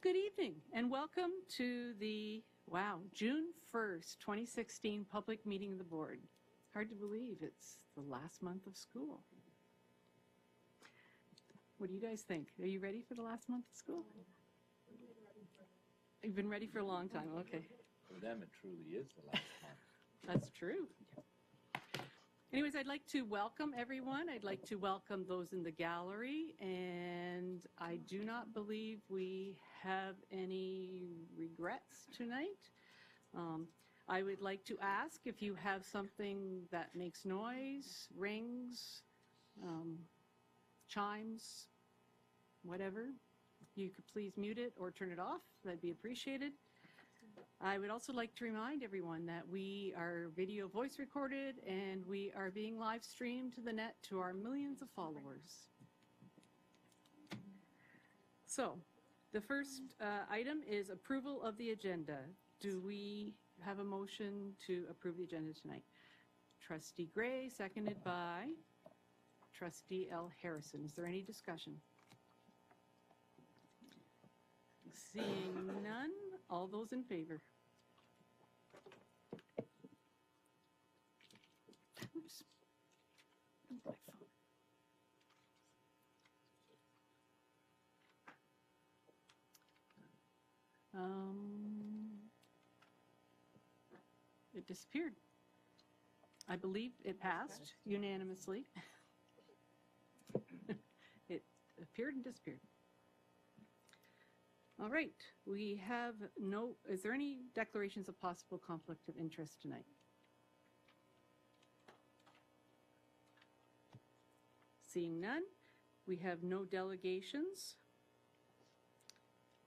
Good evening and welcome to the, June 1st, 2016 public meeting of the board. Hard to believe it's the last month of school. What do you guys think? Are you ready for the last month of school? You've been ready for a long time, okay. For them, it truly is the last month. That's true. Anyways, I'd like to welcome everyone. I'd like to welcome those in the gallery, and I do not believe we have any regrets tonight. I would like to ask if you have something that makes noise, rings, chimes, whatever, you could please mute it or turn it off. That'd be appreciated. I would also like to remind everyone that we are video voice recorded and we are being live streamed to the net to our millions of followers. So, the first item is approval of the agenda. Do we have a motion to approve the agenda tonight? Trustee Gray, seconded by Trustee L. Harrison. Is there any discussion? Seeing none, all those in favor? Oops. My phone. It disappeared. I believe it passed unanimously. It appeared and disappeared. All right, we have is there any declarations of possible conflict of interest tonight? Seeing none, we have no delegations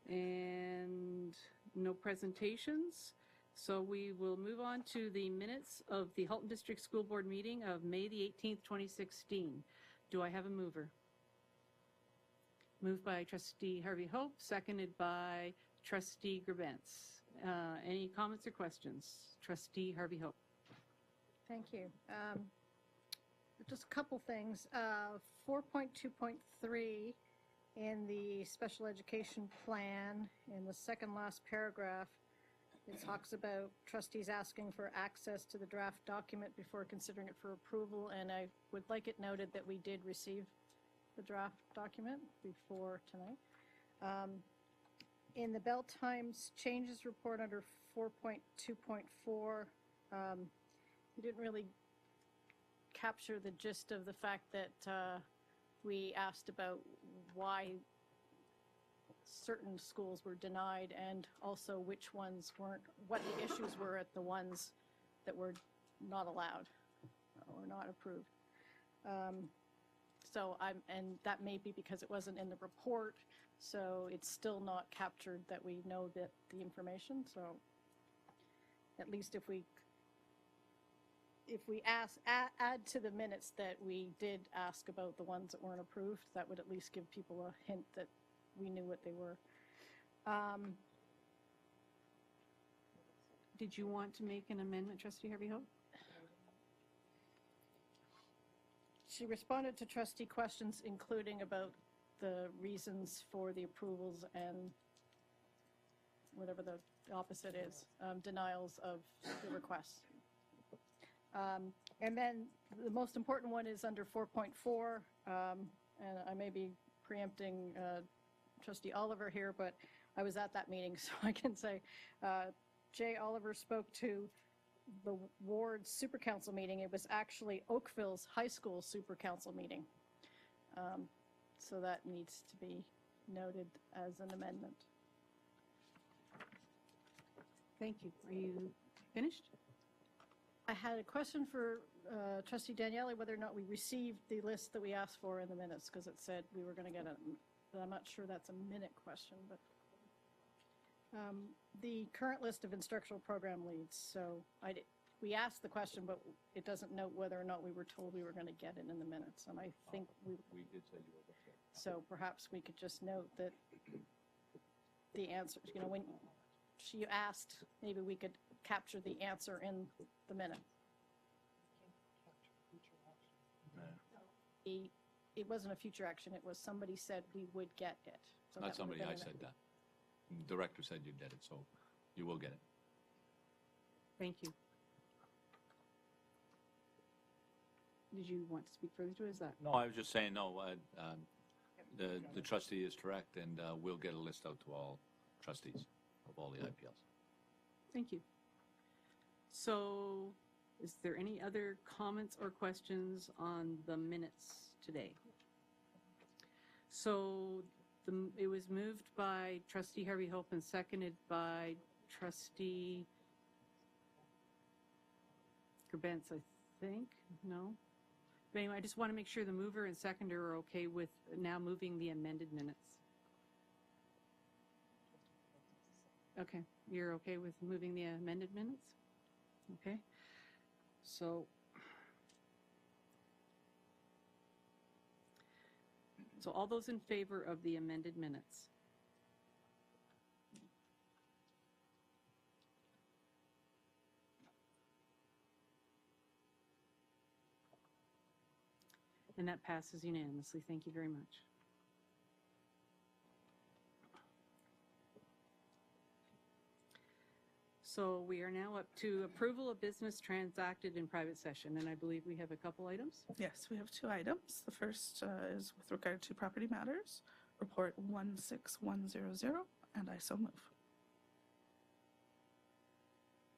and no presentations. So we will move on to the minutes of the Halton District School Board meeting of May the 18th, 2016. Do I have a mover? Moved by Trustee Harvey Hope, seconded by Trustee Grabentz. Any comments or questions? Trustee Harvey Hope. Thank you. Just a couple things. 4.2.3 in the special education plan, in the second last paragraph, it talks about trustees asking for access to the draft document before considering it for approval, and I would like it noted that we did receive the draft document before tonight. In the Bell Times changes report under 4.2.4, we didn't really capture the gist of the fact that we asked about why certain schools were denied and also which ones weren't, what the issues were at the ones that were not allowed or not approved. And that may be because it wasn't in the report, so it's still not captured that we know that the information. So at least if we add to the minutes that we did ask about the ones that weren't approved, that would at least give people a hint that we knew what they were. Did you want to make an amendment, Trustee Harvey Hope? She responded to trustee questions, including about the reasons for the approvals and whatever the opposite is, denials of the requests. And then the most important one is under 4.4, and I may be preempting Trustee Oliver here, but I was at that meeting, so I can say Jay Oliver spoke to the ward super council meeting. It was actually Oakville's high school super council meeting. So that needs to be noted as an amendment. Thank you. Are you finished? I had a question for Trustee Daniele, whether or not we received the list that we asked for in the minutes, because it said we were going to get it, but I'm not sure that's a minute question. But the current list of instructional program leads. So we asked the question, but it doesn't note whether or not we were told we were going to get it in the minutes. And I think we did say you were going to. So perhaps we could just note that the answer, when she asked, maybe we could capture the answer in the minute. It wasn't a future action. It was somebody said we would get it. So Not somebody, I said that. Director said you'd get it, so you will get it. Thank you. Did you want to speak further to it? Is that? No, I was just saying, no, the trustee is correct, and we'll get a list out to all trustees of all the IPLs. Thank you. So, is there any other comments or questions on the minutes today? So, it was moved by Trustee Harvey Hope and seconded by Trustee Gerbentz, I think. No? But anyway, I just want to make sure the mover and seconder are okay with now moving the amended minutes. Okay, you're okay with moving the amended minutes? Okay. So all those in favor of the amended minutes? And that passes unanimously. Thank you very much. So we are now up to approval of business transacted in private session, and I believe we have a couple items. Yes, we have 2 items. The first is with regard to property matters, report 16100, and I so move.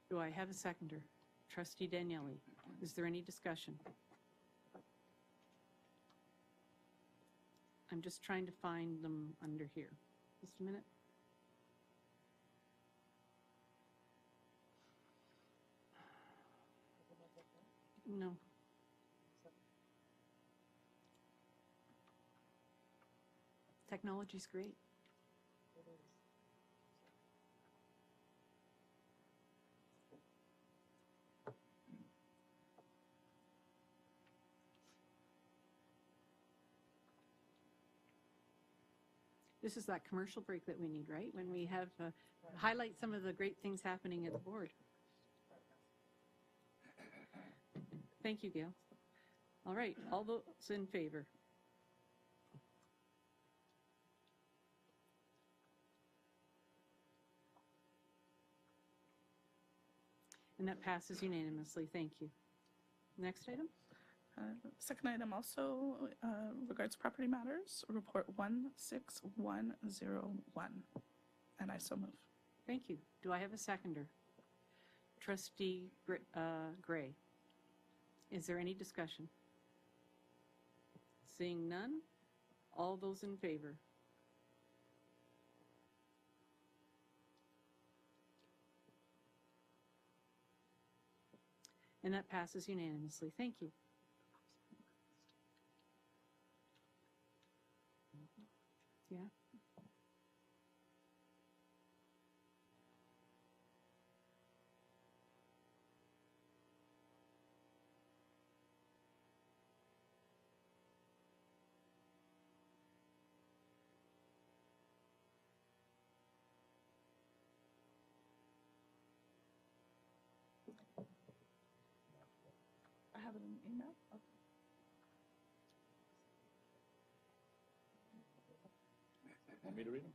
Do I have a seconder? Trustee Daniele, is there any discussion? I'm just trying to find them under here. Just a minute. No. Technology's great. This is that commercial break that we need, right? When we have highlight some of the great things happening at the board. Thank you, Gail. All right, all those in favor? And that passes unanimously. Thank you. Next item? Second item also regards property matters, report 16101, and I so move. Thank you. Do I have a seconder? Trustee Gray. Is there any discussion? Seeing none, all those in favor? And that passes unanimously. Thank you. Yeah. I have it in email. Okay. Want me to read them?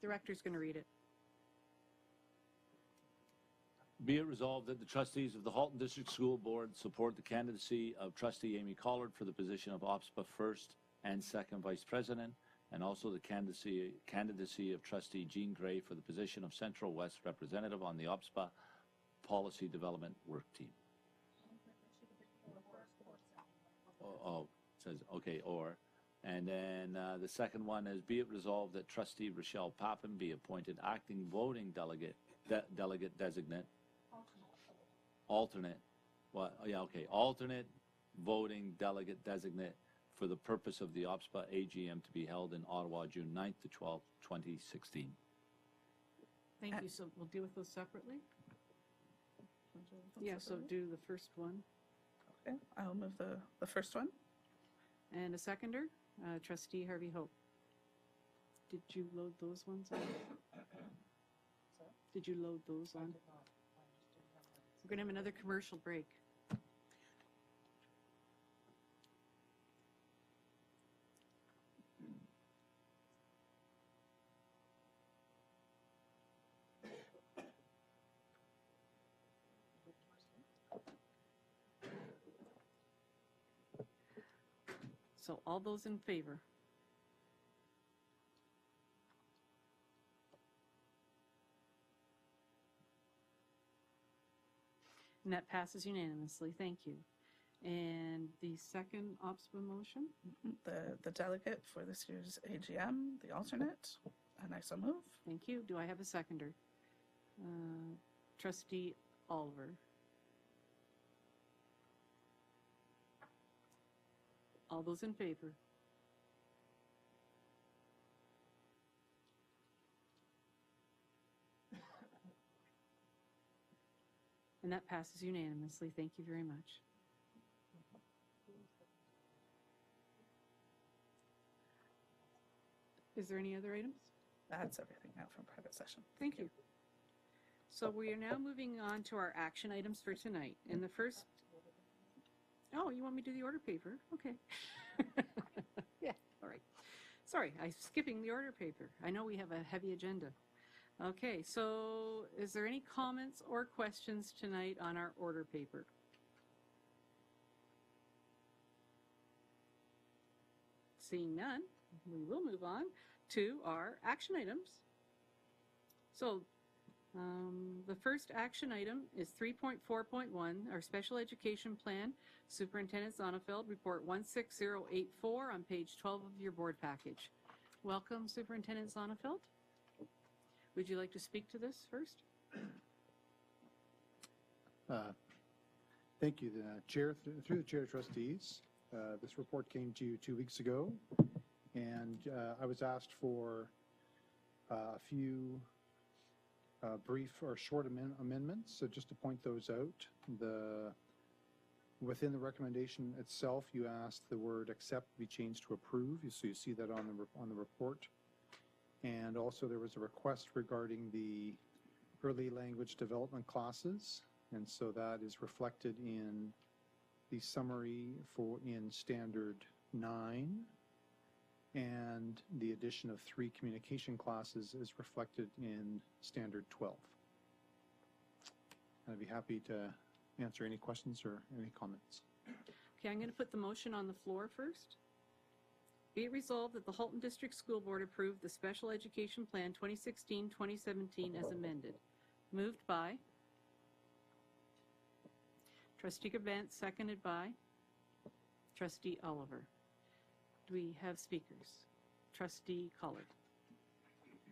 Director's going to read it. Be it resolved that the trustees of the Halton District School Board support the candidacy of Trustee Amy Collard for the position of OPSPA first and second vice president, and also the candidacy of Trustee Jean Gray for the position of Central West representative on the OPSPA Policy Development Work Team. Oh, it says, okay, or. And then the second one is, be it resolved that Trustee Rochelle Pappen be appointed acting voting delegate designate. Alternate. What? Oh, yeah, okay. Alternate voting delegate designate for the purpose of the OPSPA AGM to be held in Ottawa, June 9th to 12th, 2016. Thank you. So we'll deal with those separately? Yeah, so do the first one. Okay, I'll move the first one. And a seconder, Trustee Harvey Hope. Did you load those ones on? Did you load those on? We're going to have another commercial break. So all those in favor? And that passes unanimously. Thank you. And the second OPSPA motion? The delegate for this year's AGM, the alternate, and I so move. Thank you. Do I have a seconder? Trustee Oliver. All those in favor? And that passes unanimously. Thank you very much. Is there any other items? That's everything now from private session. Thank you. So we are now moving on to our action items for tonight. And the first, oh, you want me to do the order paper? Okay. Yeah, all right. Sorry, I'm skipping the order paper. I know we have a heavy agenda. Okay, so is there any comments or questions tonight on our order paper? Seeing none, we will move on to our action items. So the first action item is 3.4.1, our special education plan, Superintendent Zonnefeld, report 16084 on page 12 of your board package. Welcome, Superintendent Zonnefeld. Would you like to speak to this first? Thank you, Chair. Through the Chair of Trustees, this report came to you 2 weeks ago, and I was asked for a few brief or short amendments. So just to point those out, within the recommendation itself, you asked the word "accept" be changed to "approve." So you see that on the report. And also there was a request regarding the early language development classes. And so that is reflected in the summary in Standard 9. And the addition of 3 communication classes is reflected in Standard 12. I'd be happy to answer any questions or any comments. Okay, I'm going to put the motion on the floor first. Be it resolved that the Halton District School Board approve the Special Education Plan 2016-2017 as amended. Moved by Trustee Gerbent, seconded by Trustee Oliver. Do we have speakers? Trustee Collard.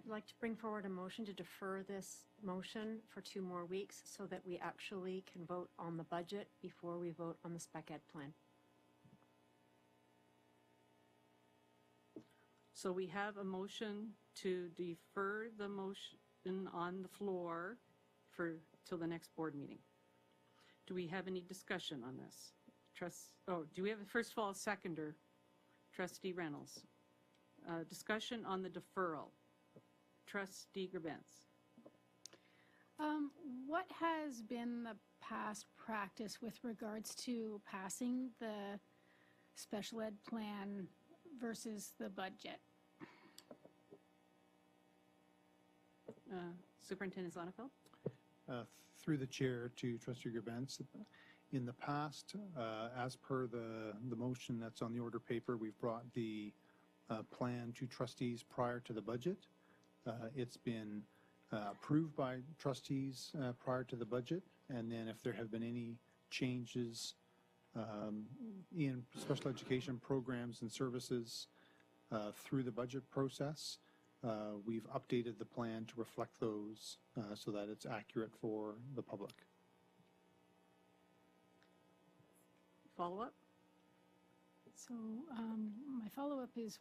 I'd like to bring forward a motion to defer this motion for 2 more weeks so that we actually can vote on the budget before we vote on the spec ed plan. So we have a motion to defer the motion on the floor till the next board meeting. Do we have any discussion on this? Do we have, first of all, a seconder? Trustee Reynolds. Discussion on the deferral. Trustee Gerbent. What has been the past practice with regards to passing the special ed plan versus the budget? Superintendent Zonnefeld? Through the chair to Trustee Gerbent, in the past, as per the motion that's on the order paper, we've brought the plan to trustees prior to the budget. It's been approved by trustees prior to the budget, and then if there have been any changes in special education programs and services through the budget process, we've updated the plan to reflect those so that it's accurate for the public. Follow-up? So my follow-up is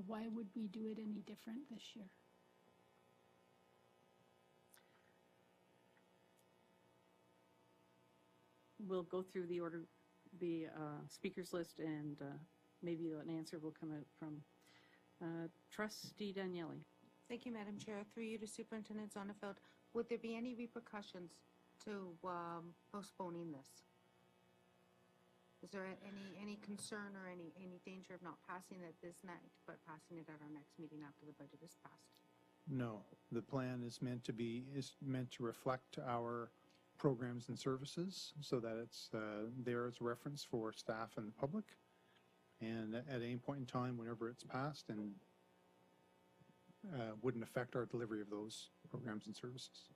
why would we do it any different this year? We'll go through the speakers list, and maybe an answer will come out from Trustee Daniele. Thank you, Madam Chair. Through you to Superintendent Zonnefeld, would there be any repercussions to postponing this? Is there any concern or any danger of not passing it this night, but passing it at our next meeting after the budget is passed? No, the plan is meant to reflect our programs and services so that it's there as a reference for staff and the public. and at any point in time, whenever it's passed, and wouldn't affect our delivery of those programs and services.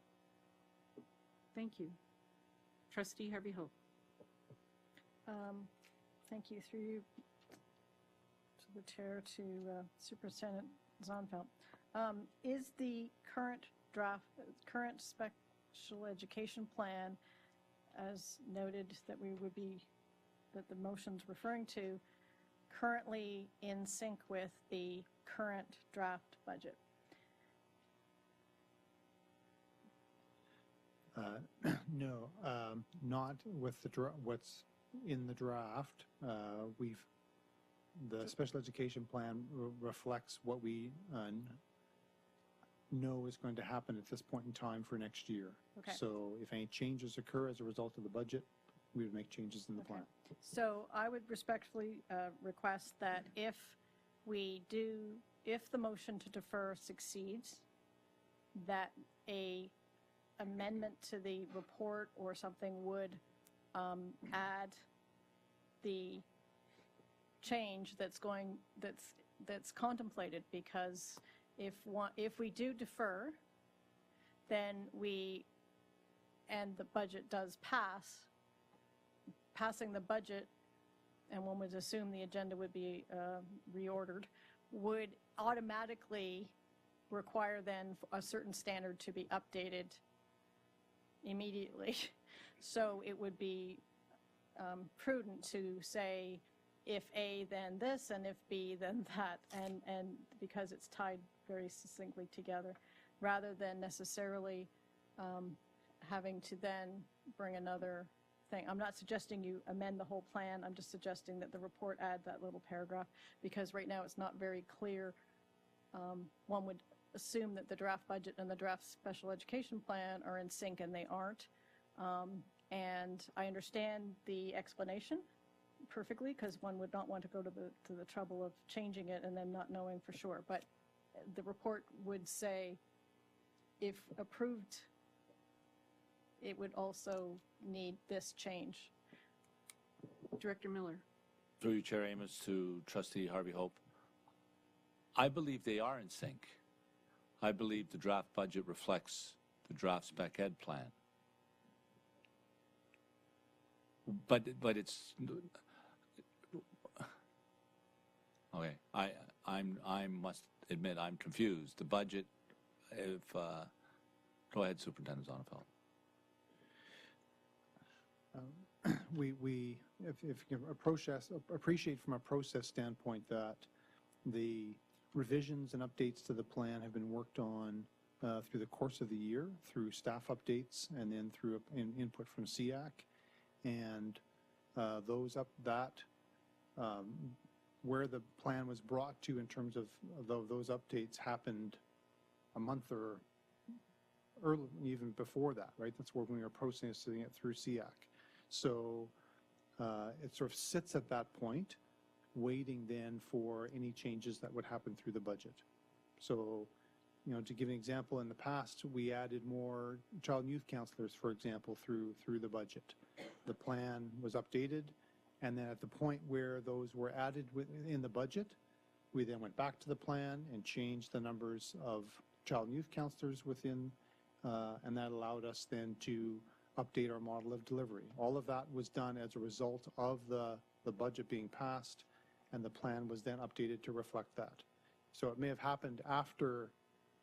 Thank you. Trustee Harvey Hope. Thank you. Through you to the chair, to Superintendent Zonfeld. Is the current special education plan, as noted that the motion's referring to, currently in sync with the current draft budget? No, not with what's in the draft. The special education plan reflects what we know is going to happen at this point in time for next year. Okay. So if any changes occur as a result of the budget, we would make changes in the plan. So I would respectfully request that if the motion to defer succeeds, that a amendment to the report or something would add the change that's contemplated, because if we do defer, then and the budget does passing the budget, and one would assume the agenda would be reordered, would automatically require then a certain standard to be updated immediately. So it would be prudent to say, if A, then this, and if B, then that, and because it's tied very succinctly together, rather than necessarily having to then bring another thing. I'm not suggesting you amend the whole plan. I'm just suggesting that the report add that little paragraph, because right now it's not very clear. One would assume that the draft budget and the draft special education plan are in sync, and they aren't. And I understand the explanation perfectly, because one would not want to go to the trouble of changing it and then not knowing for sure. But the report would say, if approved, it would also need this change. Director Miller. Through you, Chair Amos, to Trustee Harvey Hope. I believe they are in sync. I believe the draft budget reflects the draft spec ed plan. But it's okay. I must admit I'm confused. The budget. Go ahead, Superintendent Zonfeld. If you can appreciate from a process standpoint that the revisions and updates to the plan have been worked on through the course of the year, through staff updates, and then through input from SEAC, and where the plan was brought to in terms of those updates happened a month or early, even before that, right? That's where we were processing it through SEAC. So it sort of sits at that point, waiting then for any changes that would happen through the budget. So, to give an example, in the past, we added more child and youth counselors, for example, through the budget. The plan was updated, and then at the point where those were added in the budget, we then went back to the plan and changed the numbers of child and youth counselors within, and that allowed us then to update our model of delivery. All of that was done as a result of the budget being passed, and the plan was then updated to reflect that. So it may have happened after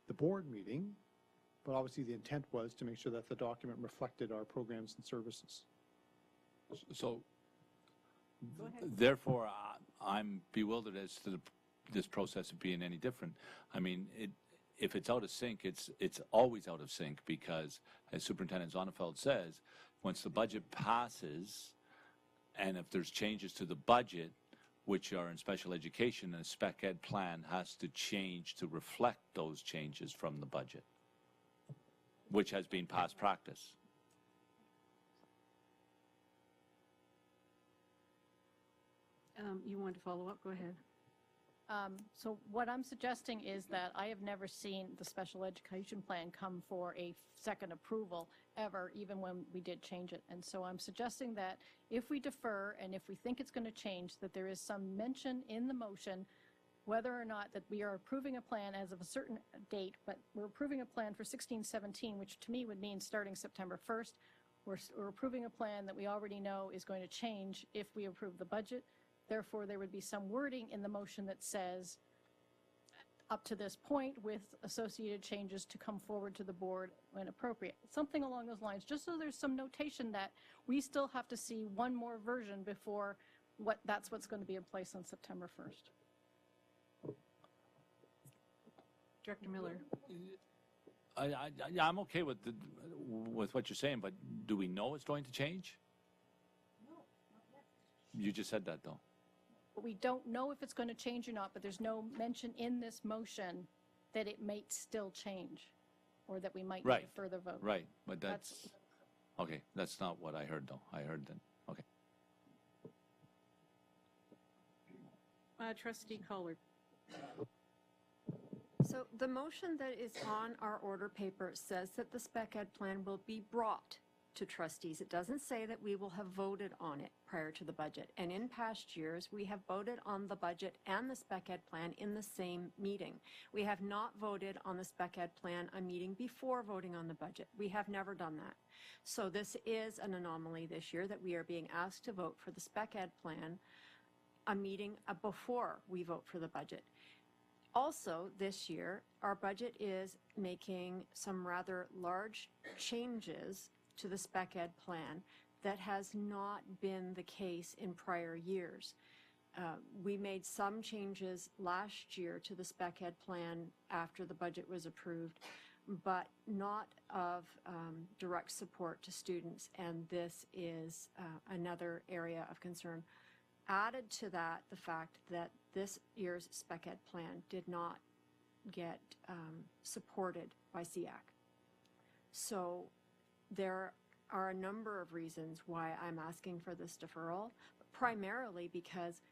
the board meeting, but obviously the intent was to make sure that the document reflected our programs and services. So, therefore, I'm bewildered as to this process of being any different. I mean, if it's out of sync, it's always out of sync, because, as Superintendent Zonfeld says, once the budget passes, and if there's changes to the budget, which are in special education, a spec ed plan has to change to reflect those changes from the budget, which has been past practice. You want to follow up? Go ahead. So what I'm suggesting is that I have never seen the special education plan come for a second approval ever, even when we did change it. And so I'm suggesting that if we defer and if we think it's going to change, that there is some mention in the motion whether or not that we are approving a plan as of a certain date, but we're approving a plan for 16-17, which to me would mean starting September 1st. We're approving a plan that we already know is going to change if we approve the budget. Therefore, there would be some wording in the motion that says, up to this point with associated changes to come forward to the board when appropriate. Something along those lines, just so there's some notation that we still have to see one more version before that's what's going to be in place on September 1st. Director Miller. I'm okay with what you're saying, but do we know it's going to change? No, not yet. You just said that, though. But we don't know if it's going to change or not, but there's no mention in this motion that it might still change or that we might need a further vote. Right, but that's okay. That's not what I heard, though. I heard that. Okay. Trustee Collard. So the motion that is on our order paper says that the spec ed plan will be brought to trustees. It doesn't say that we will have voted on it prior to the budget. And in past years, we have voted on the budget and the spec ed plan in the same meeting. We have not voted on the spec ed plan a meeting before voting on the budget. We have never done that. So this is an anomaly this year that we are being asked to vote for the spec ed plan a meeting before we vote for the budget. Also, this year, our budget is making some rather large changes to the spec ed plan that has not been the case in prior years. We made some changes last year to the spec ed plan after the budget was approved, but not of direct support to students, and this is another area of concern. Added to that, the fact that this year's spec ed plan did not get supported by SEAC. So there are a number of reasons why I'm asking for this deferral, primarily because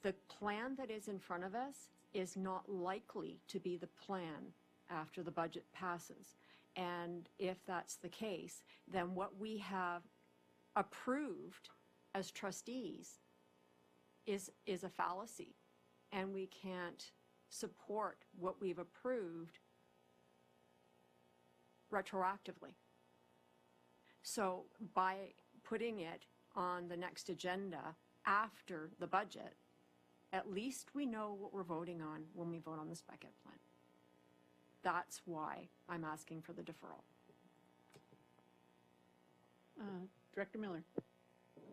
the plan that is in front of us is not likely to be the plan after the budget passes. And if that's the case, then what we have approved as trustees is a fallacy, and we can't support what we've approved retroactively. So by putting it on the next agenda after the budget, at least we know what we're voting on when we vote on the spec ed plan. That's why I'm asking for the deferral. Director Miller.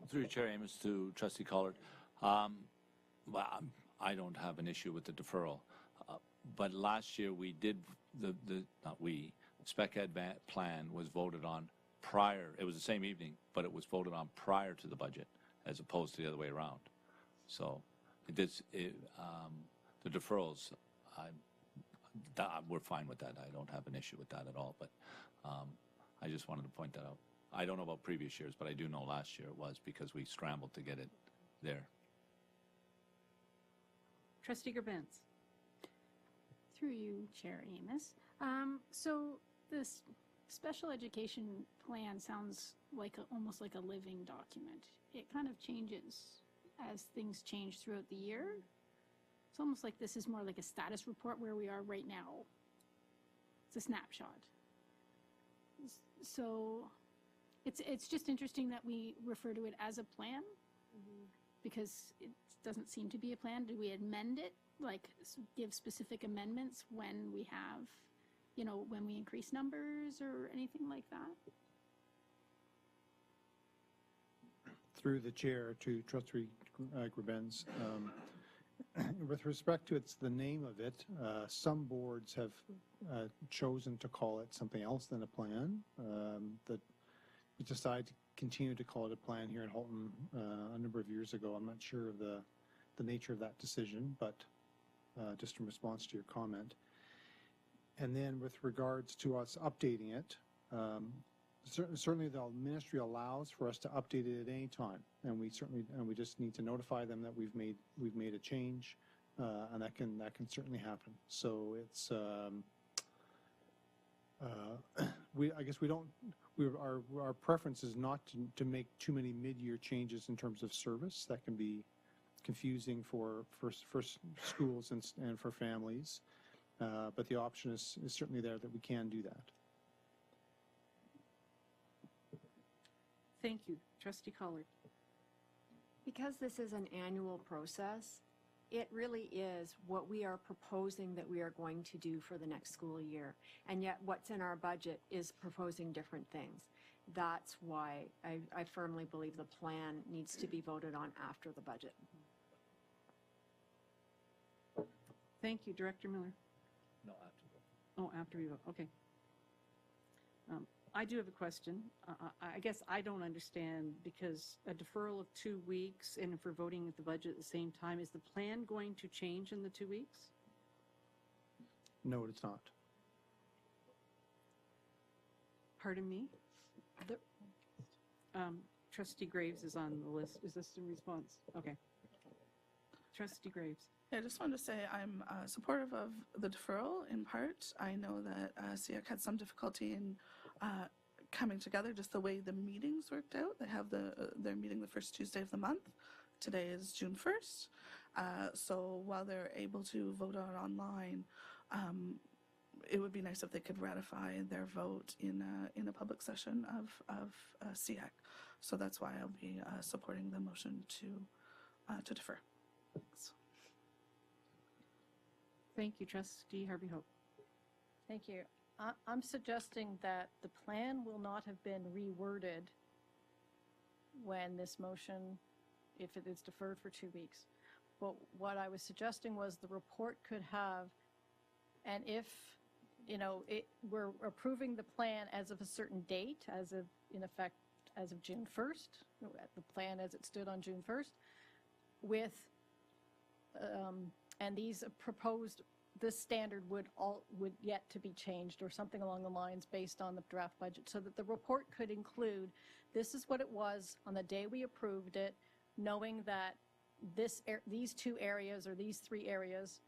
Through your chair, Amos, to Trustee Collard. Well, I don't have an issue with the deferral, but last year we did spec ed plan was voted on prior. It was the same evening, but it was voted on prior to the budget, as opposed to the other way around. So the deferrals, we're fine with that. I don't have an issue with that at all. But I just wanted to point that out. I don't know about previous years, but I do know last year it was because we scrambled to get it there. Trustee Gerbens. Through you, Chair Amos. So this special education plan sounds like almost like a living document. It kind of changes as things change throughout the year. It's almost like this is more like a status report where we are right now. It's a snapshot. So it's just interesting that we refer to it as a plan, because it doesn't seem to be a plan. Do we amend it, like give specific amendments when we have, when we increase numbers or anything like that? Through the chair to Trustee Gerbens, with respect to the name of it, some boards have chosen to call it something else than a plan. That we decided to continue to call it a plan here in Halton a number of years ago. I'm not sure of the nature of that decision, but just in response to your comment. And then with regards to us updating it, certainly the ministry allows for us to update it at any time, and we just need to notify them that we've made a change. and that can certainly happen. So it's our preference is not to make too many mid-year changes in terms of service. That can be confusing for schools and for families. But the option is certainly there that we can do that. Thank you. Trustee Collard. Because this is an annual process, it really is what we are proposing that we are going to do for the next school year. And yet what's in our budget is proposing different things. That's why I firmly believe the plan needs to be voted on after the budget. Thank you. Director Miller. No, after. Oh, after we vote. Okay. I do have a question. I guess I don't understand, because a deferral of 2 weeks and if we're voting at the budget at the same time, is the plan going to change in the 2 weeks? No, it's not. Pardon me? Trustee Graves is on the list. Is this in response? Okay. Trustee Graves. Yeah, I just wanted to say I'm supportive of the deferral in part. I know that SEAC had some difficulty in coming together, just the way the meetings worked out. They have their meeting the first Tuesday of the month. Today is June 1st. So while they're able to vote on online, it would be nice if they could ratify their vote in a public session of SEAC. So that's why I'll be supporting the motion to defer. Thanks. Thank you. Trustee Harvey Hope. Thank you. I'm suggesting that the plan will not have been reworded when this motion, if it is deferred for 2 weeks. But what I was suggesting was the report could have, and if, we're approving the plan as of a certain date, as of, in effect, as of June 1st, the plan as it stood on June 1st, with, and these proposed, this standard would yet to be changed or something along the lines based on the draft budget, so that the report could include, this is what it was on the day we approved it, knowing that these 2 areas or these 3 areas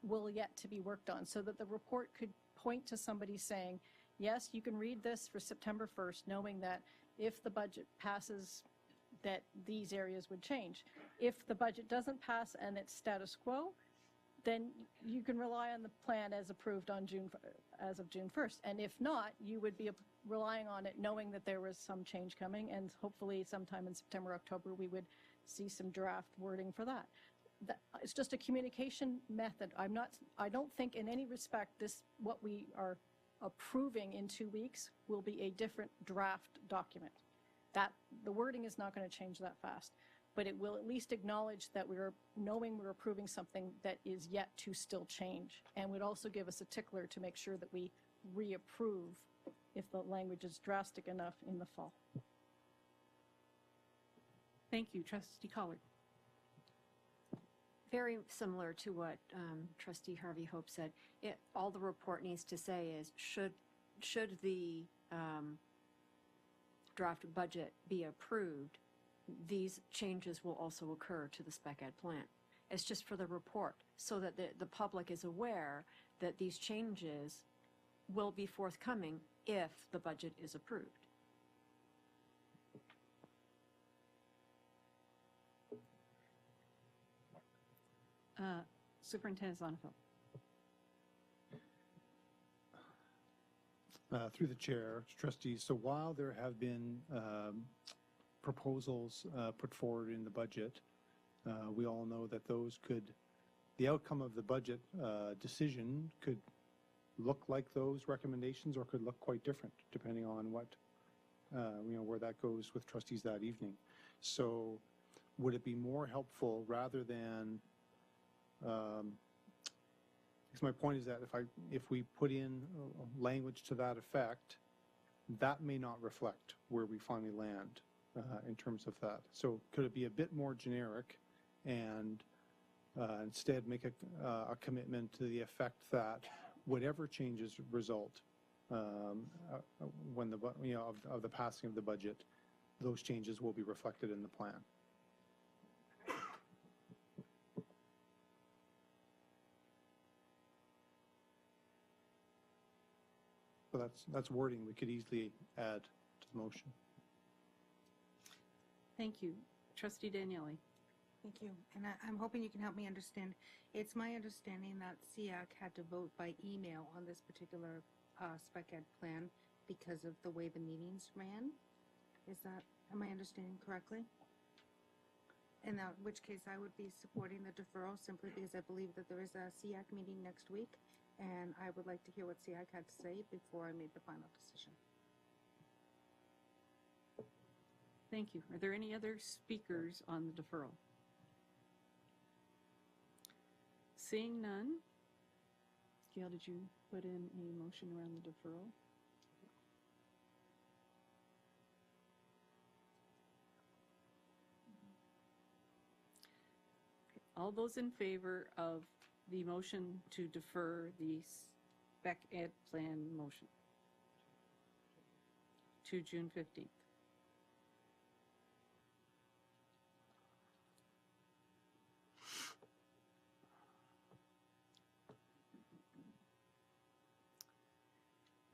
will yet to be worked on, so that the report could point to somebody saying, yes, you can read this for September 1st, knowing that if the budget passes, that these areas would change. If the budget doesn't pass and it's status quo, then you can rely on the plan as approved on as of June 1st. And if not, you would be relying on it knowing that there was some change coming, and hopefully sometime in September, October, we would see some draft wording for that. It's just a communication method. I don't think in any respect what we are approving in 2 weeks will be a different draft document. That the wording is not going to change that fast, but it will at least acknowledge that we're approving something that is yet to still change, and would also give us a tickler to make sure that we reapprove if the language is drastic enough in the fall. Thank you. Trustee Collard. Very similar to what Trustee Harvey Hope said. All the report needs to say is, should the draft budget be approved, these changes will also occur to the spec ed plan. It's just for the report, so that the public is aware that these changes will be forthcoming if the budget is approved. Superintendent Zonnefield. Through the chair, trustees, so while there have been proposals put forward in the budget, we all know that the outcome of the budget decision could look like those recommendations or could look quite different depending on where that goes with trustees that evening. So would it be more helpful rather than, because my point is that if we put in language to that effect, that may not reflect where we finally land in terms of that. So could it be a bit more generic and instead make a commitment to the effect that whatever changes result when of the passing of the budget, those changes will be reflected in the plan. But that's wording we could easily add to the motion. Thank you. Trustee Daniele. Thank you. And I'm hoping you can help me understand. It's my understanding that SEAC had to vote by email on this particular spec ed plan because of the way the meetings ran. Am I understanding correctly? In which case I would be supporting the deferral simply because I believe that there is a SEAC meeting next week, and I would like to hear what SEAC had to say before I made the final decision. Thank you. Are there any other speakers on the deferral? Seeing none. Gail, did you put in a motion around the deferral? All those in favor of the motion to defer the spec ed plan motion to June 15th?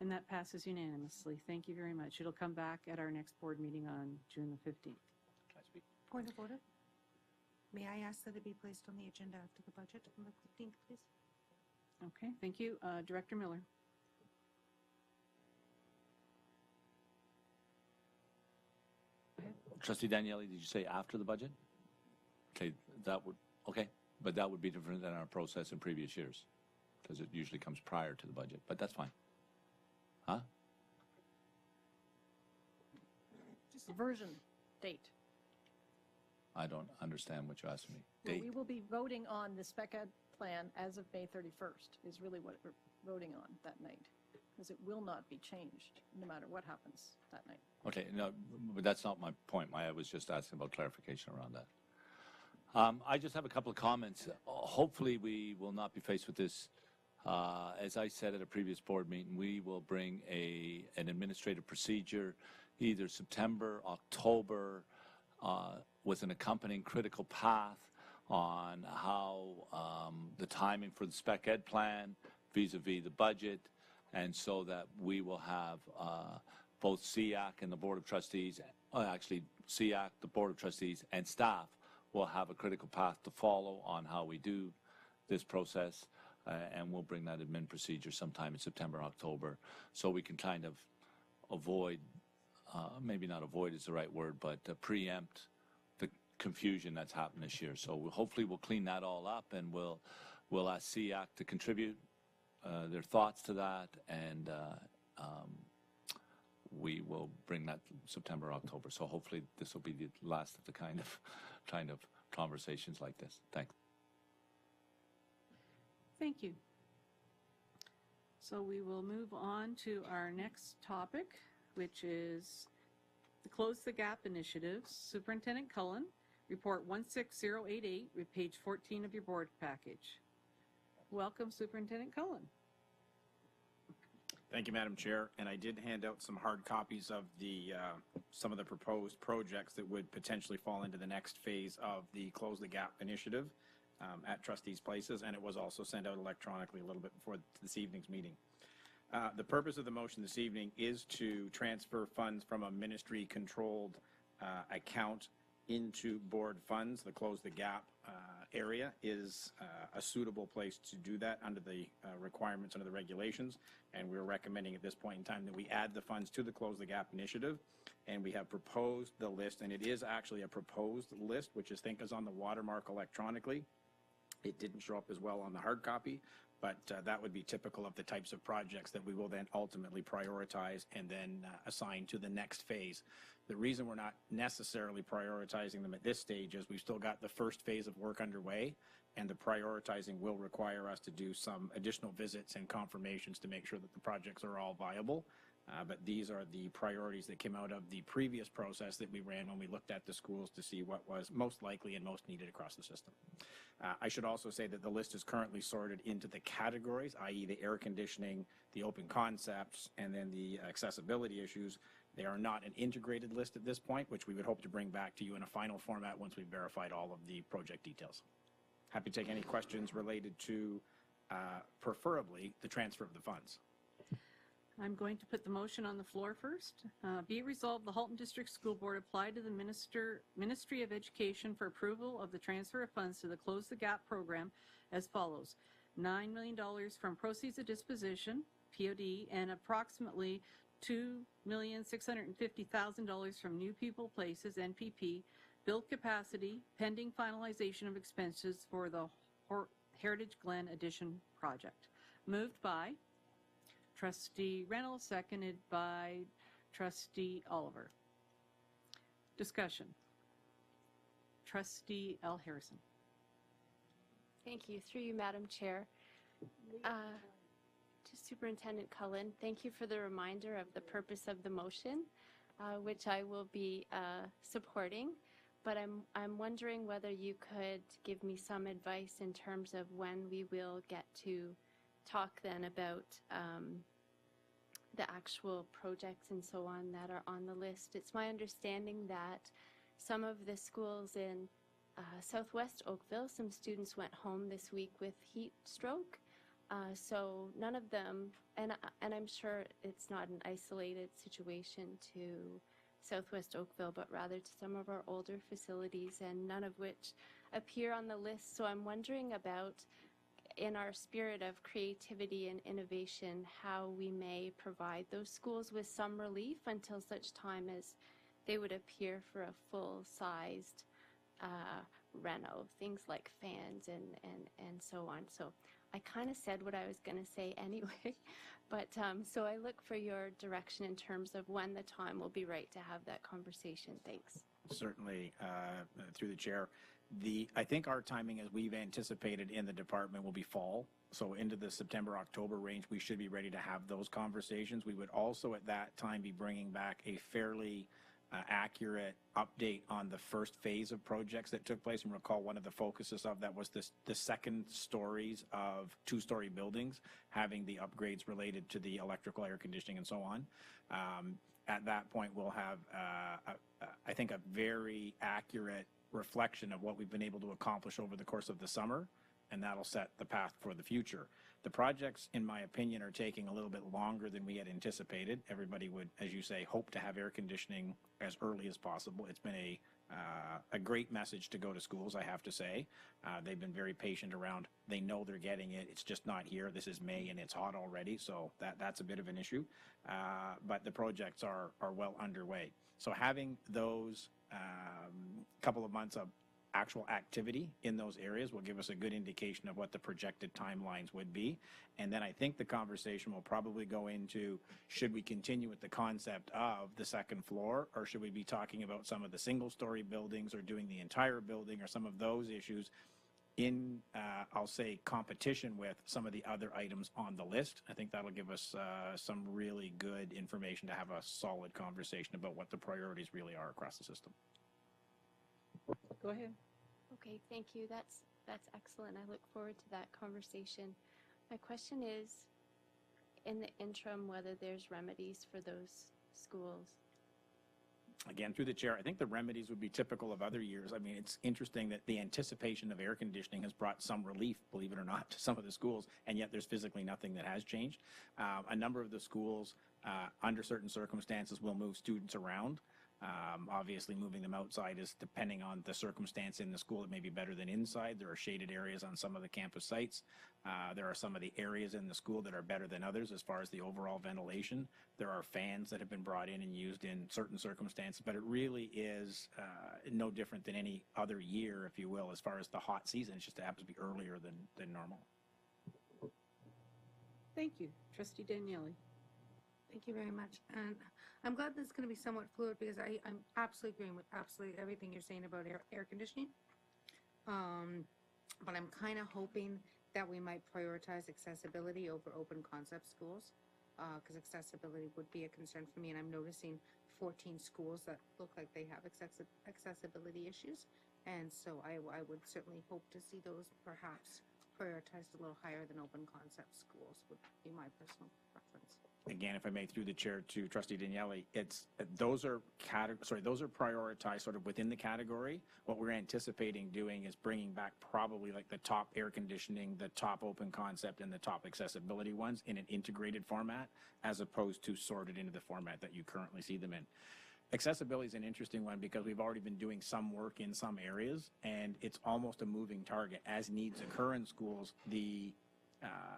And that passes unanimously. Thank you very much. It'll come back at our next board meeting on June the 15th. Can I speak? Point of order. May I ask that it be placed on the agenda after the budget on the 15th, please? Okay, thank you. Director Miller. Trustee Daniele, did you say after the budget? Okay, but that would be different than our process in previous years, because it usually comes prior to the budget, but that's fine. Huh? Just version, date. I don't understand what you're asking me. Well, Date? we will be voting on the spec ed plan as of May 31st is really what we're voting on that night, because it will not be changed no matter what happens that night. Okay, no, but that's not my point. I was just asking about clarification around that. I just have a couple of comments. Hopefully we will not be faced with this. As I said at a previous board meeting, we will bring an administrative procedure either September, October, with an accompanying critical path on how the timing for the spec ed plan vis-a-vis the budget, and so that we will have both SEAC and the Board of Trustees, actually SEAC, the Board of Trustees, and staff will have a critical path to follow on how we do this process, and we'll bring that admin procedure sometime in September, October, so we can kind of avoid, maybe not avoid is the right word, but preempt the confusion that's happened this year. So hopefully we'll clean that all up, and we'll ask SEAC to contribute their thoughts to that, and we will bring that September, October. So hopefully this will be the last of the kind of conversations like this. Thanks. Thank you. So we will move on to our next topic, which is the Close the Gap Initiative. Superintendent Cullen, Report 16088, with page 14 of your board package. Welcome, Superintendent Cullen. Thank you, Madam Chair. And I did hand out some hard copies of the some of the proposed projects that would potentially fall into the next phase of the Close the Gap initiative at Trustees' Places, and it was also sent out electronically a little bit before this evening's meeting. The purpose of the motion this evening is to transfer funds from a ministry-controlled account into board funds. The Close the Gap area is a suitable place to do that under the requirements, under the regulations, and we're recommending at this point in time that we add the funds to the Close the Gap initiative, and we have proposed the list, and it is actually a proposed list, which I think is on the watermark electronically. It didn't show up as well on the hard copy, but that would be typical of the types of projects that we will then ultimately prioritize and then assign to the next phase. The reason we're not necessarily prioritizing them at this stage is we've still got the first phase of work underway, and the prioritizing will require us to do some additional visits and confirmations to make sure that the projects are all viable. But these are the priorities that came out of the previous process that we ran when we looked at the schools to see what was most likely and most needed across the system. I should also say that the list is currently sorted into the categories, i.e. the air conditioning, the open concepts, and then the accessibility issues. They are not an integrated list at this point, which we would hope to bring back to you in a final format once we've verified all of the project details. Happy to take any questions related to, preferably, the transfer of the funds. I'm going to put the motion on the floor first. Be it resolved, the Halton District School Board applied to the Ministry of Education for approval of the transfer of funds to the Close the Gap program as follows. $9 million from proceeds of disposition, POD, and approximately $2,650,000 from New People Places, NPP, build capacity, pending finalization of expenses for the Heritage Glen Addition project. Moved by Trustee Reynolds, seconded by Trustee Oliver. Discussion. Trustee L. Harrison. Thank you. Through you, Madam Chair. To Superintendent Cullen, thank you for the reminder of the purpose of the motion, which I will be supporting. But I'm wondering whether you could give me some advice in terms of when we will get to talk then about the actual projects and so on that are on the list. It's my understanding that some of the schools in Southwest Oakville, some students went home this week with heat stroke. So none of them, and I'm sure it's not an isolated situation to Southwest Oakville, but rather to some of our older facilities, and none of which appear on the list. So I'm wondering about, in our spirit of creativity and innovation, how we may provide those schools with some relief until such time as they would appear for a full-sized reno, things like fans and so on. So I kind of said what I was going to say anyway, but so I look for your direction in terms of when the time will be right to have that conversation. Thanks. Certainly, through the chair. I think our timing, as we've anticipated in the department, will be fall. So into the September-October range, we should be ready to have those conversations. We would also at that time be bringing back a fairly accurate update on the first phase of projects that took place. And recall, one of the focuses of that was the second stories of two-story buildings, having the upgrades related to the electrical, air conditioning, and so on. At that point, we'll have, I think, a very accurate reflection of what we've been able to accomplish over the course of the summer, and that'll set the path for the future. The projects, in my opinion, are taking a little bit longer than we had anticipated. Everybody would, as you say, hope to have air conditioning as early as possible. It's been a great message to go to schools, I have to say. They've been very patient around. They know they're getting it. It's just not here. This is May and it's hot already, so that's a bit of an issue. But the projects are well underway. So having those couple of months of actual activity in those areas will give us a good indication of what the projected timelines would be. And then I think the conversation will probably go into, should we continue with the concept of the second floor, or should we be talking about some of the single-story buildings or doing the entire building or some of those issues in, I'll say, competition with some of the other items on the list. I think that'll give us some really good information to have a solid conversation about what the priorities really are across the system. Go ahead. Okay, thank you. That's excellent. I look forward to that conversation. My question is, in the interim, whether there's remedies for those schools. Again, through the chair, I think the remedies would be typical of other years. I mean, it's interesting that the anticipation of air conditioning has brought some relief, believe it or not, to some of the schools, and yet there's physically nothing that has changed. A number of the schools, under certain circumstances, will move students around. Obviously, moving them outside is depending on the circumstance in the school. It may be better than inside. There are shaded areas on some of the campus sites. There are some of the areas in the school that are better than others as far as the overall ventilation. There are fans that have been brought in and used in certain circumstances, but it really is no different than any other year, if you will, as far as the hot season. It just happens to be earlier than normal. Thank you. Trustee Daniele. Thank you very much. And I'm glad this is going to be somewhat fluid because I'm absolutely agreeing with absolutely everything you're saying about air conditioning. But I'm kind of hoping that we might prioritize accessibility over open concept schools because accessibility would be a concern for me. And I'm noticing 14 schools that look like they have accessibility issues. And so I would certainly hope to see those perhaps prioritized a little higher than open concept schools would be my personal preference. again, if I may, through the chair to Trustee Daniele, those are prioritized sort of within the category. What we're anticipating doing is bringing back probably like the top air conditioning, the top open concept, and the top accessibility ones in an integrated format, as opposed to sorted into the format that you currently see them in. Accessibility is an interesting one because we've already been doing some work in some areas, and it's almost a moving target. As needs occur in schools, the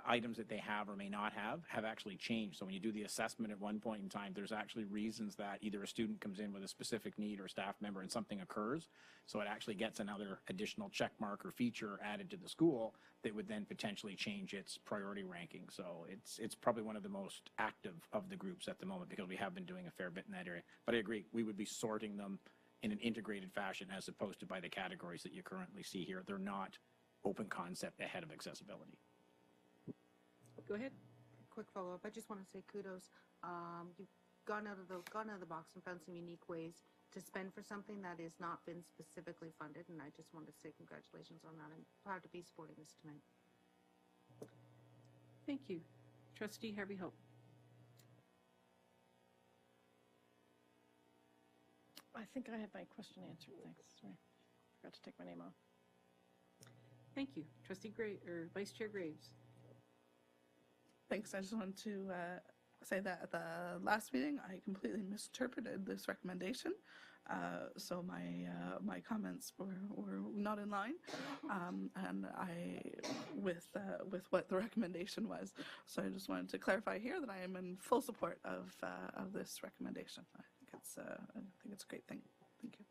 items that they have or may not have actually changed. So when you do the assessment at one point in time, there's actually reasons that either a student comes in with a specific need or a staff member and something occurs. So it actually gets another additional check mark or feature added to the school that would then potentially change its priority ranking. So it's probably one of the most active of the groups at the moment because we have been doing a fair bit in that area. But I agree, we would be sorting them in an integrated fashion as opposed to by the categories that you currently see here. They're not open concept ahead of accessibility. Go ahead. Quick follow-up. I just want to say kudos. You've gone out of the box and found some unique ways to spend for something that has not been specifically funded, and I just want to say congratulations on that. I'm proud to be supporting this tonight. Thank you. Trustee Harvey Hope. I think I have my question answered. Thanks. Sorry. Forgot to take my name off. Thank you. Trustee Vice Chair Graves. Thanks. I just wanted to say that at the last meeting, I completely misinterpreted this recommendation. So my comments were not in line, and with what the recommendation was. So I just wanted to clarify here that I am in full support of this recommendation. I think it's a great thing. Thank you.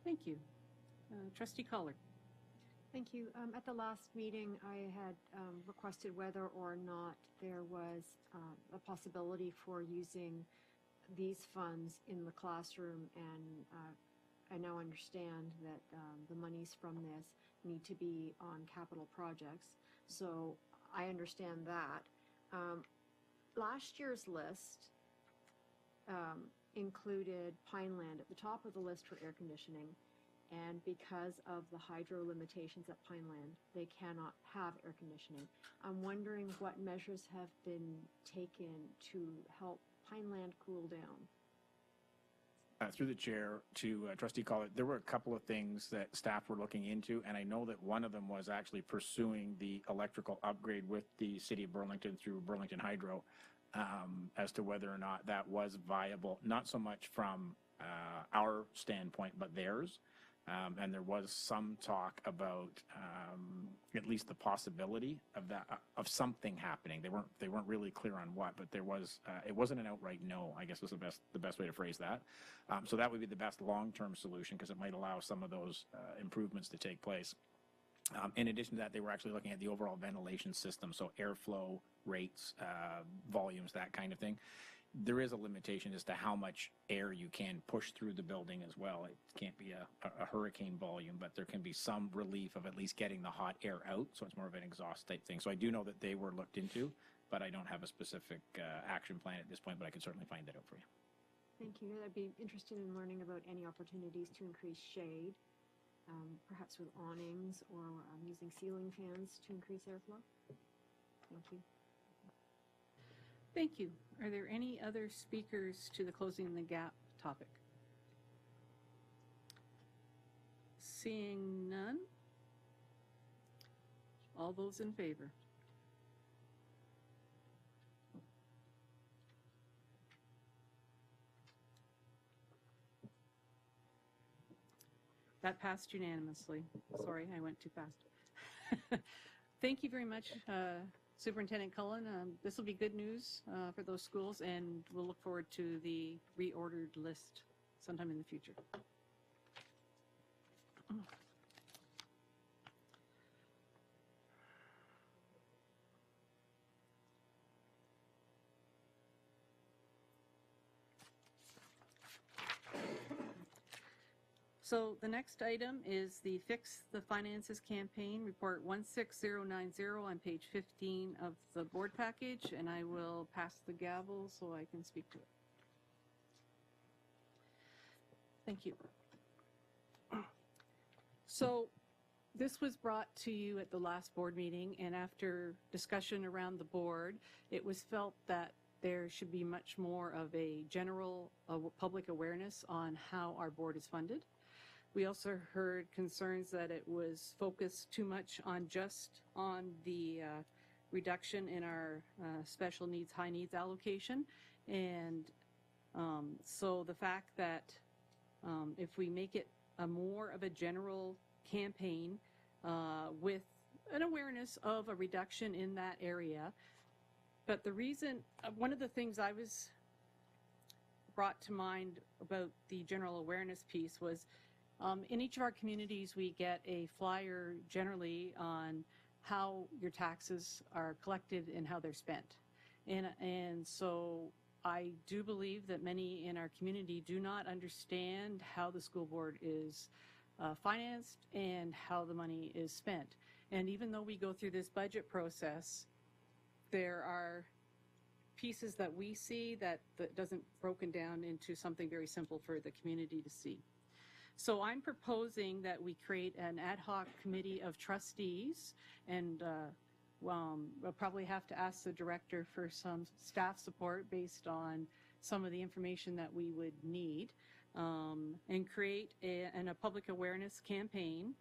Thank you. Trustee Collard. Thank you. At the last meeting, I had requested whether or not there was a possibility for using these funds in the classroom, and I now understand that the monies from this need to be on capital projects. So I understand that. Last year's list included Pineland at the top of the list for air conditioning. And because of the hydro limitations at Pineland, they cannot have air conditioning. I'm wondering what measures have been taken to help Pineland cool down. Through the chair to Trustee Collard, there were a couple of things that staff were looking into, and I know that one of them was actually pursuing the electrical upgrade with the City of Burlington through Burlington Hydro, as to whether or not that was viable, not so much from our standpoint, but theirs. And there was some talk about at least the possibility of that, of something happening. They weren't really clear on what, but there was. It wasn't an outright no, I guess was the best way to phrase that. So that would be the best long-term solution because it might allow some of those improvements to take place. In addition to that, they were actually looking at the overall ventilation system, so airflow rates, volumes, that kind of thing. There is a limitation as to how much air you can push through the building as well. It can't be a hurricane volume, but there can be some relief of at least getting the hot air out, so it's more of an exhaust type thing. So I do know that they were looked into, but I don't have a specific action plan at this point, but I can certainly find that out for you. Thank you. I'd be interested in learning about any opportunities to increase shade, perhaps with awnings or using ceiling fans to increase airflow. Thank you. Thank you. Are there any other speakers to the Closing the Gap topic? Seeing none. All those in favor? That passed unanimously. Sorry, I went too fast. Thank you very much, Superintendent Cullen. This will be good news for those schools, and we'll look forward to the reordered list sometime in the future. So the next item is the Fix the Finances campaign, report 16090 on page 15 of the board package, and I will pass the gavel so I can speak to it. Thank you. So this was brought to you at the last board meeting, and after discussion around the board, it was felt that there should be much more of a general public awareness on how our board is funded. We also heard concerns that it was focused too much on the reduction in our special needs, high needs allocation. And so the fact that if we make it more of a general campaign with an awareness of a reduction in that area. But the reason, one of the things I was brought to mind about the general awareness piece was in each of our communities we get a flyer generally on how your taxes are collected and how they're spent. And so I do believe that many in our community do not understand how the school board is financed and how the money is spent. And even though we go through this budget process, there are pieces that we see that doesn't broken down into something very simple for the community to see. So I'm proposing that we create an ad hoc committee of trustees, and we'll probably have to ask the director for some staff support based on some of the information that we would need, and create a public awareness campaign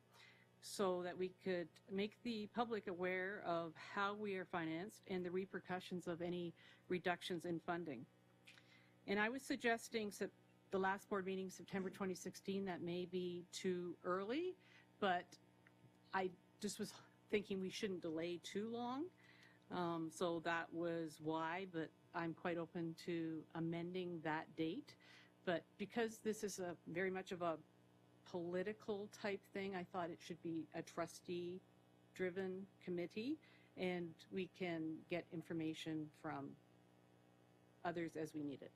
so that we could make the public aware of how we are financed and the repercussions of any reductions in funding. And I was suggesting the last board meeting, September 2016, that may be too early, but I just was thinking we shouldn't delay too long. So that was why, but I'm quite open to amending that date. But because this is very much of a political type thing, I thought it should be a trustee-driven committee, and we can get information from others as we need it.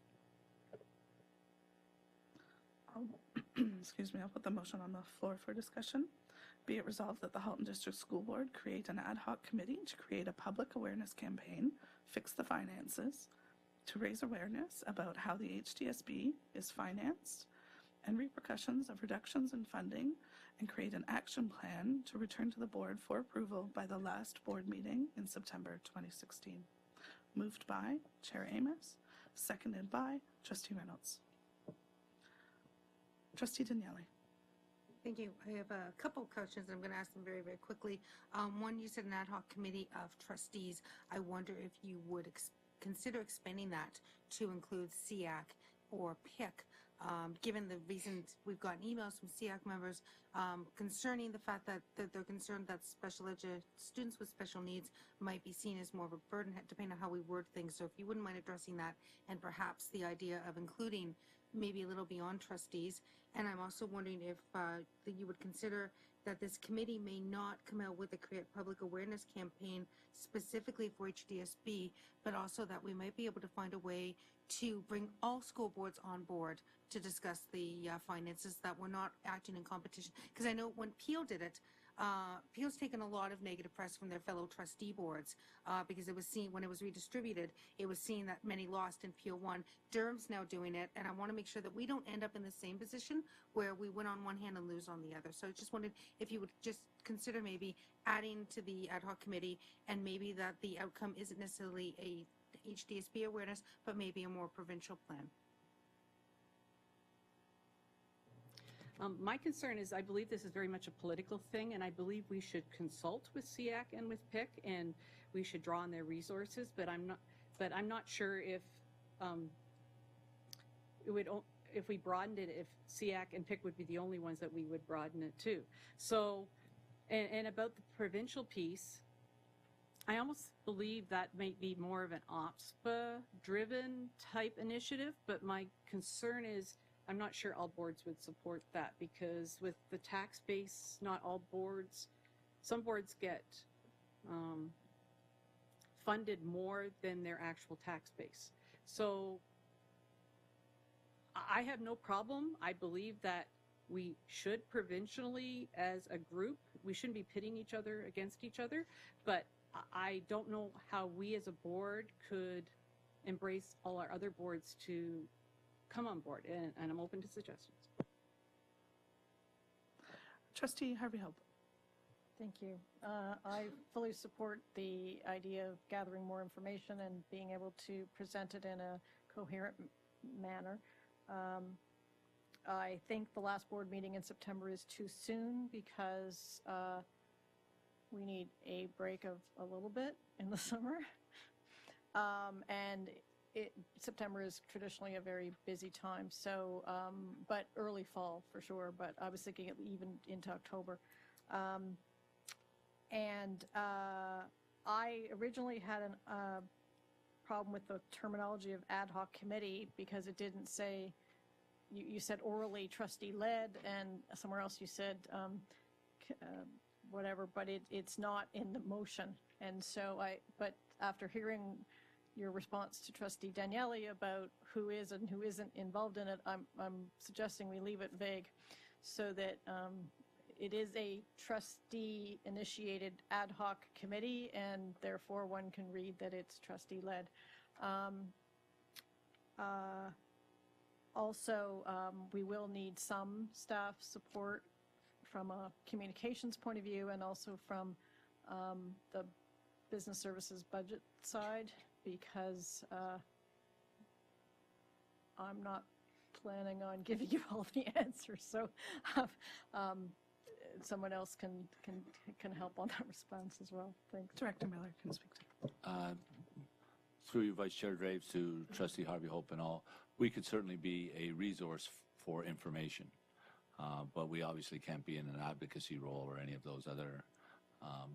Excuse me, I'll put the motion on the floor for discussion. Be it resolved that the Halton District School Board create an ad hoc committee to create a public awareness campaign, fix the finances, to raise awareness about how the HDSB is financed and repercussions of reductions in funding, and create an action plan to return to the board for approval by the last board meeting in September 2016. Moved by Chair Amos, seconded by Trustee Reynolds. Trustee Daniele. Thank you. I have a couple of questions. I'm going to ask them very, very quickly. One, you said an ad hoc committee of trustees. I wonder if you would consider expanding that to include SEAC or PIC, given the recent, we've gotten emails from SEAC members concerning the fact that they're concerned that students with special needs might be seen as more of a burden, depending on how we word things. So if you wouldn't mind addressing that, and perhaps the idea of including maybe a little beyond trustees. And I'm also wondering if that you would consider that this committee may not come out with a create public awareness campaign specifically for HDSB, but also that we might be able to find a way to bring all school boards on board to discuss the finances, that we're not acting in competition. Because I know when Peel did it, Peel's taken a lot of negative press from their fellow trustee boards because it was seen, when it was redistributed, it was seen that many lost and Peel won. Durham's now doing it, and I want to make sure that we don't end up in the same position where we win on one hand and lose on the other. So I just wondered if you would just consider maybe adding to the ad hoc committee, and maybe that the outcome isn't necessarily a HDSB awareness, but maybe a more provincial plan. My concern is I believe this is very much a political thing, and I believe we should consult with SEAC and with PIC, and we should draw on their resources. But I'm not sure if if we broadened it, if SEAC and PIC would be the only ones that we would broaden it to. So, and about the provincial piece, I almost believe that might be more of an OPSPA-driven type initiative. But my concern is, I'm not sure all boards would support that, because with the tax base, not all boards, some boards get funded more than their actual tax base. So I have no problem. I believe that we should provincially, as a group, we shouldn't be pitting each other against each other, but I don't know how we as a board could embrace all our other boards to come on board, and I'm open to suggestions. Trustee Harvey Hope. Thank you. I fully support the idea of gathering more information and being able to present it in a coherent manner. I think the last board meeting in September is too soon because we need a break of a little bit in the summer. And September is traditionally a very busy time, so, but early fall for sure, but I was thinking even into October. I originally had a problem with the terminology of ad hoc committee because it didn't say, you said orally trustee-led, and somewhere else you said whatever, but it's not in the motion. And so but after hearing your response to Trustee Daniele about who is and who isn't involved in it, I'm suggesting we leave it vague so that it is a trustee-initiated ad hoc committee, and therefore one can read that it's trustee-led. Also, we will need some staff support from a communications point of view and also from the business services budget side, because I'm not planning on giving you all the answers. So someone else can help on that response as well. Thanks. Director Miller can speak to Through you, Vice Chair Graves, to Trustee Harvey Hope and all, we could certainly be a resource for information, but we obviously can't be in an advocacy role or any of those other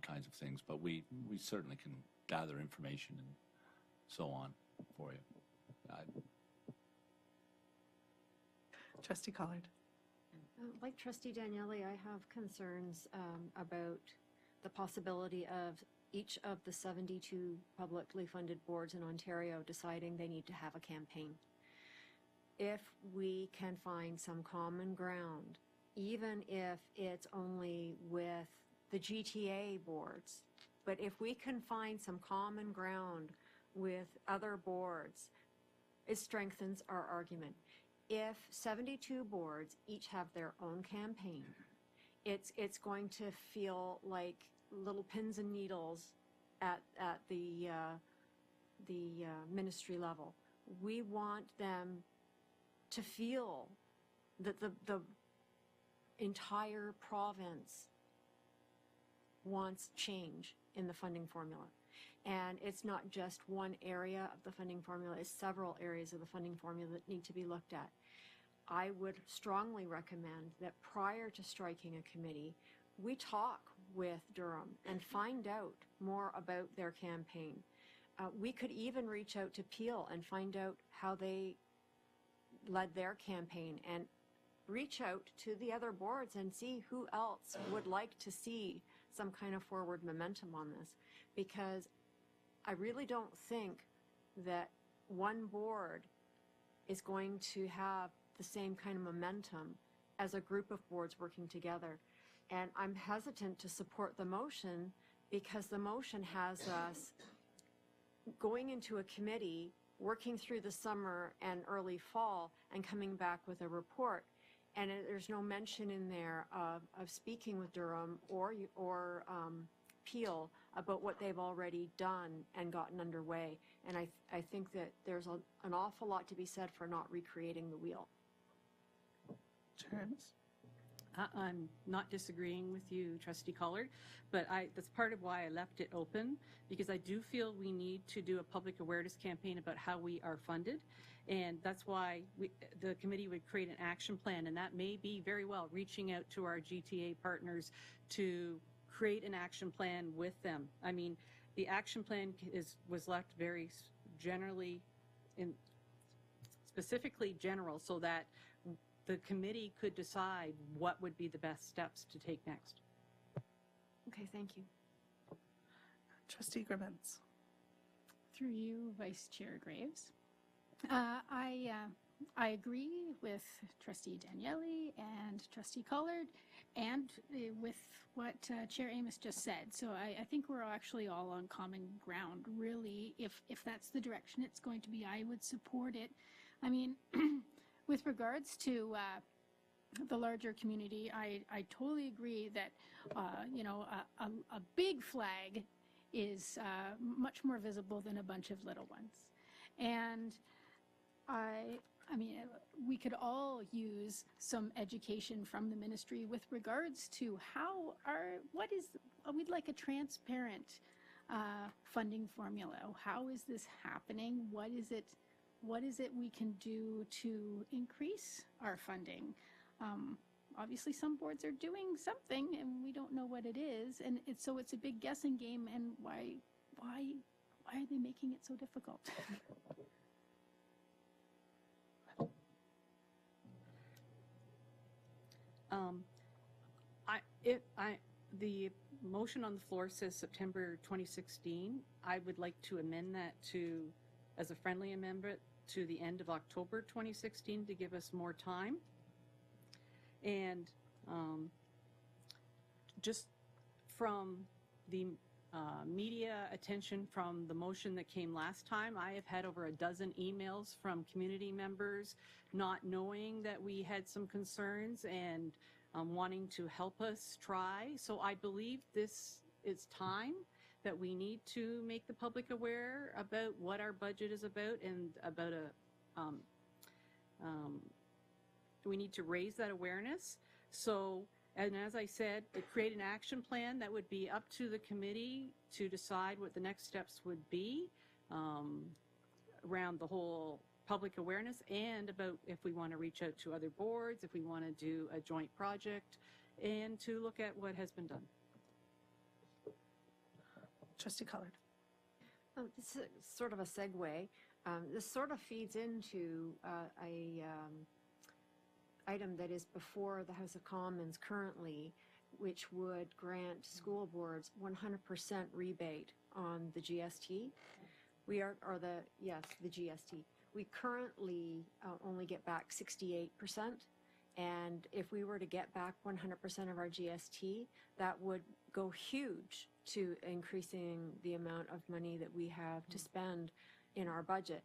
kinds of things. But we certainly can gather information and so on for you. Trustee Collard. Like Trustee Daniele, I have concerns about the possibility of each of the 72 publicly funded boards in Ontario deciding they need to have a campaign. If we can find some common ground, even if it's only with the GTA boards, but if we can find some common ground with other boards, it strengthens our argument. If 72 boards each have their own campaign, it's going to feel like little pins and needles at the ministry level. We want them to feel that the entire province wants change in the funding formula. And it's not just one area of the funding formula, it's several areas of the funding formula that need to be looked at. I would strongly recommend that prior to striking a committee, we talk with Durham and find out more about their campaign. We could even reach out to Peel and find out how they led their campaign and reach out to the other boards and see who else would like to see some kind of forward momentum on this, because I really don't think that one board is going to have the same kind of momentum as a group of boards working together. And I'm hesitant to support the motion because the motion has us going into a committee, working through the summer and early fall, and coming back with a report. And there's no mention in there of speaking with Durham or Peel about what they've already done and gotten underway. And I think that there's an awful lot to be said for not recreating the wheel. Terms. I'm not disagreeing with you, Trustee Collard, but that's part of why I left it open, because I do feel we need to do a public awareness campaign about how we are funded. And that's why the committee would create an action plan, and that may be very well reaching out to our GTA partners to create an action plan with them. I mean, the action plan was left very generally, specifically general, so that the committee could decide what would be the best steps to take next. Okay, thank you. Trustee Grimmins. Through you, Vice Chair Graves. I agree with Trustee Daniele and Trustee Collard and with what Chair Amos just said. So I think we're actually all on common ground, really. If that's the direction it's going to be, I would support it. I mean, with regards to the larger community, I totally agree that, you know, a big flag is much more visible than a bunch of little ones. And I mean, we could all use some education from the ministry with regards to we'd like a transparent funding formula. How is this happening? What is it we can do to increase our funding? Obviously, some boards are doing something, and we don't know what it is, and it's a big guessing game. And why are they making it so difficult? The motion on the floor says September 2016. I would like to amend that to, as a friendly amendment, to the end of October 2016 to give us more time. And just from the media attention from the motion that came last time, I have had over a dozen emails from community members not knowing that we had some concerns and wanting to help us try. So I believe this is time that we need to make the public aware about what our budget is about, and about we need to raise that awareness. So, and as I said, to create an action plan that would be up to the committee to decide what the next steps would be around the whole public awareness, and about if we want to reach out to other boards, if we want to do a joint project, and to look at what has been done. Trustee Collard. This is sort of a segue. This sort of feeds into a item that is before the House of Commons currently, which would grant school boards 100% rebate on the GST. The GST. We currently only get back 68%, and if we were to get back 100% of our GST, that would go huge to increasing the amount of money that we have to spend in our budget.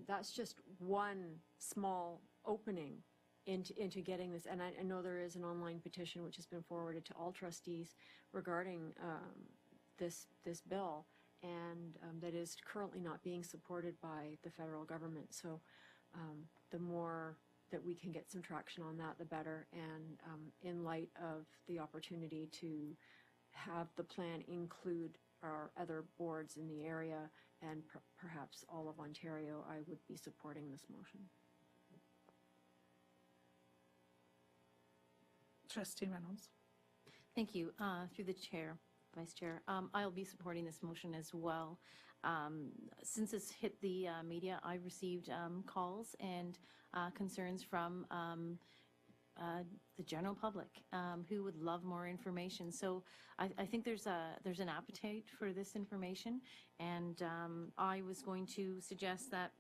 That's just one small opening into getting this, and I know there is an online petition which has been forwarded to all trustees regarding this bill, and that is currently not being supported by the federal government. So the more that we can get some traction on that, the better, and in light of the opportunity to have the plan include our other boards in the area and perhaps all of Ontario, I would be supporting this motion. Trustee Reynolds. Thank you. Through the chair, Vice Chair, I'll be supporting this motion as well. Since it's hit the media, I received calls and concerns from the general public who would love more information. So I think there's an appetite for this information, and I was going to suggest that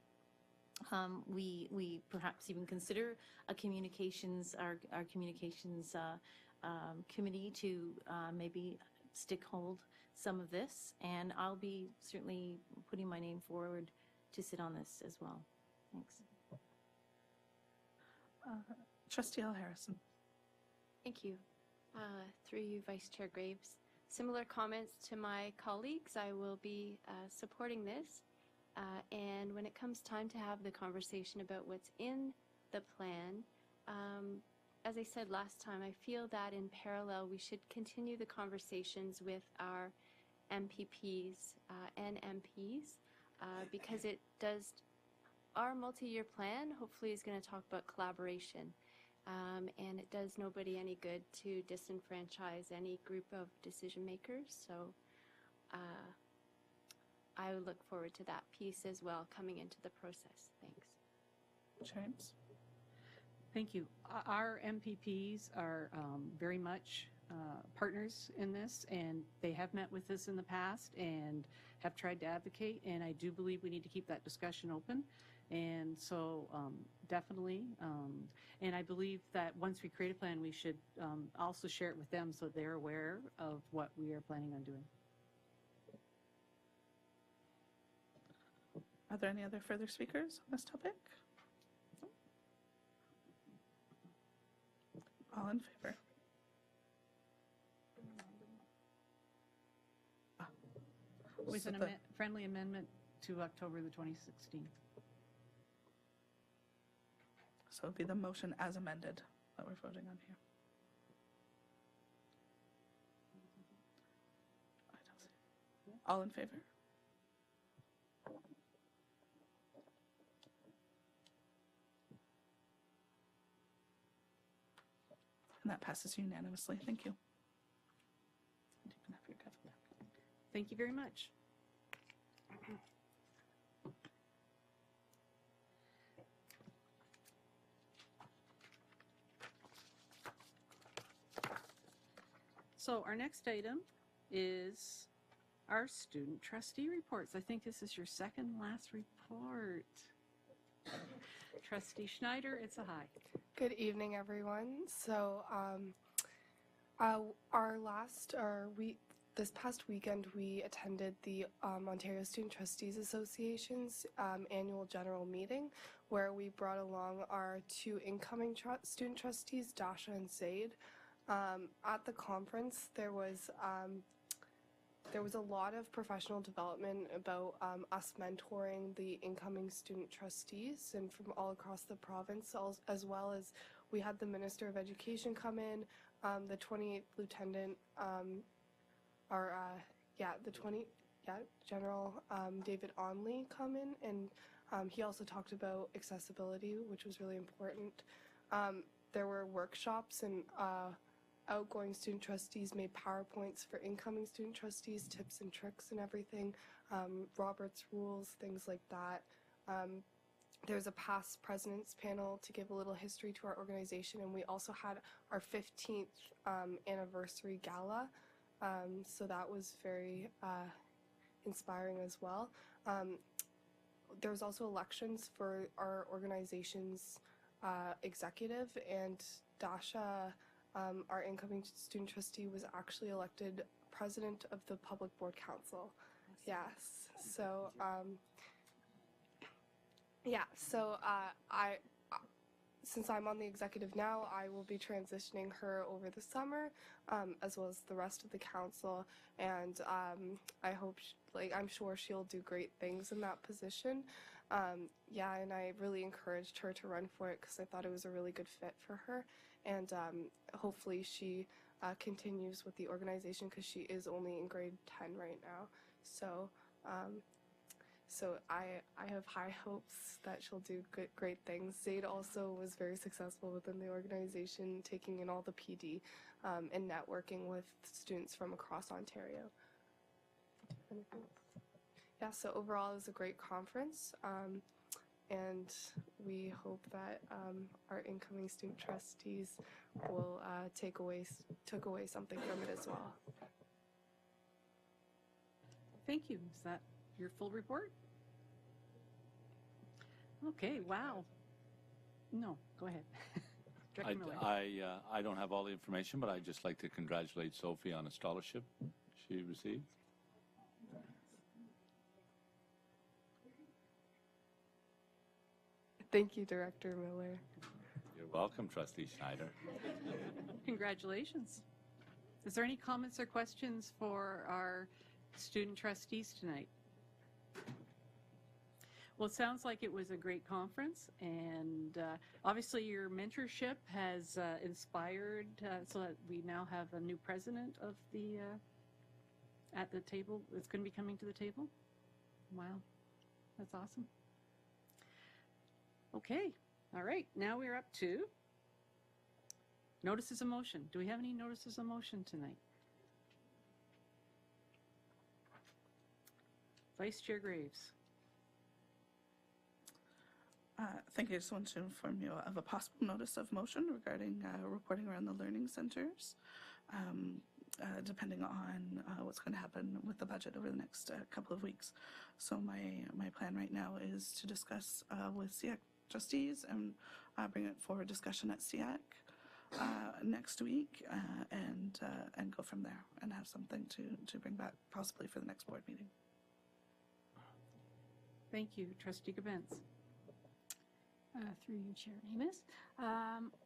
we perhaps even consider a communications committee to maybe hold some of this, and I'll be certainly putting my name forward to sit on this as well. Thanks. Trustee L. Harrison. Thank you. Through you, Vice Chair Graves. Similar comments to my colleagues. I will be supporting this. And when it comes time to have the conversation about what's in the plan, as I said last time, I feel that in parallel we should continue the conversations with our MPPs and MPs because it does, our multi-year plan hopefully is going to talk about collaboration, and it does nobody any good to disenfranchise any group of decision makers. So I would look forward to that piece as well coming into the process. Thanks. James. Thank you. Our MPPs are very much partners in this, and they have met with us in the past and have tried to advocate, and I do believe we need to keep that discussion open. And so definitely, and I believe that once we create a plan, we should also share it with them so they're aware of what we are planning on doing. Are there any other further speakers on this topic? All in favor? With So an the- friendly amendment to October the 2016. So it'd be the motion as amended that we're voting on here. I don't see. All in favor? And that passes unanimously. Thank you. You can have your cup back. Thank you very much. So our next item is our student trustee reports. I think this is your second last report. Trustee Schneider, it's a high. Good evening, everyone. So, this past weekend, we attended the Ontario Student Trustees Association's annual general meeting, where we brought along our two incoming student trustees, Dasha and Zaid. At the conference, there was a lot of professional development about us mentoring the incoming student trustees and from all across the province, as well as we had the Minister of Education come in, the 28th Lieutenant, General David Onley come in, and he also talked about accessibility, which was really important. There were workshops and outgoing student trustees made PowerPoints for incoming student trustees, tips and tricks and everything, Robert's rules, things like that. There's a past presidents panel to give a little history to our organization, and we also had our 15th anniversary gala, so that was very inspiring as well. There was also elections for our organization's executive, and Dasha, our incoming student trustee, was actually elected president of the Public Board Council. Yes. So, since I'm on the executive now, I will be transitioning her over the summer, as well as the rest of the council, and I'm sure she'll do great things in that position. And I really encouraged her to run for it because I thought it was a really good fit for her. And hopefully she continues with the organization because she is only in grade 10 right now. So I have high hopes that she'll do great things. Zaid also was very successful within the organization, taking in all the PD and networking with students from across Ontario. Yeah, so overall it was a great conference. And we hope that our incoming student trustees will took away something from it as well. Thank you. Is that your full report? Okay, wow. No, go ahead. Director Miller. I don't have all the information, but I'd just like to congratulate Sophie on a scholarship she received. Thank you, Director Miller. You're welcome, Trustee Schneider. Congratulations. Is there any comments or questions for our student trustees tonight? Well, it sounds like it was a great conference, and obviously your mentorship has inspired so that we now have a new president of the at the table. It's going to be coming to the table. Wow, that's awesome. Okay, all right. Now we're up to notices of motion. Do we have any notices of motion tonight? Vice Chair Graves. Thank you. I just want to inform you of a possible notice of motion regarding reporting around the learning centers, depending on what's going to happen with the budget over the next couple of weeks. So my plan right now is to discuss with SEAC trustees and bring it forward discussion at SEAC next week and go from there and have something to bring back possibly for the next board meeting. Thank you. Trustee Gabentz. Through you, Chair Amos.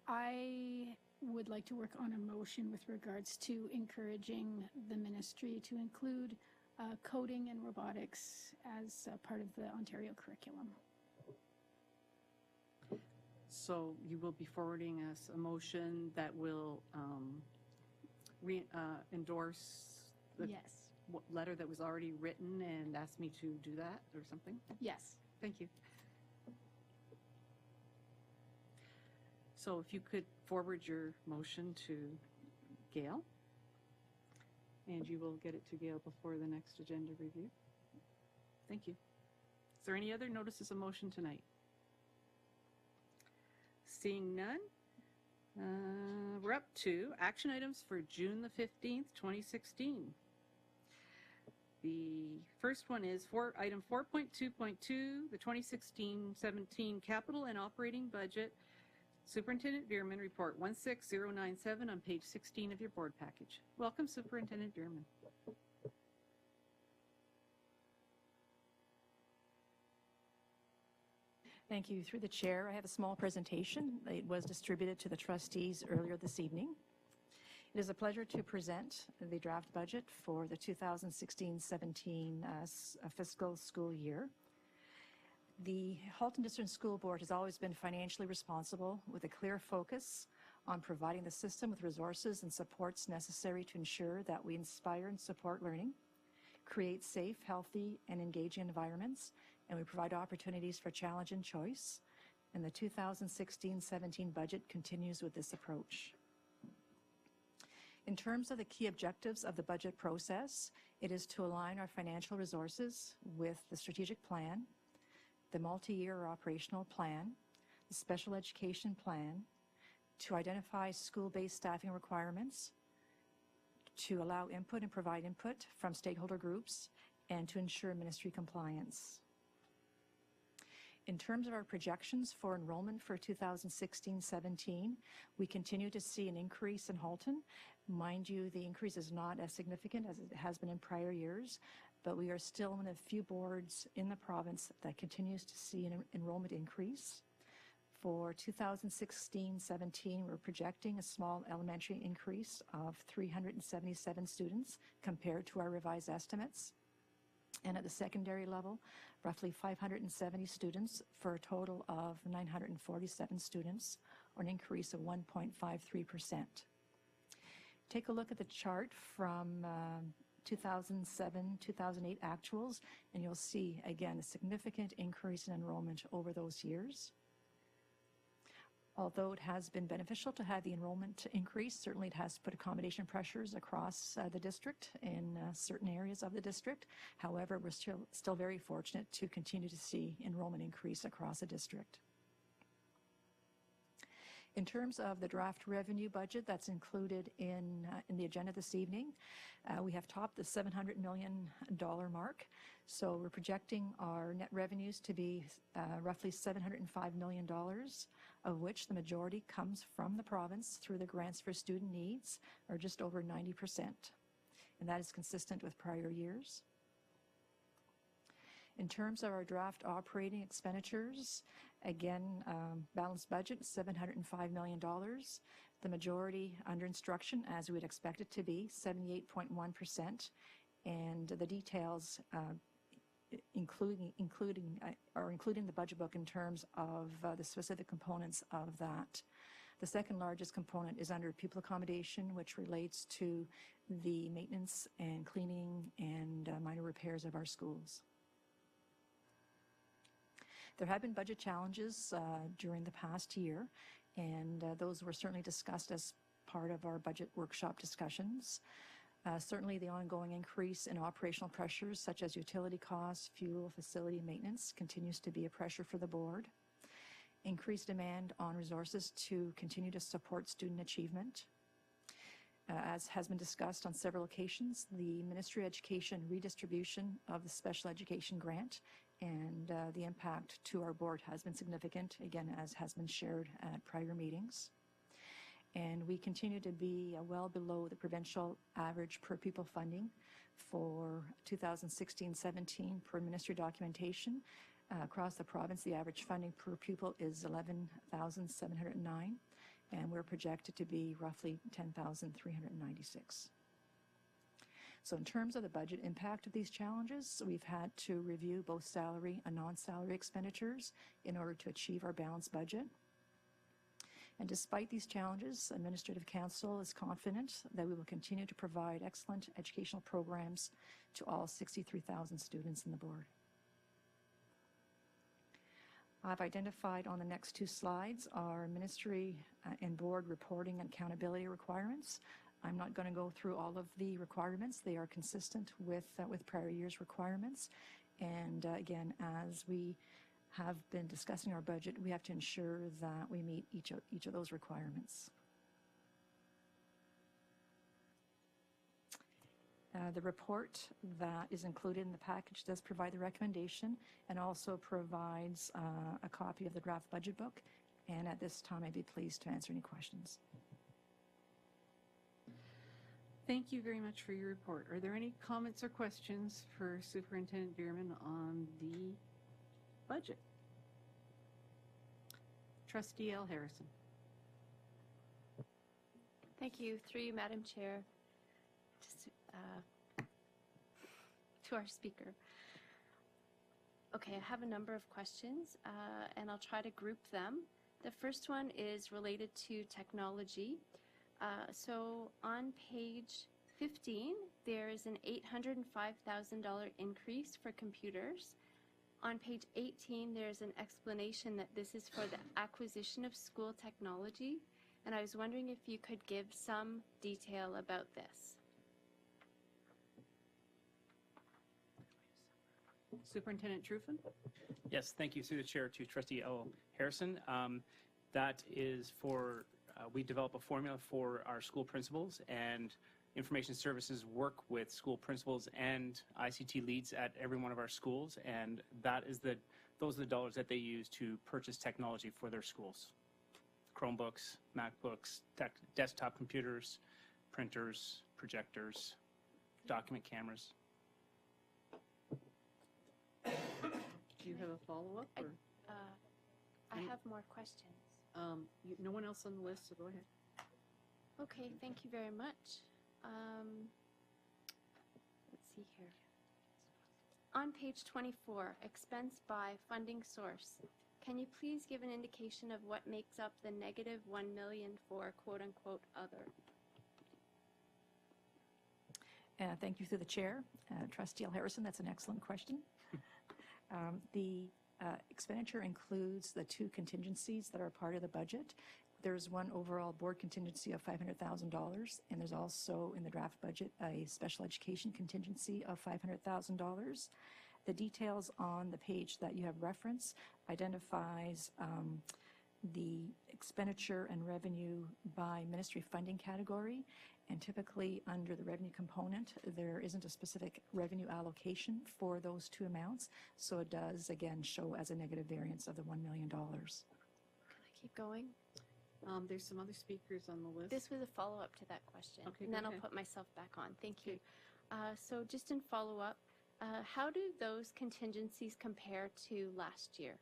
I would like to work on a motion with regards to encouraging the ministry to include coding and robotics as part of the Ontario curriculum. So you will be forwarding us a motion that will endorse the Yes. letter that was already written and ask me to do that or something? Yes. Thank you. So if you could forward your motion to Gail, and you will get it to Gail before the next agenda review. Thank you. Is there any other notices of motion tonight? Seeing none, we're up to action items for June the 15th, 2016. The first one is item 4.2.2, the 2016-17 capital and operating budget. Superintendent Bierman, report 16097 on page 16 of your board package. Welcome, Superintendent Bierman. Thank you. Through the chair, I have a small presentation. It was distributed to the trustees earlier this evening. It is a pleasure to present the draft budget for the 2016-17 fiscal school year. The Halton District School Board has always been financially responsible with a clear focus on providing the system with resources and supports necessary to ensure that we inspire and support learning, create safe, healthy, and engaging environments, and we provide opportunities for challenge and choice. And the 2016-17 budget continues with this approach. In terms of the key objectives of the budget process, it is to align our financial resources with the strategic plan, the multi-year operational plan, the special education plan, to identify school-based staffing requirements, to allow input and provide input from stakeholder groups, and to ensure ministry compliance. In terms of our projections for enrollment for 2016-17, we continue to see an increase in Halton. Mind you, the increase is not as significant as it has been in prior years, but we are still one of the few boards in the province that continues to see an enrollment increase. For 2016-17, we're projecting a small elementary increase of 377 students compared to our revised estimates. And at the secondary level, roughly 570 students for a total of 947 students, or an increase of 1.53%. Take a look at the chart from 2007-2008 actuals, and you'll see, again, a significant increase in enrollment over those years. Although it has been beneficial to have the enrollment increase, certainly it has put accommodation pressures across the district in certain areas of the district. However, we're still very fortunate to continue to see enrollment increase across the district. In terms of the draft revenue budget that's included in the agenda this evening, we have topped the $700 million mark. So we're projecting our net revenues to be roughly $705 million, of which the majority comes from the province through the grants for student needs, or just over 90%. And that is consistent with prior years. In terms of our draft operating expenditures, again, balanced budget, $705 million. The majority under instruction, as we would expect it to be, 78.1%. And the details including the budget book in terms of the specific components of that. The second largest component is under pupil accommodation, which relates to the maintenance and cleaning and minor repairs of our schools. There have been budget challenges during the past year, and those were certainly discussed as part of our budget workshop discussions. Certainly the ongoing increase in operational pressures such as utility costs, fuel, facility maintenance continues to be a pressure for the board. Increased demand on resources to continue to support student achievement. As has been discussed on several occasions, the Ministry of Education redistribution of the special education grant and the impact to our board has been significant, again, as has been shared at prior meetings. And we continue to be well below the provincial average per pupil funding for 2016-17 per ministry documentation. Across the province, the average funding per pupil is $11,709, and we're projected to be roughly 10,396. So in terms of the budget impact of these challenges, we've had to review both salary and non-salary expenditures in order to achieve our balanced budget. And despite these challenges, Administrative Council is confident that we will continue to provide excellent educational programs to all 63,000 students in the board. I've identified on the next two slides our ministry and board reporting and accountability requirements. I'm not going to go through all of the requirements. They are consistent with prior year's requirements. And again, as we have been discussing our budget, we have to ensure that we meet each of those requirements. The report that is included in the package does provide the recommendation and also provides a copy of the draft budget book. And at this time, I'd be pleased to answer any questions. Thank you very much for your report. Are there any comments or questions for Superintendent Bierman on the budget? Trustee L. Harrison. Thank you. Through you, Madam Chair, to our speaker. Okay, I have a number of questions, and I'll try to group them. The first one is related to technology. So on page 15, there is an $805,000 increase for computers. On page 18, there's an explanation that this is for the acquisition of school technology, and I was wondering if you could give some detail about this. Superintendent Truffin? Yes, thank you. Through the chair to Trustee L. Harrison. That is for, we develop a formula for our school principals, and information services work with school principals and ICT leads at every one of our schools, and those are the dollars that they use to purchase technology for their schools. Chromebooks, MacBooks, desktop computers, printers, projectors, document cameras. Do you have a follow-up? I have more questions. No one else on the list, so go ahead. Okay, thank you very much. Let's see here. On page 24, expense by funding source, can you please give an indication of what makes up the negative $1 million for quote-unquote other? Thank you through the chair. Trustee L. Harrison, that's an excellent question. The expenditure includes the two contingencies that are part of the budget. There's one overall board contingency of $500,000, and there's also in the draft budget a special education contingency of $500,000. The details on the page that you have referenced identifies the expenditure and revenue by ministry funding category, and typically under the revenue component there isn't a specific revenue allocation for those two amounts, so it does again show as a negative variance of the $1 million. Can I keep going? There's some other speakers on the list. This was a follow-up to that question, Okay, and then go I'll ahead. put myself back on. Thank you. So just in follow-up, how do those contingencies compare to last year?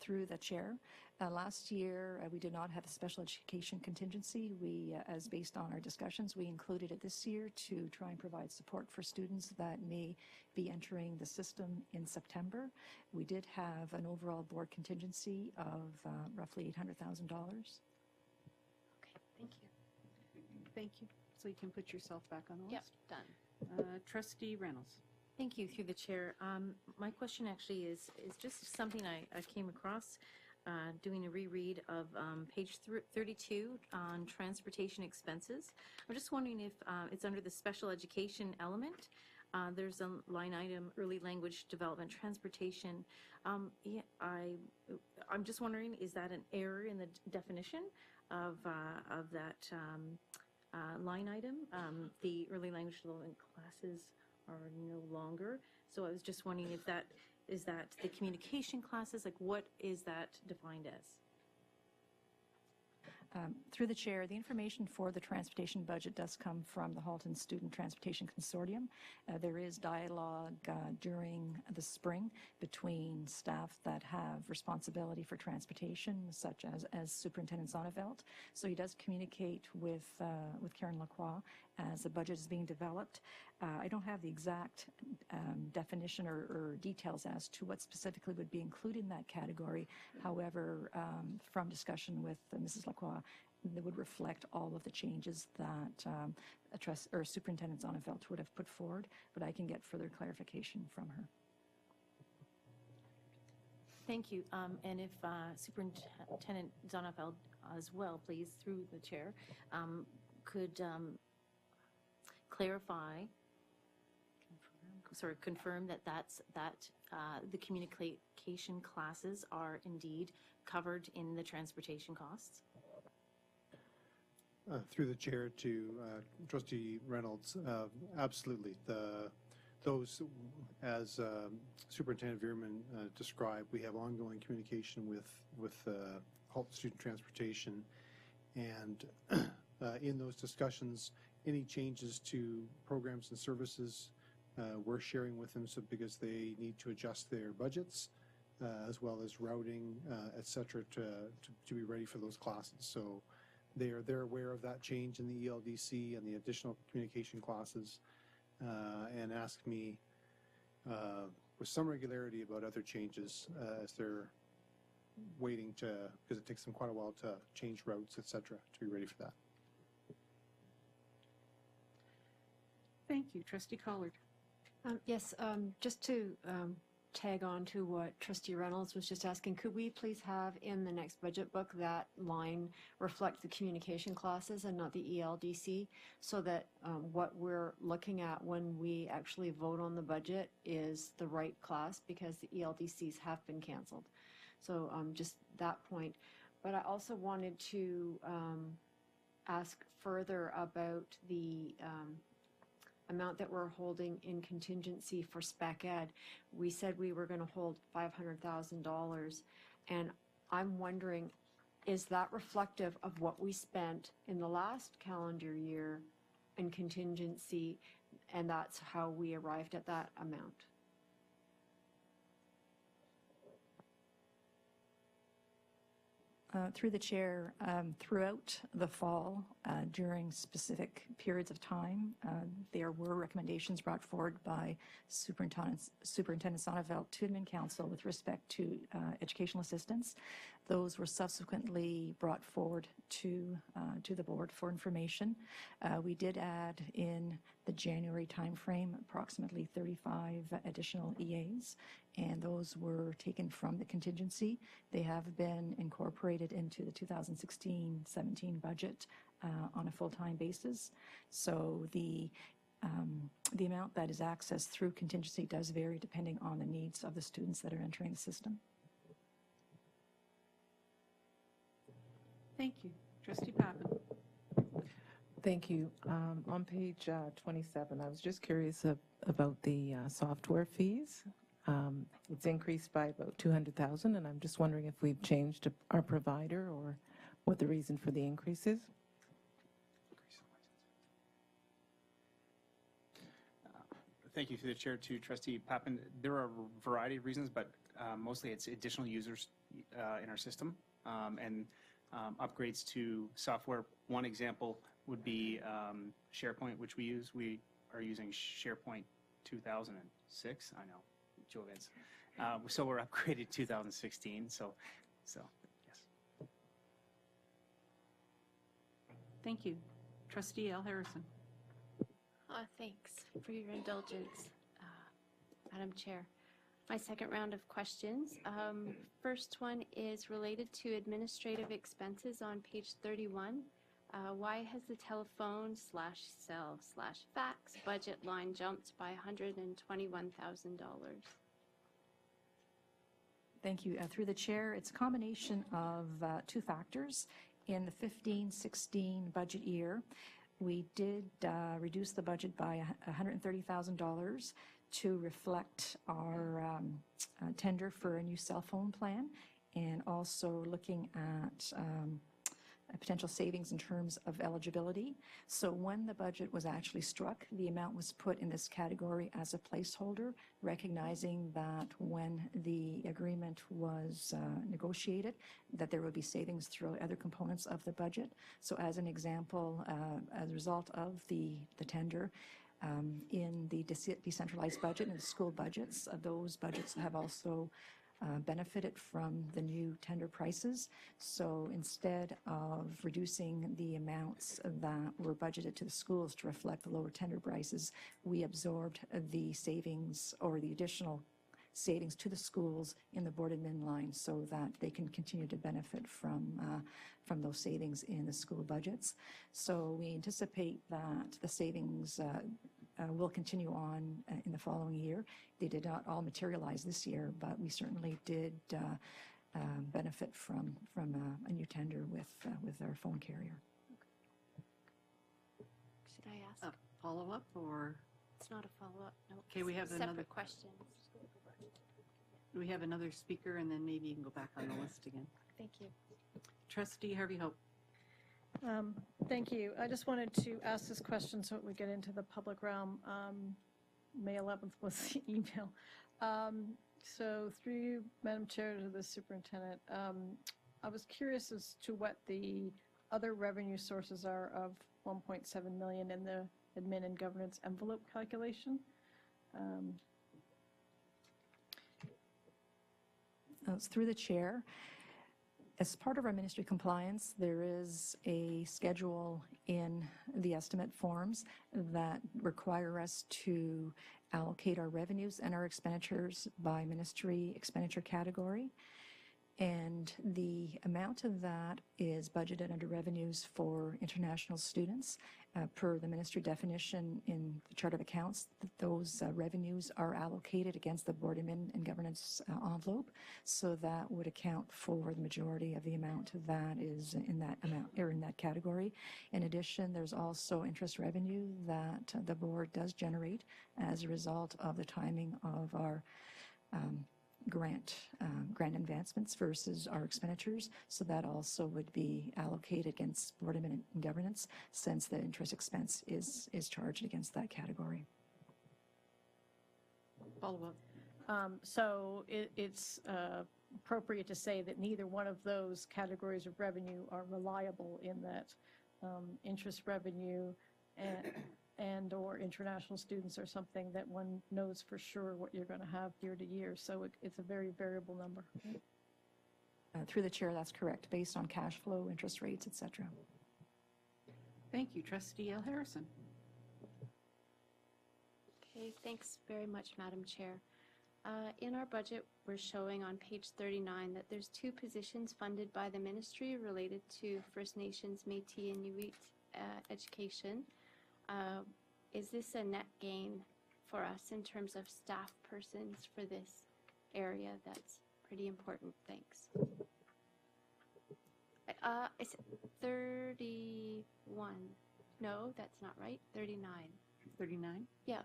Through the chair. Last year, we did not have a special education contingency. We, as based on our discussions, we included it this year to try and provide support for students that may be entering the system in September. We did have an overall board contingency of roughly $800,000. Okay, thank you. Thank you. So you can put yourself back on the Yep, list. done. Trustee Reynolds. Thank you, through the chair. My question actually is just something I came across doing a reread of page 32 on transportation expenses. I'm just wondering if it's under the special education element. There's a line item, early language development transportation. Yeah, I'm just wondering, is that an error in the definition of that line item? The early language development classes are no longer. So I was just wondering if that is that the communication classes, like what is that defined as? Through the chair, the information for the transportation budget does come from the Halton Student Transportation Consortium. There is dialogue during the spring between staff that have responsibility for transportation, such as Superintendent Zonneveld. So he does communicate with Karen Lacroix as the budget is being developed. I don't have the exact definition or details as to what specifically would be included in that category. However, from discussion with Mrs. Lacroix, they would reflect all of the changes that Superintendent Zonneveld would have put forward, but I can get further clarification from her. Thank you. And if Superintendent Zonneveld as well, please, through the chair, could confirm that the communication classes are indeed covered in the transportation costs. Through the chair to Trustee Reynolds, absolutely. Those, as Superintendent Veerman described, we have ongoing communication with Halton Student Transportation, and in those discussions, any changes to programs and services we're sharing with them, so because they need to adjust their budgets as well as routing, et cetera, to be ready for those classes. So they're aware of that change in the ELDC and the additional communication classes, and ask me with some regularity about other changes as they're waiting because it takes them quite a while to change routes, et cetera, to be ready for that. Thank you. Trustee Collard. Yes, just to tag on to what Trustee Reynolds was just asking, could we please have in the next budget book that line reflect the communication classes and not the ELDC, so that what we're looking at when we actually vote on the budget is the right class, because the ELDCs have been canceled. So just that point. But I also wanted to ask further about the amount that we're holding in contingency for spec ed. We said we were going to hold $500,000, and I'm wondering, is that reflective of what we spent in the last calendar year in contingency, and that's how we arrived at that amount? Through the chair, throughout the fall, during specific periods of time, there were recommendations brought forward by Superintendent Zonneveld to Admin Council with respect to educational assistance. Those were subsequently brought forward to the board for information. We did add in the January timeframe approximately 35 additional EAs, and those were taken from the contingency. They have been incorporated into the 2016-17 budget on a full-time basis. So the amount that is accessed through contingency does vary depending on the needs of the students that are entering the system. Thank you. Trustee Pappen. Thank you. On page 27, I was just curious about the software fees. It's increased by about $200,000, and I'm just wondering if we've changed our provider or what the reason for the increase is. Thank you through the chair to Trustee Pappen. There are a variety of reasons, but mostly it's additional users in our system and upgrades to software. One example would be SharePoint, which we use. We are using SharePoint 2006. I know, Joe Vince. So we're upgraded 2016. So yes. Thank you. Trustee Al Harrison. Thanks for your indulgence, Madam Chair. My second round of questions. First one is related to administrative expenses on page 31. Why has the telephone /cell/fax budget line jumped by $121,000? Thank you. Through the chair, it's a combination of two factors. In the 15-16 budget year, we did reduce the budget by $130,000 to reflect our tender for a new cell phone plan, and also looking at potential savings in terms of eligibility. So when the budget was actually struck, the amount was put in this category as a placeholder, recognizing that when the agreement was negotiated, that there would be savings throughout other components of the budget. So as an example, as a result of the tender, in the decentralized budget and the school budgets, those budgets have also benefited from the new tender prices. So instead of reducing the amounts that were budgeted to the schools to reflect the lower tender prices, we absorbed the savings or the additional savings to the schools in the board admin line so that they can continue to benefit from those savings in the school budgets. So we anticipate that the savings will continue on in the following year. They did not all materialize this year, but we certainly did benefit from a new tender with our phone carrier. Should I ask? A follow-up or? It's not a follow-up. No. Okay, we have It's a another separate question. We have another speaker, and then maybe you can go back on the list again. Thank you. Trustee Harvey Hope. Thank you. I just wanted to ask this question so we get into the public realm. May 11th was the email. So through you, Madam Chair, to the superintendent, I was curious as to what the other revenue sources are of $1.7 million in the admin and governance envelope calculation. It's through the chair. As part of our ministry compliance, there is a schedule in the estimate forms that require us to allocate our revenues and our expenditures by ministry expenditure category. And the amount of that is budgeted under revenues for international students. Per the ministry definition in the chart of accounts, those revenues are allocated against the board admin and governance envelope. So that would account for the majority of the amount that is in that amount or in that category. In addition, there's also interest revenue that the board does generate as a result of the timing of our grant advancements versus our expenditures. So that also would be allocated against board admin and governance, since the interest expense is charged against that category. Follow-up. So it's appropriate to say that neither one of those categories of revenue are reliable, in that interest revenue and or international students are something that one knows for sure what you're going to have year to year. So it's a very variable number. Through the chair, that's correct, based on cash flow, interest rates, et cetera. Thank you. Trustee L. Harrison. Okay, thanks very much, Madam Chair. In our budget, we're showing on page 39 that there's 2 positions funded by the ministry related to First Nations, Métis, and Inuit education. Is this a net gain for us in terms of staff persons for this area? That's pretty important. Thanks. Is it 31? No, that's not right. 39. 39? Yeah.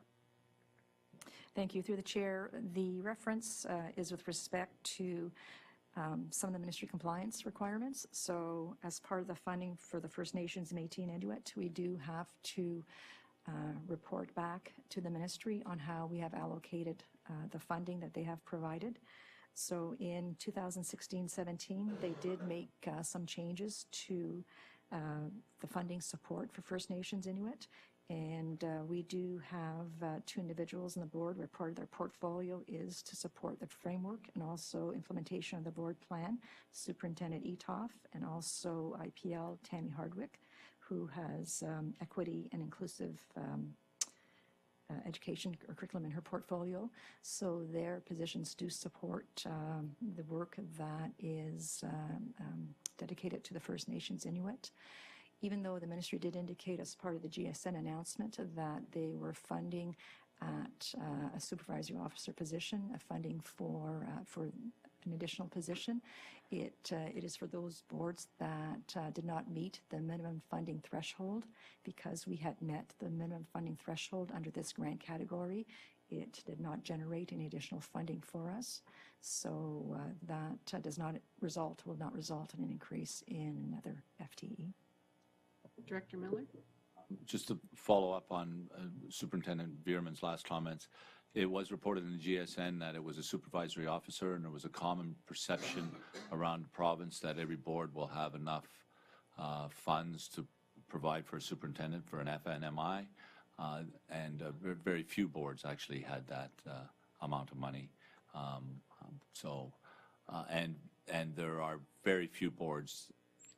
Thank you. Through the chair, the reference is with respect to some of the ministry compliance requirements. So as part of the funding for the First Nations, Métis, and Inuit, we do have to report back to the ministry on how we have allocated the funding that they have provided. So in 2016-17, they did make some changes to the funding support for First Nations Inuit. And we do have 2 individuals on the board where part of their portfolio is to support the framework and also implementation of the board plan, Superintendent Etoff, and also IPL Tammy Hardwick, who has equity and inclusive education or curriculum in her portfolio. So their positions do support the work that is dedicated to the First Nations Inuit. Even though the ministry did indicate as part of the GSN announcement that they were funding at a supervisory officer position, a funding for an additional position, it is for those boards that did not meet the minimum funding threshold. Because we had met the minimum funding threshold under this grant category, it did not generate any additional funding for us. So that will not result in an increase in another FTE. Director Miller? Just to follow up on Superintendent Bierman's last comments, it was reported in the GSN that it was a supervisory officer, and there was a common perception around the province that every board will have enough funds to provide for a superintendent for an FNMI, and very few boards actually had that amount of money. And there are very few boards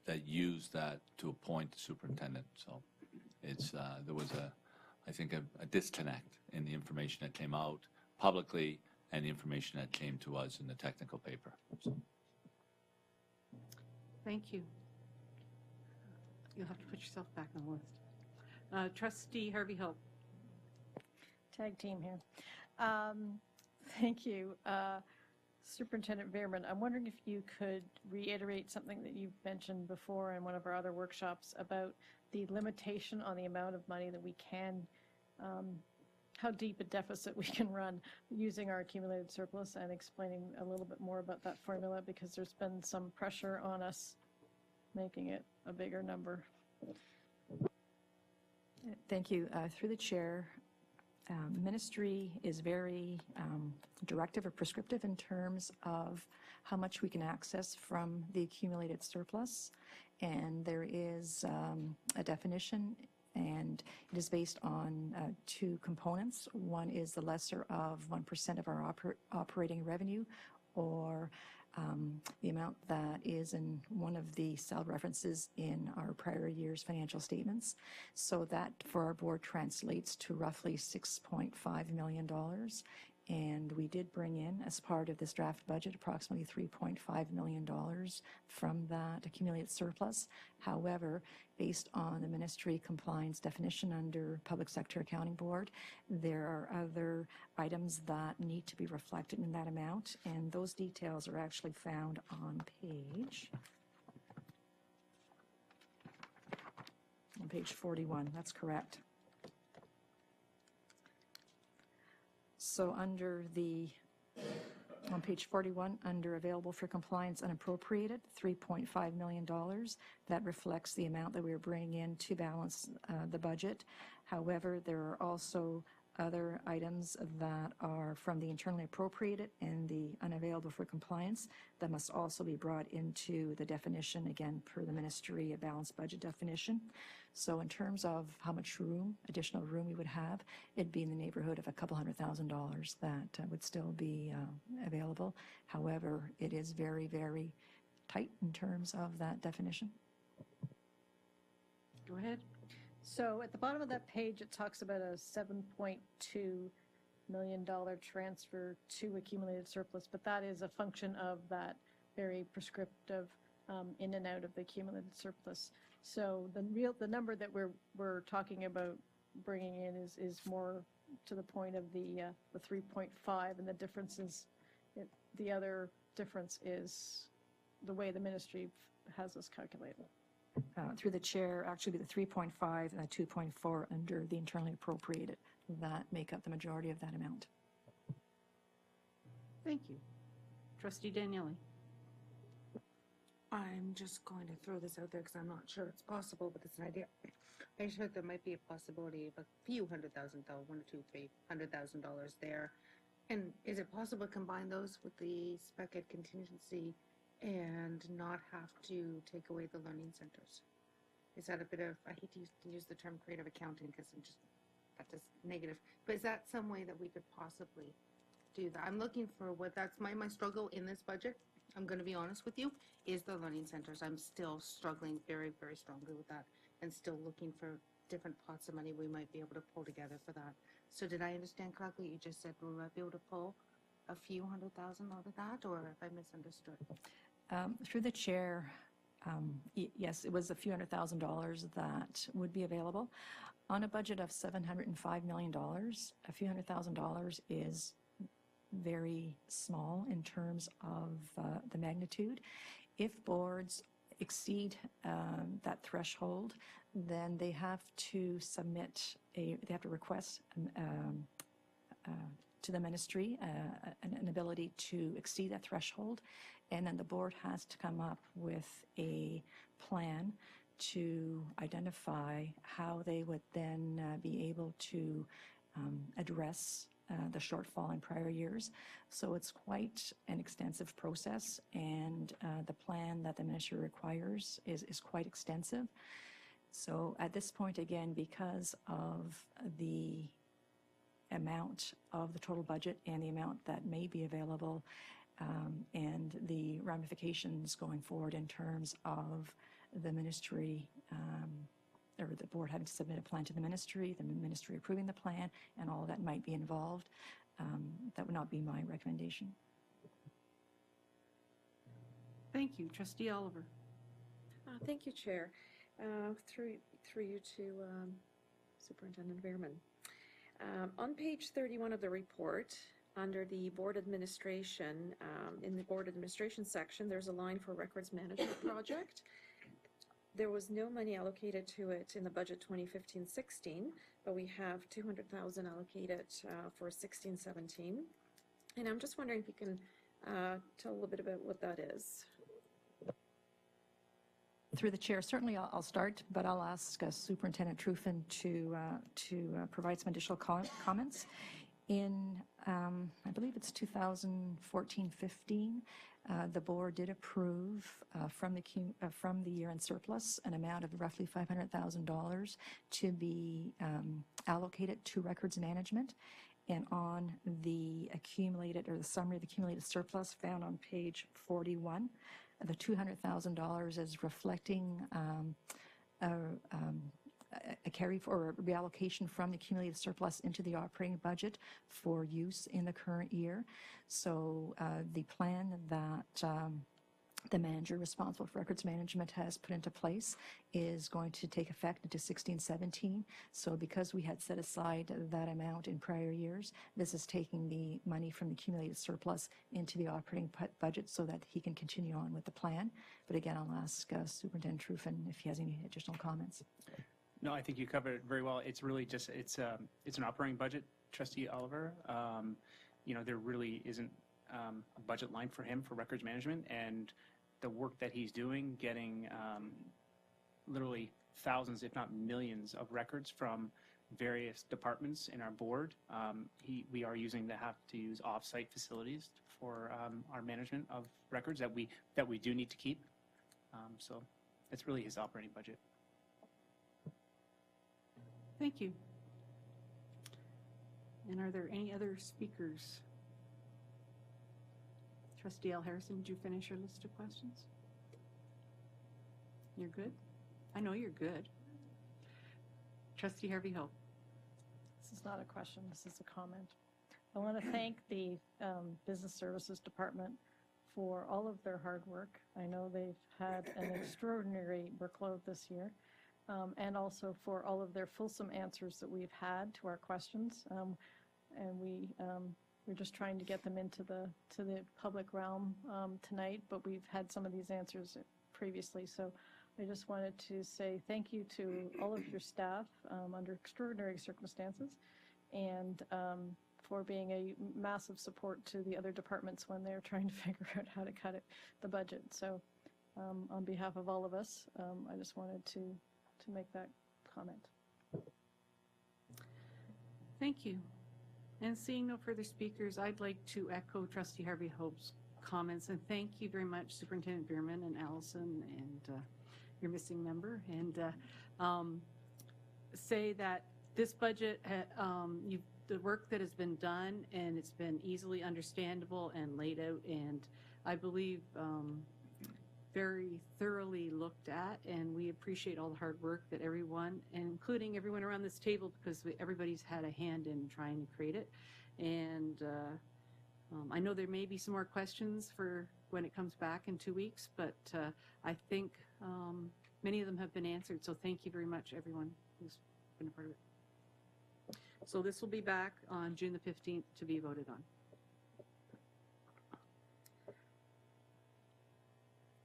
that use that to appoint the superintendent. So it's there was I think a disconnect in the information that came out publicly and the information that came to us in the technical paper. So. Thank you. You'll have to put yourself back on the list. Trustee Harvey Hope. Tag team here. Thank you. Superintendent Bierman, I'm wondering if you could reiterate something that you've mentioned before in one of our other workshops about the limitation on the amount of money that we can, how deep a deficit we can run using our accumulated surplus, and explaining a little bit more about that formula, because there's been some pressure on us making it a bigger number. Thank you. Through the chair, ministry is very directive or prescriptive in terms of how much we can access from the accumulated surplus. And there is a definition, and it is based on two components. One is the lesser of 1% of our operating revenue, or the amount that is in one of the cell references in our prior year's financial statements. So that for our board translates to roughly $6.5 million. And we did bring in, as part of this draft budget, approximately $3.5 million from that accumulated surplus. However, based on the ministry compliance definition under Public Sector Accounting Board, there are other items that need to be reflected in that amount, and those details are actually found on page 41. That's correct. So on page 41, under available for compliance unappropriated, $3.5 million, that reflects the amount that we are bringing in to balance the budget. However, there are also other items that are from the internally appropriated and the unavailable for compliance that must also be brought into the definition, again, per the ministry, a balanced budget definition. So in terms of how much room, additional room we would have, it'd be in the neighborhood of a couple $100,000 that would still be available. However, it is very, very tight in terms of that definition. Go ahead. So at the bottom of that page, it talks about a $7.2 million transfer to accumulated surplus, but that is a function of that very prescriptive in and out of the accumulated surplus. So the number that we're talking about bringing in is more to the point of the 3.5, and the difference is the other difference is the way the ministry has us calculated. Through the chair, actually the 3.5 and the 2.4 under the internally appropriated, that make up the majority of that amount. Thank you. Trustee Daniele. I'm just going to throw this out there because I'm not sure it's possible, but it's an idea. I just heard there might be a possibility of a few $100,000, $100,000 there. And is it possible to combine those with the spec ed contingency and not have to take away the learning centers? Is that a bit of, I hate to use the term creative accounting because I'm just, that's just negative, but is that some way that we could possibly do that? I'm looking for what, that's my struggle in this budget, I'm going to be honest with you, is the learning centers. I'm still struggling very, very strongly with that, and still looking for different pots of money we might be able to pull together for that. So did I understand correctly? You just said we might be able to pull a few $100,000 out of that, or have I misunderstood? Through the chair, yes, it was a few $100,000 that would be available. On a budget of $705 million, a few $100,000 is very small in terms of the magnitude. If boards exceed that threshold, then they have to submit they have to request to the ministry an ability to exceed that threshold, and then the board has to come up with a plan to identify how they would then be able to address the shortfall in prior years. So it's quite an extensive process, and the plan that the ministry requires is quite extensive. So at this point, again, because of the amount of the total budget and the amount that may be available, and the ramifications going forward in terms of the ministry or the board having to submit a plan to the ministry approving the plan, and all that might be involved, that would not be my recommendation. Thank you. Trustee Oliver. Thank you, Chair. Through you to Superintendent Veerman. On page 31 of the report, under the board administration, in the board administration section, there's a line for records management project. There was no money allocated to it in the budget 2015-16, but we have $200,000 allocated for 16-17. And I'm just wondering if you can tell a little bit about what that is. Through the chair, certainly I'll start, but I'll ask Superintendent Truffin to provide some additional comments. In, I believe it's 2014-15, the board did approve from the year-end surplus an amount of roughly $500,000 to be allocated to records management. And on the accumulated, or the summary of the accumulated surplus found on page 41, the $200,000 is reflecting a carry for a reallocation from the accumulated surplus into the operating budget for use in the current year. So the plan that the manager responsible for records management has put into place is going to take effect into 16-17. So because we had set aside that amount in prior years, this is taking the money from the accumulated surplus into the operating budget so that he can continue on with the plan. But again, I'll ask Superintendent Truffin if he has any additional comments. No, I think you covered it very well. It's really just, it's an operating budget, Trustee Oliver. You know, there really isn't a budget line for him for records management, and the work that he's doing, getting literally thousands, if not millions, of records from various departments in our board. We are have to use off-site facilities for our management of records that we do need to keep. So it's really his operating budget. Thank you. And are there any other speakers? Trustee L. Harrison, did you finish your list of questions? You're good? I know you're good. Trustee Harvey Hope. This is not a question, this is a comment. I want to thank the Business Services Department for all of their hard work. I know they've had an extraordinary workload this year. And also for all of their fulsome answers that we've had to our questions. And we're just trying to get them into the public realm tonight, but we've had some of these answers previously. So I just wanted to say thank you to all of your staff under extraordinary circumstances, and for being a massive support to the other departments when they're trying to figure out how to cut the budget. So on behalf of all of us, I just wanted to make that comment. Thank you. And seeing no further speakers, I'd like to echo Trustee Harvey Hope's comments, and thank you very much, Superintendent Veerman and Allison and your missing member, and say that this budget, the work that has been done, and it's been easily understandable and laid out, and I believe very thoroughly looked at, and we appreciate all the hard work that everyone, including everyone around this table, because everybody's had a hand in trying to create it. And I know there may be some more questions for when it comes back in 2 weeks, but I think many of them have been answered. So thank you very much, everyone who's been a part of it. So this will be back on June the 15th to be voted on.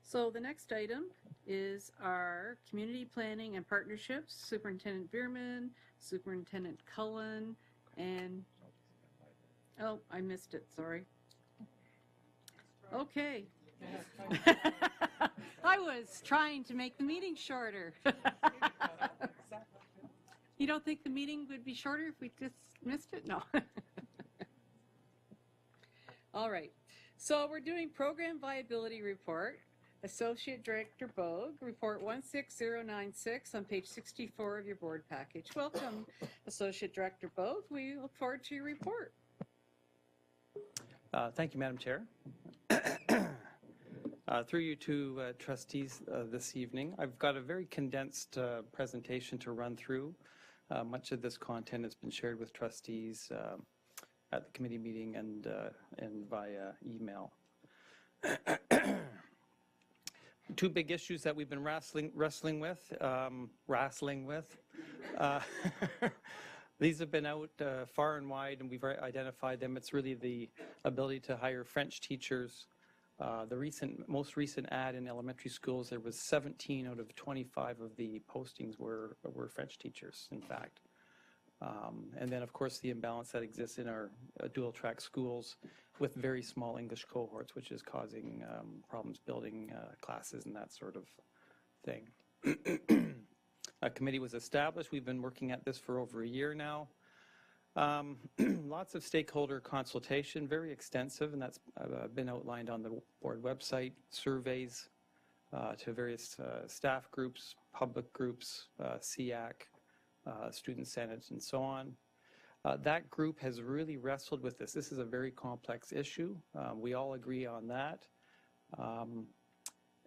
So the next item is our community planning and partnerships. Superintendent Veerman, Superintendent Cullen, and, oh, I missed it, sorry. Okay, I was trying to make the meeting shorter. You don't think the meeting would be shorter if we just missed it? No. All right. So we're doing Program Viability Report. Associate Director Bogue, Report 16096 on page 64 of your board package. Welcome, Associate Director Bogue. We look forward to your report. Thank you, Madam Chair. Through you to trustees this evening, I've got a very condensed presentation to run through. Much of this content has been shared with trustees at the committee meeting and via email. Two big issues that we've been wrestling with. These have been out far and wide, and we've identified them. It's really the ability to hire French teachers. The most recent ad in elementary schools, there was 17 out of 25 of the postings were French teachers, in fact. And then, of course, the imbalance that exists in our dual-track schools with very small English cohorts, which is causing problems building classes and that sort of thing. A committee was established. We've been working at this for over a year now. Lots of stakeholder consultation, very extensive, and that's been outlined on the board website. Surveys to various staff groups, public groups, SEAC, student senates, and so on. That group has really wrestled with this. This is a very complex issue. We all agree on that.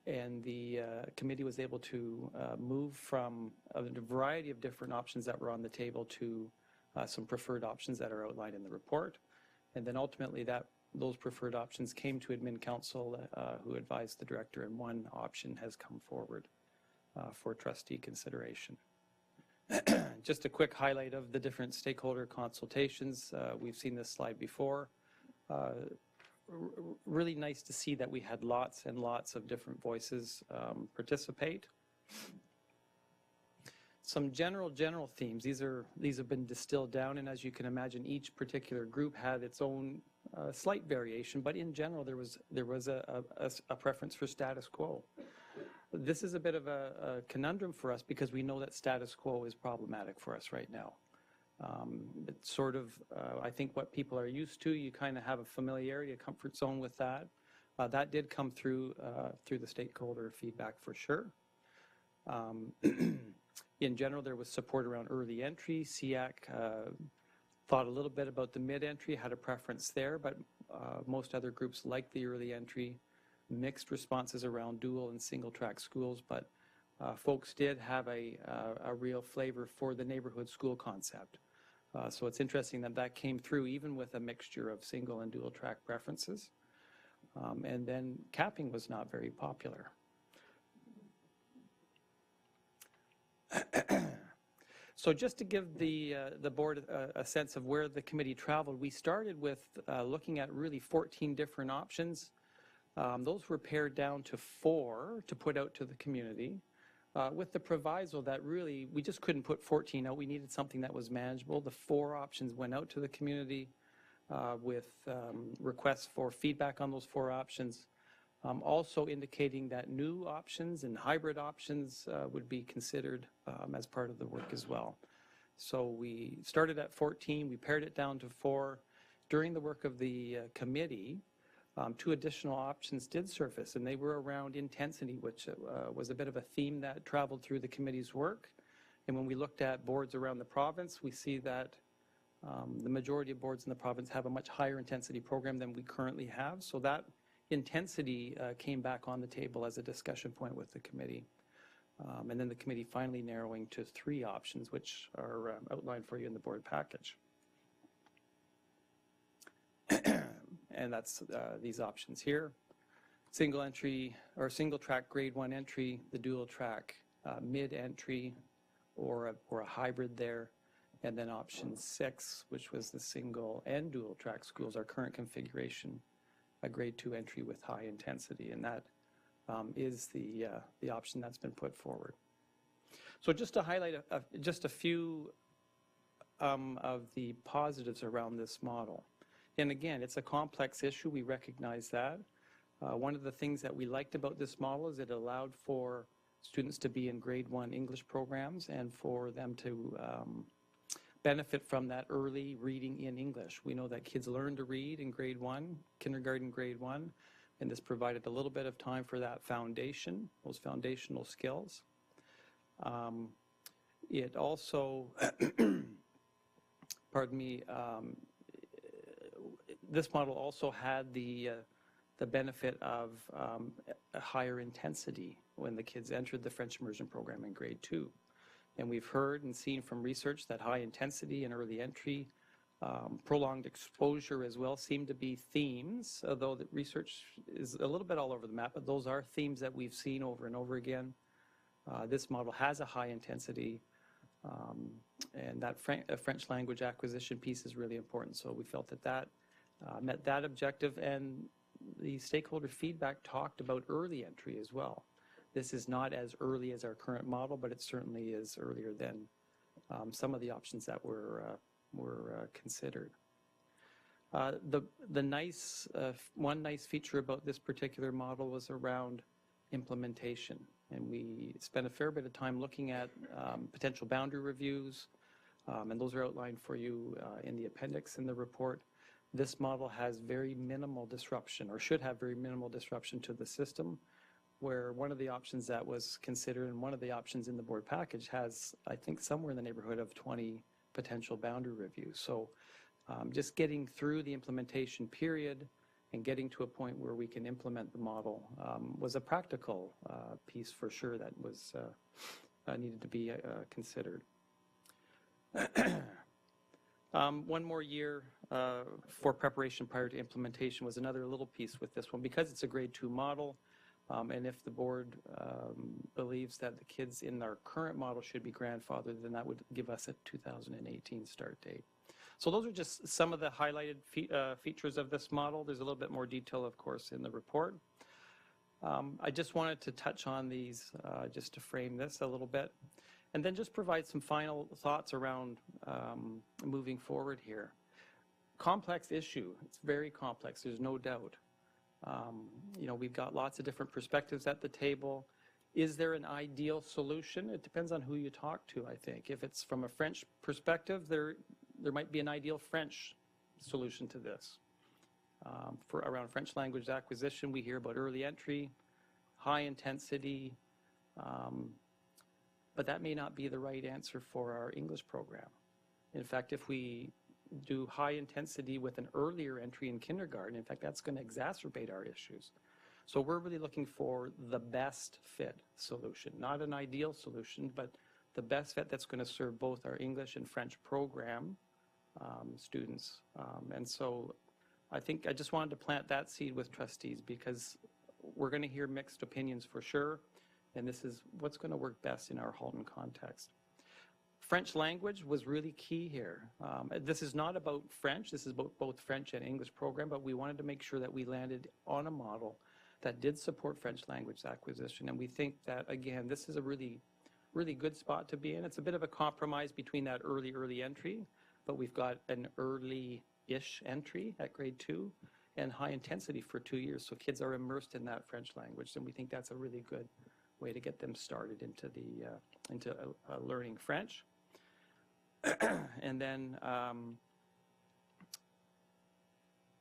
And the committee was able to move from a variety of different options that were on the table to some preferred options that are outlined in the report. And then ultimately those preferred options came to admin council who advised the director, and one option has come forward for trustee consideration. Just a quick highlight of the different stakeholder consultations. We've seen this slide before. Really nice to see that we had lots and lots of different voices participate. Some general themes. These have been distilled down, and as you can imagine, each particular group had its own slight variation, but in general there was a preference for status quo. This is a bit of a conundrum for us because we know that status quo is problematic for us right now. It's sort of, I think, what people are used to. You kind of have a familiarity, a comfort zone with that. That did come through the stakeholder feedback for sure. In general, there was support around early entry. SEAC thought a little bit about the mid-entry, had a preference there, but most other groups liked the early entry. Mixed responses around dual and single-track schools, but folks did have a real flavor for the neighborhood school concept. So it's interesting that came through even with a mixture of single and dual-track preferences. And then capping was not very popular. So just to give the board a sense of where the committee traveled, we started with looking at really 14 different options. Those were pared down to 4 to put out to the community, with the proviso that really we just couldn't put 14 out. We needed something that was manageable. The 4 options went out to the community with requests for feedback on those 4 options, also indicating that new options and hybrid options would be considered as part of the work as well. So we started at 14, we pared it down to 4. During the work of the committee, 2 additional options did surface, and they were around intensity, which was a bit of a theme that traveled through the committee's work. And when we looked at boards around the province, we see that the majority of boards in the province have a much higher intensity program than we currently have. So that intensity came back on the table as a discussion point with the committee. And then the committee finally narrowing to 3 options, which are outlined for you in the board package. And that's these options here. Single entry or single track grade 1 entry, the dual track mid entry or a hybrid there. And then option 6, which was the single and dual track schools, our current configuration, a grade 2 entry with high intensity. And that is the option that's been put forward. So just to highlight just a few of the positives around this model. And again, it's a complex issue. We recognize that. One of the things that we liked about this model is it allowed for students to be in grade 1 English programs and for them to benefit from that early reading in English. We know that kids learn to read in grade 1, kindergarten grade 1, and this provided a little bit of time for that foundation, those foundational skills. It also, pardon me, this model also had the benefit of a higher intensity when the kids entered the French immersion program in grade 2. And we've heard and seen from research that high intensity and early entry, prolonged exposure as well seem to be themes, although the research is a little bit all over the map, but those are themes that we've seen over and over again. This model has a high intensity, and that French language acquisition piece is really important. So we felt that that met that objective, and the stakeholder feedback talked about early entry as well. This is not as early as our current model, but it certainly is earlier than some of the options that were considered. The nice one nice feature about this particular model was around implementation, and we spent a fair bit of time looking at potential boundary reviews, and those are outlined for you in the appendix in the report. This model has very minimal disruption, or should have very minimal disruption to the system, where one of the options that was considered and one of the options in the board package has, I think, somewhere in the neighborhood of 20 potential boundary reviews. So just getting through the implementation period and getting to a point where we can implement the model was a practical piece for sure that was needed to be considered. One more year for preparation prior to implementation was another little piece with this one. Because it's a grade 2 model, and if the board believes that the kids in our current model should be grandfathered, then that would give us a 2018 start date. So those are just some of the highlighted features of this model. There's a little bit more detail, of course, in the report. I just wanted to touch on these just to frame this a little bit, and then just provide some final thoughts around moving forward here. Complex issue. It's very complex, there's no doubt. You know, we've got lots of different perspectives at the table. Is there an ideal solution? It depends on who you talk to, I think. If it's from a French perspective, there might be an ideal French solution to this. For around French language acquisition, we hear about early entry, high intensity, but that may not be the right answer for our English program. In fact, if we do high intensity with an earlier entry in kindergarten, in fact, that's going to exacerbate our issues. So we're really looking for the best fit solution, not an ideal solution, but the best fit that's going to serve both our English and French program students. And so I think I just wanted to plant that seed with trustees, because we're going to hear mixed opinions for sure, and this is what's going to work best in our Halton context. French language was really key here. This is not about French, this is about both French and English program, but we wanted to make sure that we landed on a model that did support French language acquisition, and we think that, again, this is a really good spot to be in. It's a bit of a compromise between that early entry, but we've got an early-ish entry at grade 2 and high intensity for 2 years, so kids are immersed in that French language, and we think that's a really good way to get them started into learning French. And then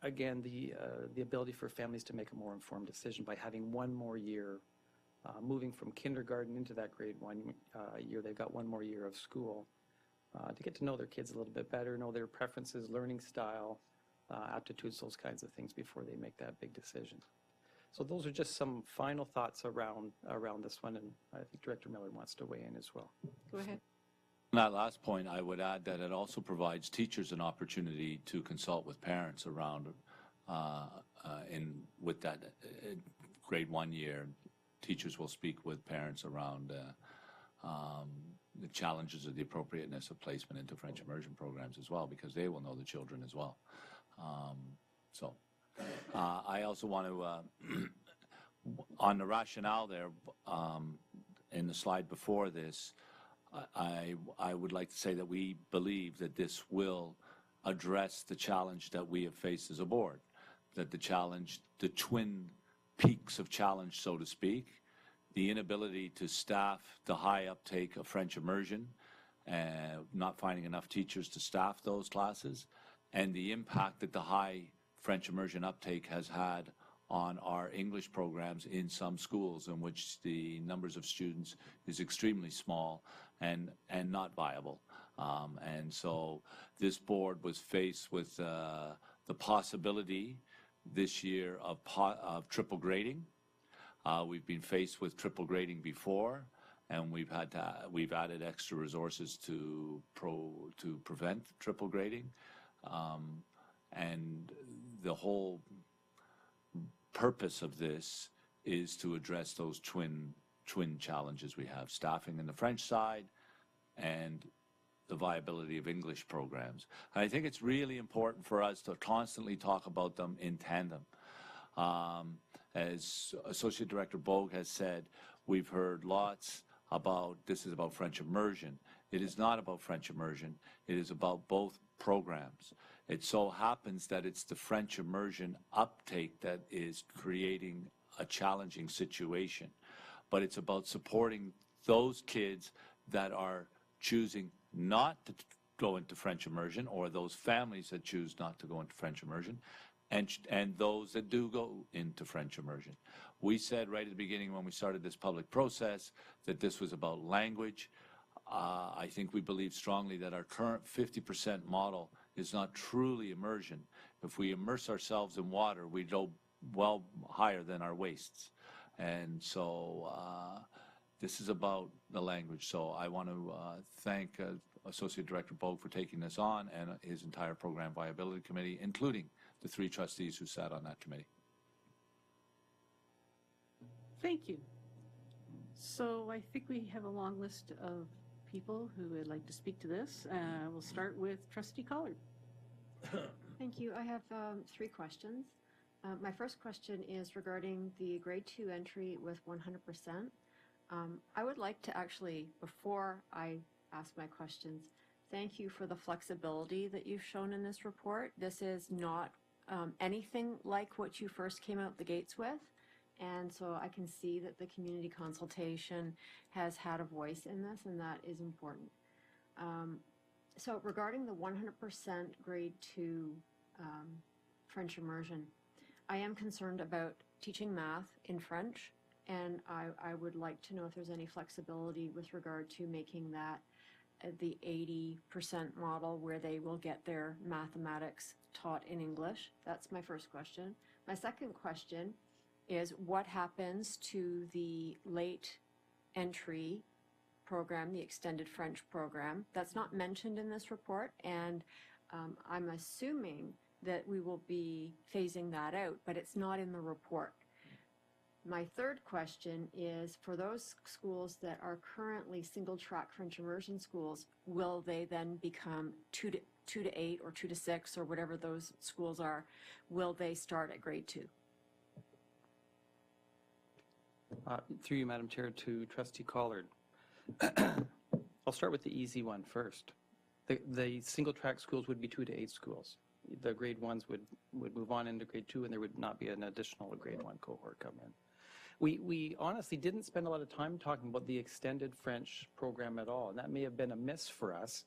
again, the ability for families to make a more informed decision by having one more year, moving from kindergarten into that grade 1 year, they've got one more year of school to get to know their kids a little bit better, know their preferences, learning style, aptitudes, those kinds of things before they make that big decision. So those are just some final thoughts around this one, and I think Director Miller wants to weigh in as well. Go ahead. On that last point, I would add that it also provides teachers an opportunity to consult with parents around, with that grade 1 year. Teachers will speak with parents around the challenges of the appropriateness of placement into French immersion programs as well, because they will know the children as well. I also want to, on the rationale there, in the slide before this, I would like to say that we believe that this will address the challenge that we have faced as a board, that the challenge, the twin peaks of challenge, so to speak. The inability to staff the high uptake of French immersion, not finding enough teachers to staff those classes, and the impact that the high French immersion uptake has had on our English programs in some schools in which the numbers of students is extremely small and not viable. And so this board was faced with the possibility this year of triple grading. We've been faced with triple grading before, and we've added extra resources to prevent triple grading. And the whole purpose of this is to address those twin challenges we have: staffing in the French side and the viability of English programs. And I think it's really important for us to constantly talk about them in tandem. As Associate Director Bogue has said, we've heard lots about this is about French immersion. It is not about French immersion. It is about both programs. It so happens that it's the French immersion uptake that is creating a challenging situation. But it's about supporting those kids that are choosing not to go into French immersion, or those families that choose not to go into French immersion, and those that do go into French immersion. We said right at the beginning when we started this public process that this was about language. I think we believe strongly that our current 50% model is not truly immersion. If we immerse ourselves in water, we go well higher than our waists. And so this is about the language. So I want to thank Associate Director Bogue for taking this on, and his entire Program Viability Committee, including the 3 trustees who sat on that committee. Thank you. So I think we have a long list of people who would like to speak to this. We'll start with Trustee Collard. Thank you. I have 3 questions. My first question is regarding the grade 2 entry with 100%. I would like to actually, before I ask my questions, thank you for the flexibility that you've shown in this report. This is not anything like what you first came out the gates with. And so I can see that the community consultation has had a voice in this, and that is important. So regarding the 100% grade 2 French immersion, I am concerned about teaching math in French, and I would like to know if there's any flexibility with regard to making that the 80% model where they will get their mathematics taught in English. That's my first question. My second question is what happens to the late entry program, the extended French program? That's not mentioned in this report, and I'm assuming that we will be phasing that out, but it's not in the report. My third question is, for those schools that are currently single-track French immersion schools, will they then become 2 to 8 or 2 to 6 or whatever those schools are? Will they start at grade 2? Through you, Madam Chair, to Trustee Collard. I'll start with the easy one first. The single-track schools would be 2 to 8 schools. The grade 1s would move on into grade 2, and there would not be an additional grade 1 cohort come in. We honestly didn't spend a lot of time talking about the extended French program at all, and that may have been a miss for us.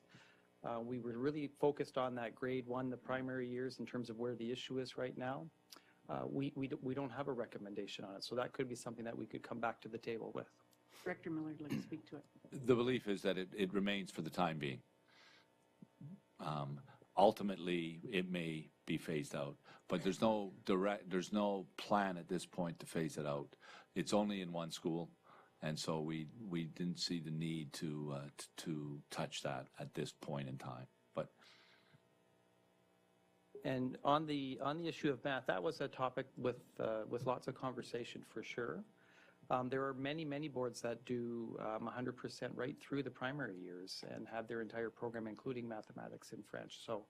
We were really focused on that grade 1, the primary years, in terms of where the issue is right now. We don't have a recommendation on it, so that could be something that we could come back to the table with. Director Miller would like to speak to it. The belief is that it remains for the time being. Ultimately, it may be phased out, but there's no plan at this point to phase it out. It's only in one school, and so we didn't see the need to touch that at this point in time. But and on the issue of math, that was a topic with lots of conversation for sure. There are many boards that do 100% right through the primary years and have their entire program, including mathematics and French. So,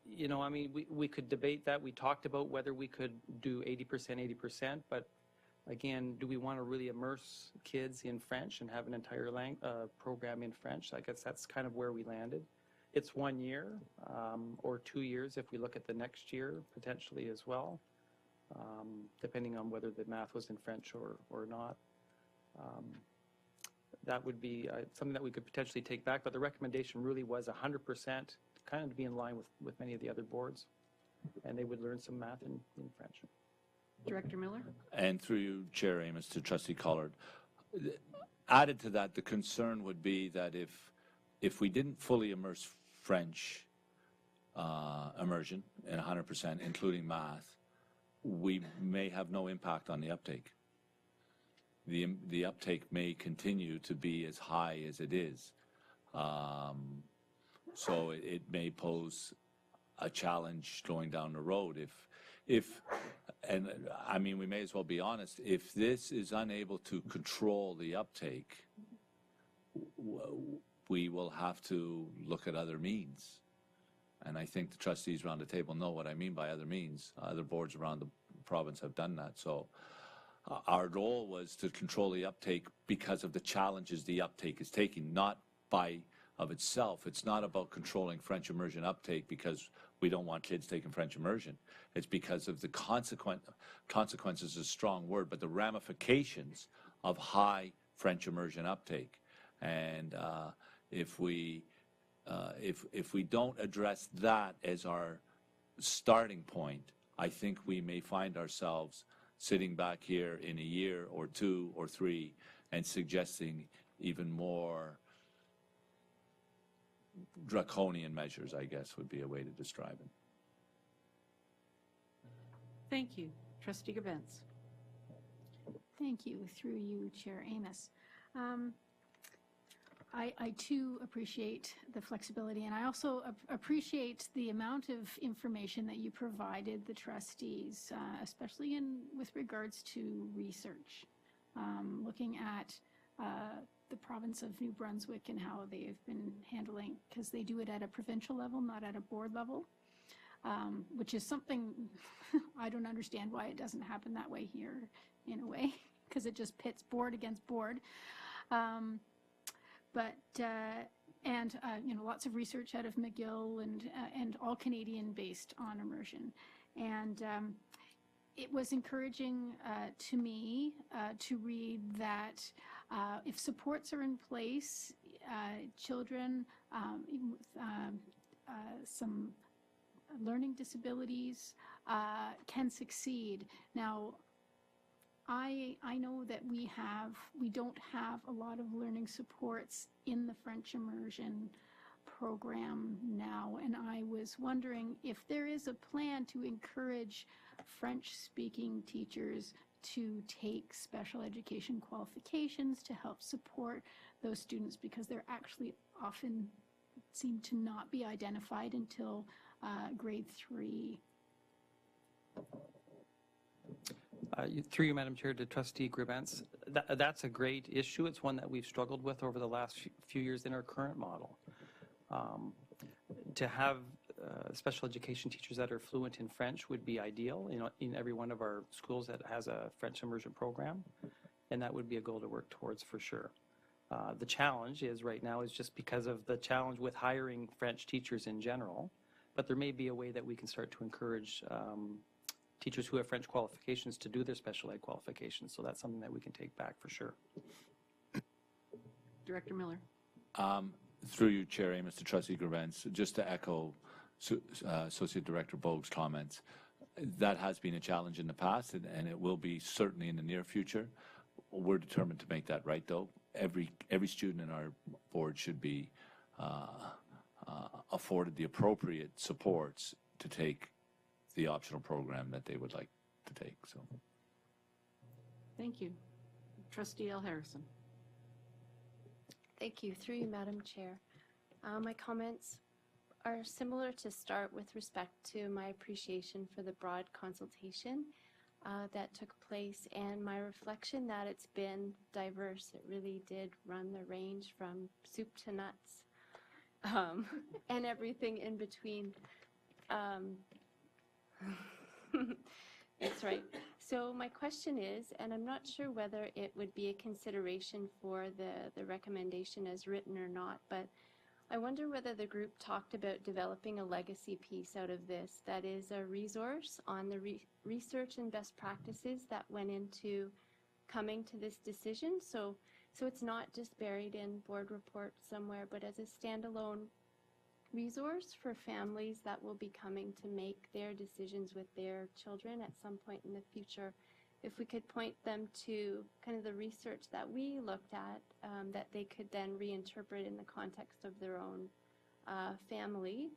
you know, I mean, we could debate that. We talked about whether we could do 80%, but again, do we want to really immerse kids in French and have an entire program in French? I guess that's kind of where we landed. It's 1 year or 2 years if we look at the next year potentially as well. depending on whether the math was in French or not. That would be something that we could potentially take back, but the recommendation really was 100%, kind of to be in line with many of the other boards, and they would learn some math in French. Director Miller? And through you, Chair Amos, to Trustee Collard. Added to that, the concern would be that if we didn't fully immerse French immersion in 100%, including math, we may have no impact on the uptake. The uptake may continue to be as high as it is. So it may pose a challenge going down the road and I mean, we may as well be honest, if this is unable to control the uptake, we will have to look at other means. And I think the trustees around the table know what I mean by other means. Other boards around the province have done that. So our goal was to control the uptake because of the challenges the uptake is taking, not by of itself. It's not about controlling French immersion uptake because we don't want kids taking French immersion. It's because of the consequences is a strong word, but the ramifications of high French immersion uptake. And if we don't address that as our starting point, I think we may find ourselves sitting back here in a year or two or three and suggesting even more draconian measures, I guess, would be a way to describe it. Thank you. Trustee Gavens. Thank you, through you, Chair Amos. I too appreciate the flexibility, and I also appreciate the amount of information that you provided the trustees, especially with regards to research, looking at the province of New Brunswick and how they've been handling, because they do it at a provincial level, not at a board level, which is something I don't understand why it doesn't happen that way here in a way, because it just pits board against board. Lots of research out of McGill and all Canadian based on immersion. And it was encouraging to me to read that if supports are in place, children even with some learning disabilities can succeed. Now, I know that we don't have a lot of learning supports in the French immersion program now, and I was wondering if there is a plan to encourage French-speaking teachers to take special education qualifications to help support those students, because they're actually often seem to not be identified until grade 3. Through you, Madam Chair, to Trustee Gribence, that's a great issue. It's one that we've struggled with over the last few years in our current model. To have special education teachers that are fluent in French would be ideal in every one of our schools that has a French immersion program, and that would be a goal to work towards for sure. The challenge is right now is just because of the challenge with hiring French teachers in general, but there may be a way that we can start to encourage teachers who have French qualifications to do their special ed qualifications. So that's something that we can take back for sure. Director Miller. Through you, Chair Amos, to Trustee Gribence, just to echo Associate Director Bogue's comments, that has been a challenge in the past, and it will be certainly in the near future. We're determined to make that right, though. Every student in our board should be afforded the appropriate supports to take the optional program that they would like to take. So, thank you. Trustee L. Harrison. Thank you. Through you, Madam Chair. My comments are similar to start with respect to my appreciation for the broad consultation that took place, and my reflection that it's been diverse. It really did run the range from soup to nuts and everything in between. That's right. So my question is, and I'm not sure whether it would be a consideration for the recommendation as written or not, but I wonder whether the group talked about developing a legacy piece out of this that is a resource on the research and best practices that went into coming to this decision. So it's not just buried in board report somewhere, but as a standalone resource for families that will be coming to make their decisions with their children at some point in the future. If we could point them to kind of the research that we looked at, that they could then reinterpret in the context of their own family.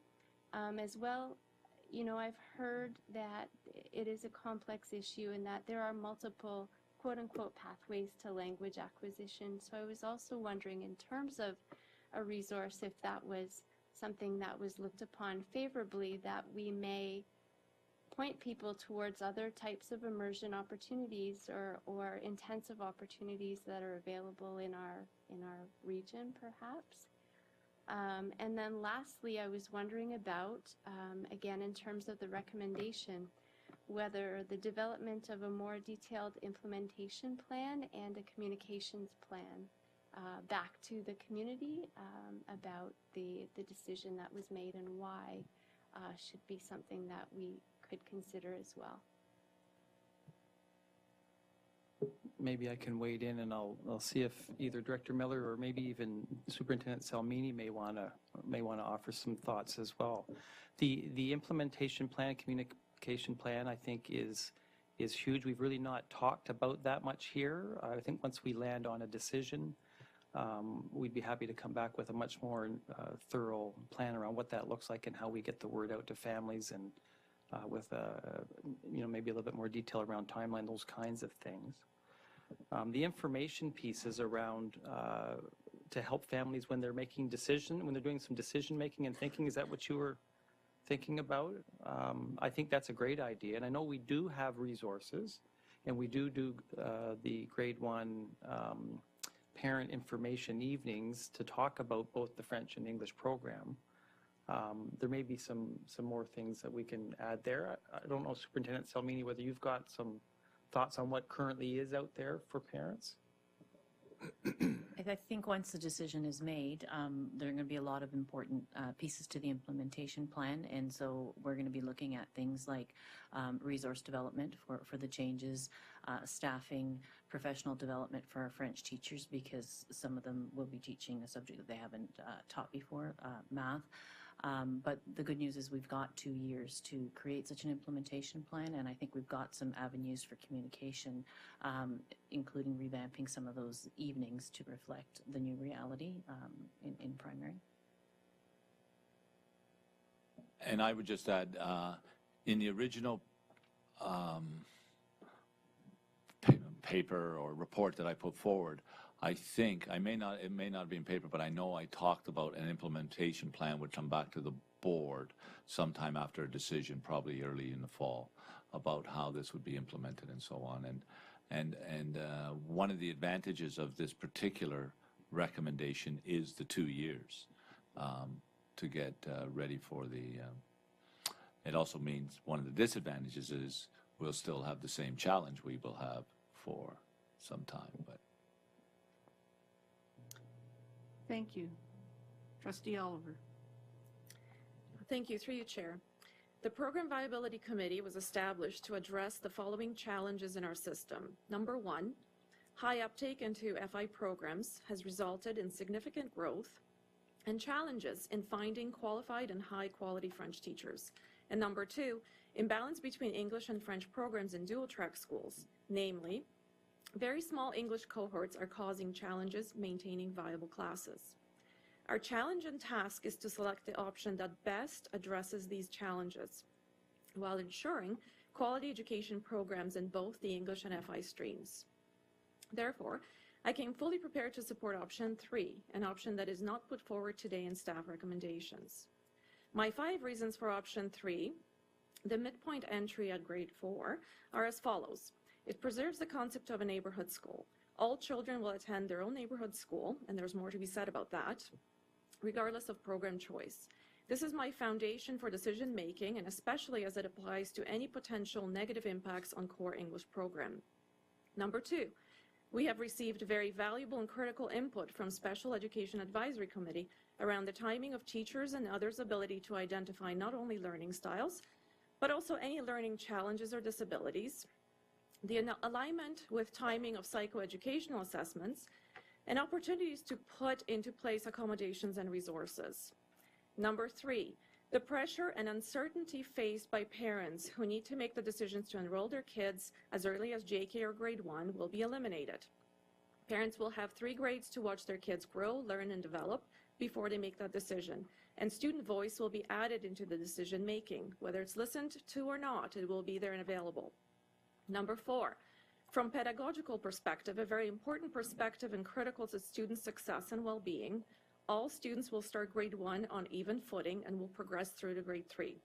As well, you know, I've heard that it is a complex issue and that there are multiple quote-unquote pathways to language acquisition. So I was also wondering, in terms of a resource, if that was something that was looked upon favorably, that we may point people towards other types of immersion opportunities or intensive opportunities that are available in our region, perhaps. And then lastly, I was wondering about, again, in terms of the recommendation, whether the development of a more detailed implementation plan and a communications plan back to the community about the decision that was made and why should be something that we could consider as well. Maybe I can wade in, and I'll see if either Director Miller or maybe even Superintendent Salmini may want to offer some thoughts as well. The implementation plan, communication plan, I think is huge. We've really not talked about that much here. I think once we land on a decision, we'd be happy to come back with a much more thorough plan around what that looks like and how we get the word out to families, and with maybe a little bit more detail around timeline, those kinds of things. The information pieces around to help families when they're making when they're doing some decision making and thinking. Is that what you were thinking about? I think that's a great idea, and I know we do have resources, and we do the grade 1 parent information evenings to talk about both the French and English program. There may be some more things that we can add there. I don't know, Superintendent Salmini, whether you've got some thoughts on what currently is out there for parents? I think once the decision is made, there are going to be a lot of important pieces to the implementation plan, and so we're going to be looking at things like resource development for the changes, staffing, professional development for our French teachers, because some of them will be teaching a subject that they haven't taught before, math. But the good news is we've got 2 years to create such an implementation plan, and I think we've got some avenues for communication, including revamping some of those evenings to reflect the new reality in primary. And I would just add, in the original paper or report that I put forward, I think, it may not be in paper, but I know I talked about an implementation plan would come back to the board sometime after a decision, probably early in the fall, about how this would be implemented and so on. And one of the advantages of this particular recommendation is the 2 years to get ready for the. It also means one of the disadvantages is we'll still have the same challenge we will have for some time, but. Thank you. Trustee Oliver. Thank you. Through you, Chair. The Program Viability Committee was established to address the following challenges in our system. Number 1, high uptake into FI programs has resulted in significant growth and challenges in finding qualified and high-quality French teachers. And number 2, imbalance between English and French programs in dual-track schools, namely, very small English cohorts are causing challenges maintaining viable classes. Our challenge and task is to select the option that best addresses these challenges while ensuring quality education programs in both the English and FI streams. Therefore, I came fully prepared to support option 3, an option that is not put forward today in staff recommendations. My 5 reasons for option 3, the midpoint entry at grade 4, are as follows. It preserves the concept of a neighborhood school. All children will attend their own neighborhood school, and there's more to be said about that, regardless of program choice. This is my foundation for decision making, and especially as it applies to any potential negative impacts on core English program. Number 2, We have received very valuable and critical input from Special Education Advisory Committee around the timing of teachers and others' ability to identify not only learning styles, but also any learning challenges or disabilities, the alignment with timing of psychoeducational assessments, and opportunities to put into place accommodations and resources. Number 3, the pressure and uncertainty faced by parents who need to make the decisions to enroll their kids as early as JK or grade 1 will be eliminated. Parents will have 3 grades to watch their kids grow, learn, and develop before they make that decision. And student voice will be added into the decision making. Whether it's listened to or not, it will be there and available. Number 4, from pedagogical perspective, a very important perspective and critical to student success and well-being, all students will start grade 1 on even footing and will progress through to grade 3.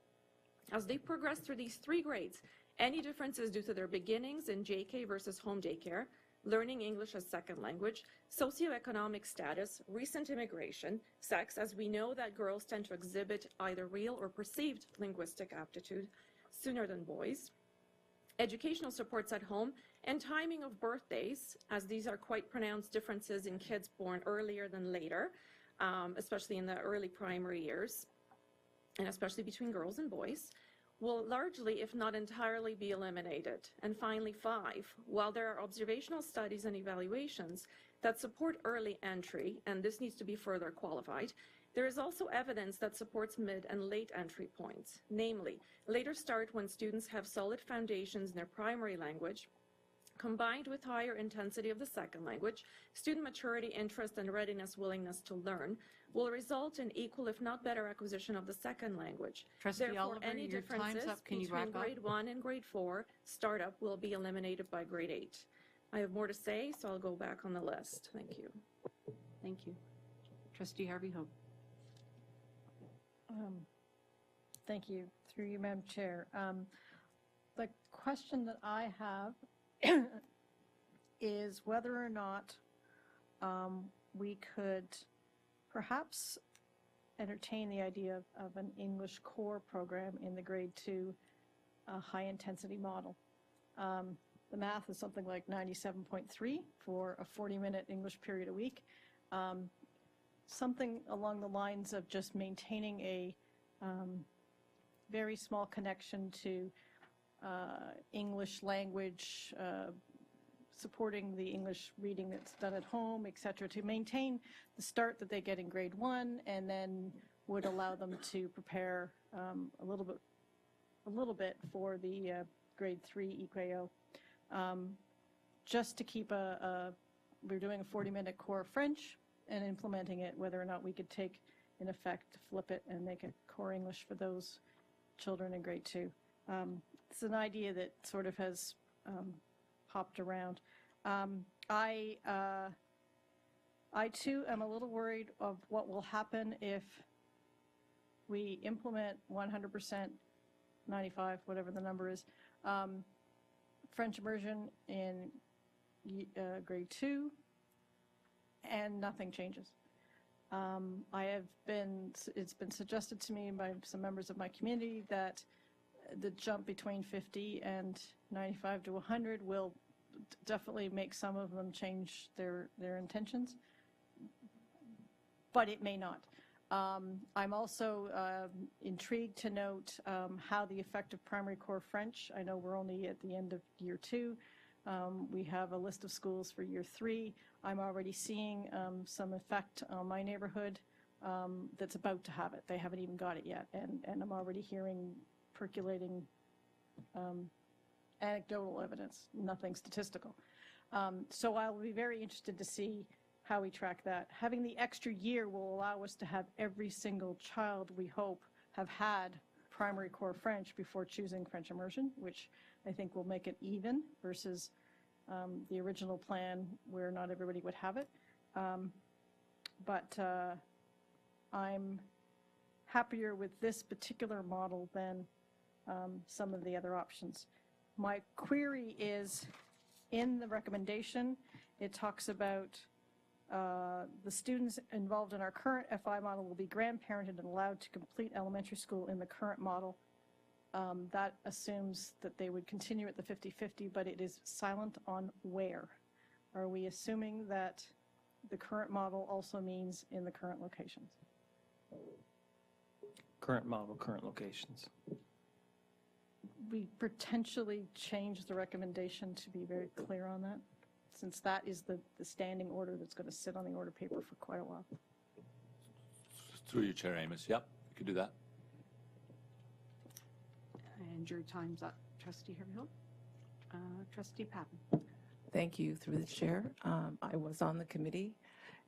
As they progress through these 3 grades, any differences due to their beginnings in JK versus home daycare, learning English as second language, socioeconomic status, recent immigration, sex, as we know that girls tend to exhibit either real or perceived linguistic aptitude sooner than boys, educational supports at home, and timing of birthdays, as these are quite pronounced differences in kids born earlier than later, especially in the early primary years, and especially between girls and boys, will largely, if not entirely, be eliminated. And finally, 5, while there are observational studies and evaluations that support early entry, and this needs to be further qualified, there is also evidence that supports mid and late entry points, namely, later start when students have solid foundations in their primary language, combined with higher intensity of the second language, student maturity, interest, and readiness, willingness to learn, will result in equal, if not better, acquisition of the second language. Trustee Therefore, Oliver, any your time's differences up. Can you between wrap up? grade 1 and grade 4 startup will be eliminated by grade 8. I have more to say, so I'll go back on the list. Thank you. Thank you. Trustee Harvey Hope. Thank you. Through you, Madam Chair. The question that I have is whether or not we could perhaps entertain the idea of an English core program in the grade 2 high-intensity model. The math is something like 97.3 for a 40-minute English period a week. Something along the lines of just maintaining a very small connection to English language, supporting the English reading that's done at home, et cetera, to maintain the start that they get in grade 1, and then would allow them to prepare a little bit for the grade 3 EQAO. Just to keep we're doing a 40-minute core French and implementing it, whether or not we could take, in effect, flip it and make it core English for those children in grade 2. It's an idea that sort of has popped around. I too am a little worried of what will happen if we implement 100%, 95, whatever the number is, French immersion in grade 2, and nothing changes. It's been suggested to me by some members of my community that the jump between 50 and 95 to 100 will definitely make some of them change their intentions, but it may not. I'm also intrigued to note how the effect of primary core French. I know we're only at the end of year 2. We have a list of schools for year 3. I'm already seeing some effect on my neighborhood that's about to have it. They haven't even got it yet, and I'm already hearing percolating anecdotal evidence, nothing statistical. So I'll be very interested to see how we track that. Having the extra year will allow us to have every single child, we hope, have had primary core French before choosing French immersion, which I think will make it even versus the original plan where not everybody would have it. But I'm happier with this particular model than some of the other options. My query is, in the recommendation, it talks about the students involved in our current FI model will be grandparented and allowed to complete elementary school in the current model. That assumes that they would continue at the 50-50, but it is silent on where. are we assuming that the current model also means in the current locations? Current model, current locations. We potentially change the recommendation to be very clear on that, since that is the standing order that's going to sit on the order paper for quite a while. Through your chair, Amos. Yep, you could do that. And your time's up, Trustee Haverhill. Trustee Patton. Thank you, through the chair. I was on the committee,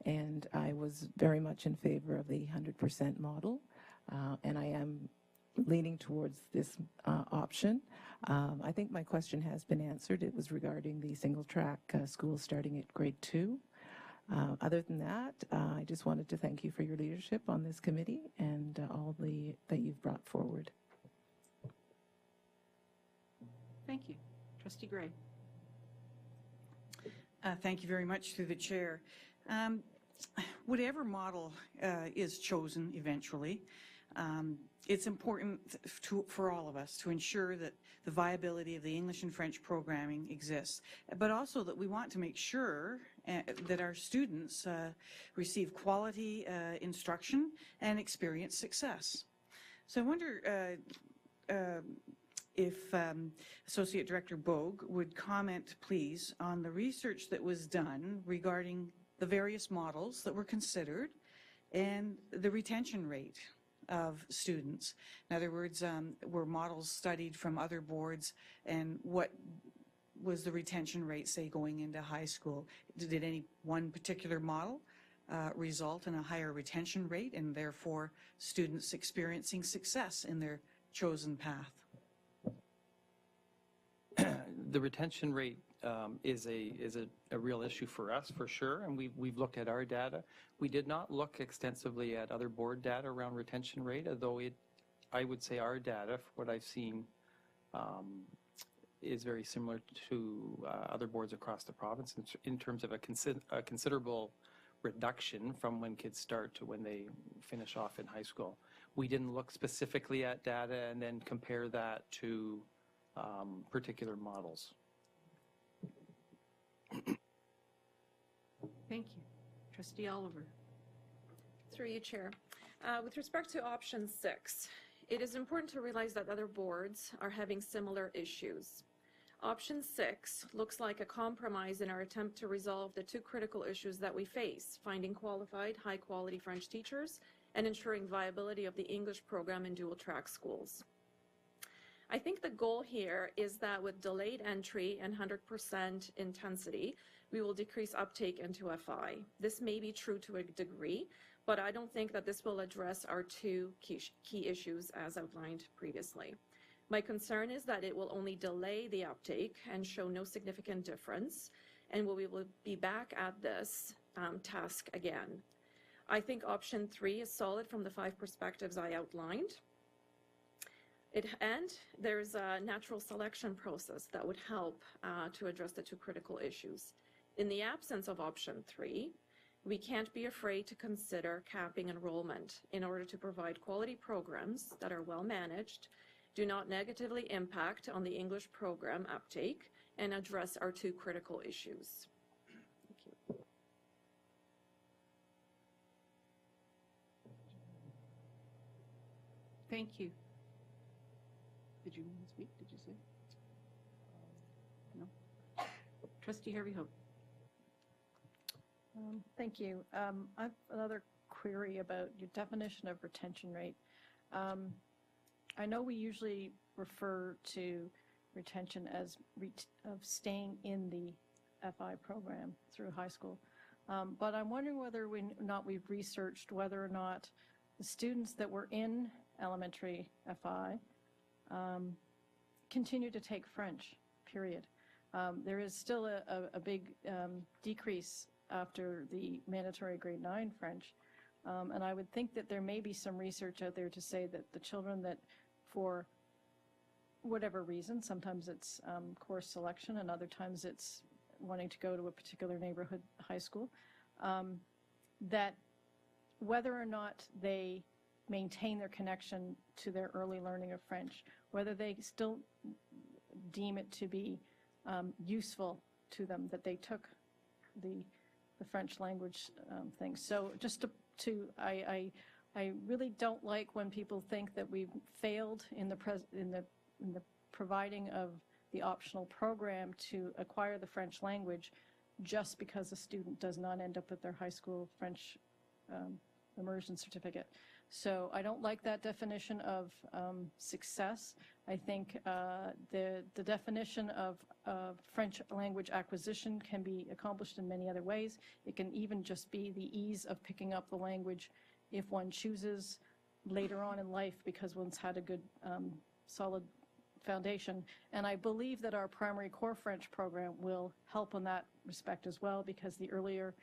and I was very much in favor of the 100% model, and I am leaning towards this option. I think my question has been answered. It was regarding the single-track school starting at grade 2. Other than that, I just wanted to thank you for your leadership on this committee and all that you've brought forward. Thank you. Trustee Gray. Thank you very much, through the chair. Whatever model is chosen eventually, it's important for all of us to ensure that the viability of the English and French programming exists, but also that we want to make sure that our students receive quality instruction and experience success. So I wonder if Associate Director Bogue would comment, please, on the research that was done regarding the various models that were considered and the retention rate of students. In other words, were models studied from other boards, and what was the retention rate, say, going into high school? Did any one particular model result in a higher retention rate and therefore students experiencing success in their chosen path? The retention rate is a real issue for us, for sure, and we've looked at our data. We did not look extensively at other board data around retention rate, although I would say our data, for what I've seen, is very similar to other boards across the province in terms of a considerable reduction from when kids start to when they finish off in high school. We didn't look specifically at data and then compare that to particular models. Thank you. Trustee Oliver. Through you, Chair. With respect to option 6, it is important to realize that other boards are having similar issues. Option 6 looks like a compromise in our attempt to resolve the two critical issues that we face: finding qualified, high-quality French teachers and ensuring viability of the English program in dual-track schools. I think the goal here is that with delayed entry and 100% intensity, we will decrease uptake into FI. This may be true to a degree, but I don't think that this will address our two key issues as outlined previously. My concern is that it will only delay the uptake and show no significant difference, and we will be back at this task again. I think option 3 is solid from the 5 perspectives I outlined. And there's a natural selection process that would help to address the two critical issues. In the absence of option 3, we can't be afraid to consider capping enrollment in order to provide quality programs that are well managed, do not negatively impact on the English program uptake, and address our two critical issues. Thank you. Thank you. Did you want to speak? Did you say? No? Trustee Haverhill. Thank you. I have another query about your definition of retention rate. I know we usually refer to retention as of staying in the FI program through high school, but I'm wondering whether we've researched whether or not the students that were in elementary FI continue to take French, period. There is still a big decrease after the mandatory grade 9 French, and I would think that there may be some research out there to say that the children that, for whatever reason, sometimes it's course selection and other times it's wanting to go to a particular neighborhood high school, that whether or not they maintain their connection to their early learning of French, whether they still deem it to be useful to them that they took the French language thing. So just I really don't like when people think that we've failed in the providing of the optional program to acquire the French language just because a student does not end up with their high school French immersion certificate. So I don't like that definition of success. I think the definition of French language acquisition can be accomplished in many other ways. It can even just be the ease of picking up the language if one chooses later on in life because one's had a good solid foundation. And I believe that our primary core French program will help in that respect as well, because the earlier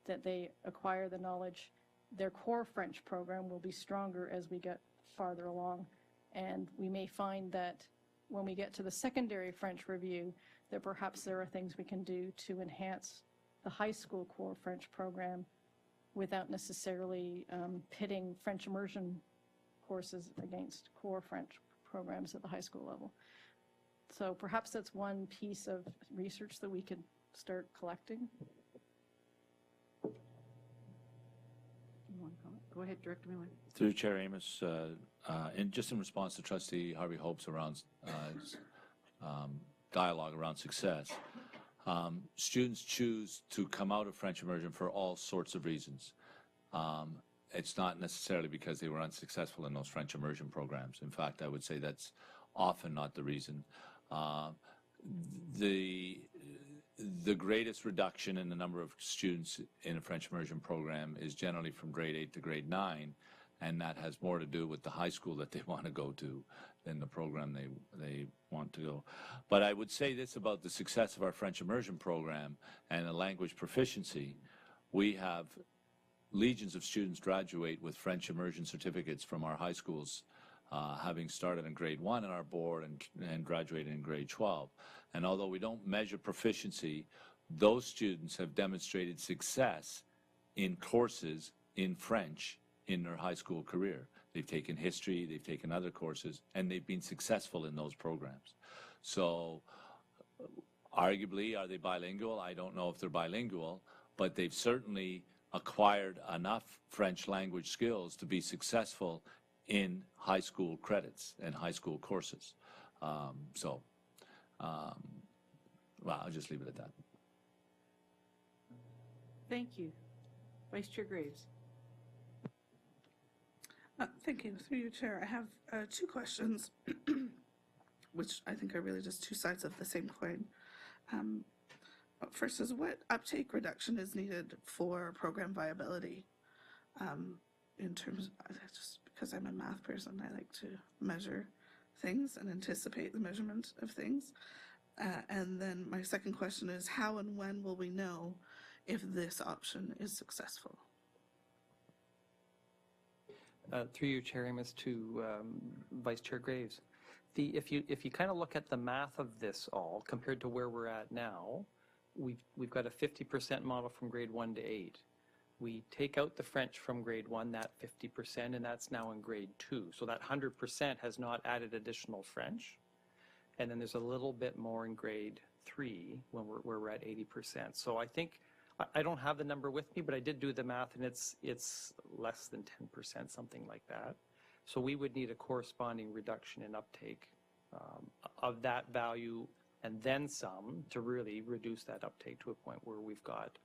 that they acquire the knowledge, their core French program will be stronger as we get farther along. And we may find that when we get to the secondary French review, that perhaps there are things we can do to enhance the high school core French program without necessarily pitting French immersion courses against core French programs at the high school level. So perhaps that's one piece of research that we could start collecting. Go ahead, Director Miller. Through Chair Amos, just in response to Trustee Harvey Hope's around dialogue around success, students choose to come out of French immersion for all sorts of reasons. It's not necessarily because they were unsuccessful in those French immersion programs. In fact, I would say that's often not the reason. The greatest reduction in the number of students in a French immersion program is generally from grade 8 to grade 9, and that has more to do with the high school that they want to go to than the program they want to go. But I would say this about the success of our French immersion program and the language proficiency. We have legions of students graduate with French immersion certificates from our high schools, having started in grade 1 in our board and graduated in grade 12. And although we don't measure proficiency, those students have demonstrated success in courses in French in their high school career. They've taken history, they've taken other courses, and they've been successful in those programs. So arguably, are they bilingual? I don't know if they're bilingual, but they've certainly acquired enough French language skills to be successful in high school credits and high school courses. Well, I'll just leave it at that. Thank you. Vice Chair Graves. Thank you. Through you, Chair. I have two questions, which I think are really just two sides of the same coin. First is, what uptake reduction is needed for program viability? In terms of, just because I'm a math person, I like to measure things and anticipate the measurement of things. And then my second question is, how and when will we know if this option is successful? Through you, Chair Amos, to Vice Chair Graves. If you kind of look at the math of this all compared to where we're at now, we've got a 50% model from grade 1 to 8. We take out the French from grade 1, that 50%, and that's now in grade 2. So that 100% has not added additional French. And then there's a little bit more in grade 3 when we're at 80%. So I think, I don't have the number with me, but I did do the math, and it's less than 10%, something like that. So we would need a corresponding reduction in uptake of that value and then some to really reduce that uptake to a point where we've got,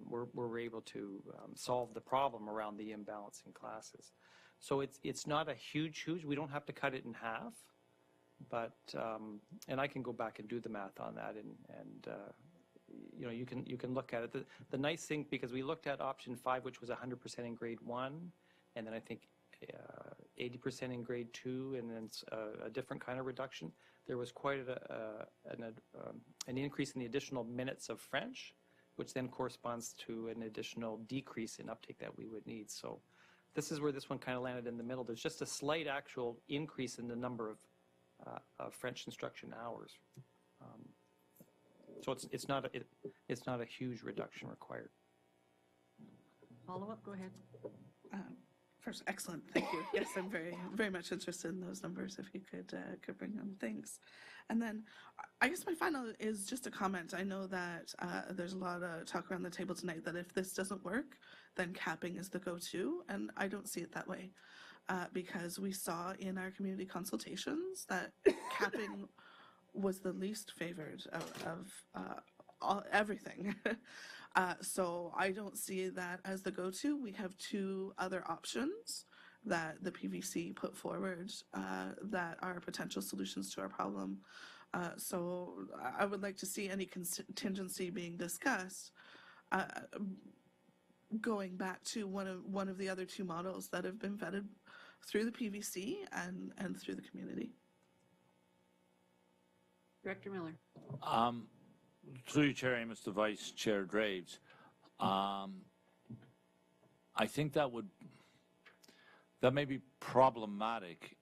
we're able to solve the problem around the imbalance in classes. So it's not a huge, we don't have to cut it in half, but, and I can go back and do the math on that, and you know, you can look at it. The nice thing, because we looked at option 5, which was 100% in grade 1, and then I think 80% in grade 2, and then a different kind of reduction. There was quite an increase in the additional minutes of French, which then corresponds to an additional decrease in uptake that we would need. So this is where this one kind of landed in the middle. There's just a slight actual increase in the number of French instruction hours. So it's not a huge reduction required. Follow up, go ahead. First, excellent. Thank you. Yes, I'm very, very much interested in those numbers. If you could bring them, thanks. And then, I guess my final is just a comment. I know that there's a lot of talk around the table tonight that if this doesn't work, then capping is the go-to, and I don't see it that way, because we saw in our community consultations that capping was the least favored of everything. So I don't see that as the go-to. We have two other options that the PVC put forward that are potential solutions to our problem. So I would like to see any contingency being discussed going back to one of the other two models that have been vetted through the PVC and through the community. Director Miller. Through you, Chair Amos, to Vice Chair Draves, I think that may be problematic,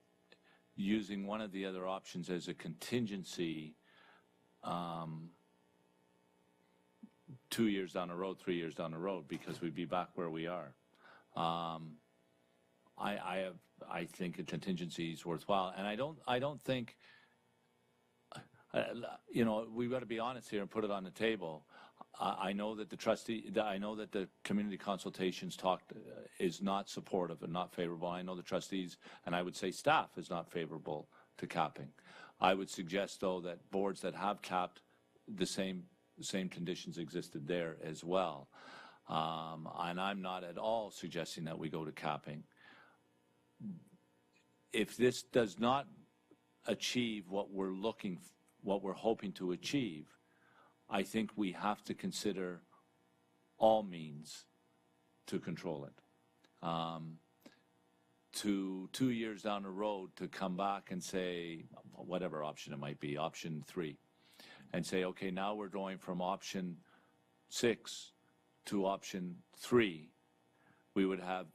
using one of the other options as a contingency 2 years down the road, 3 years down the road, because we'd be back where we are. I think a contingency is worthwhile, and I don't think. We've got to be honest here and put it on the table. I know that the community consultations is not supportive and not favorable. I know the trustees, and I would say staff, is not favorable to capping. I would suggest, though, that boards that have capped, the same conditions existed there as well. And I'm not at all suggesting that we go to capping. If this does not achieve what we're hoping to achieve, I think we have to consider all means to control it. To 2 years down the road to come back and say, whatever option it might be, option 3, and say, okay, now we're going from option 6 to option 3. We would have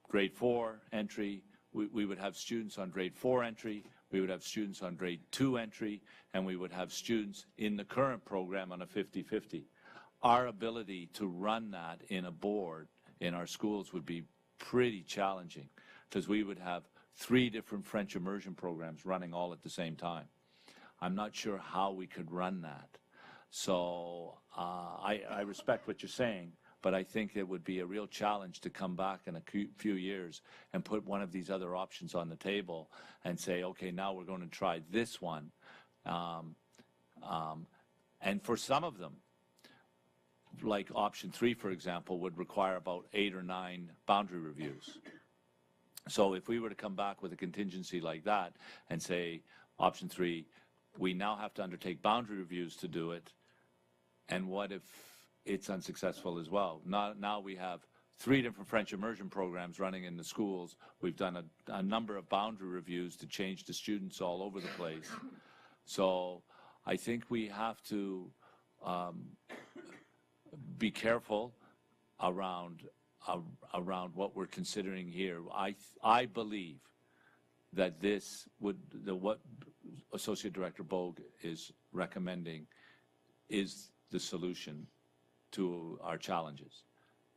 grade 4 entry. We would have students on grade 4 entry. We would have students on grade 2 entry, and we would have students in the current program on a 50-50. Our ability to run that in a board in our schools would be pretty challenging, because we would have 3 different French immersion programs running all at the same time. I'm not sure how we could run that. So I respect what you're saying, but I think it would be a real challenge to come back in a few years and put one of these other options on the table and say, okay, now we're going to try this one. And for some of them, like option 3, for example, would require about 8 or 9 boundary reviews. So if we were to come back with a contingency like that and say, option 3, we now have to undertake boundary reviews to do it, and what if it's unsuccessful as well? Now we have 3 different French immersion programs running in the schools. We've done a number of boundary reviews to change the students all over the place. So I think we have to be careful around what we're considering here. I believe that what Associate Director Bogue is recommending is the solution to our challenges.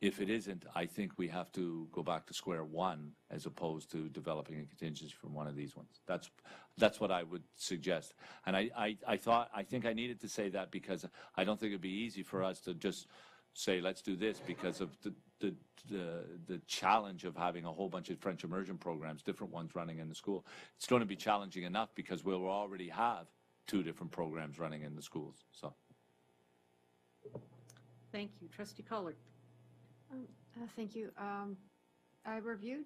If it isn't, I think we have to go back to square one as opposed to developing a contingency from one of these ones. That's what I would suggest. And I think I needed to say that because I don't think it'd be easy for us to just say, let's do this, because of the challenge of having a whole bunch of French immersion programs, different ones running in the school. It's going to be challenging enough because we'll already have 2 different programs running in the schools. So. Thank you. Trustee Collard. Thank you. I reviewed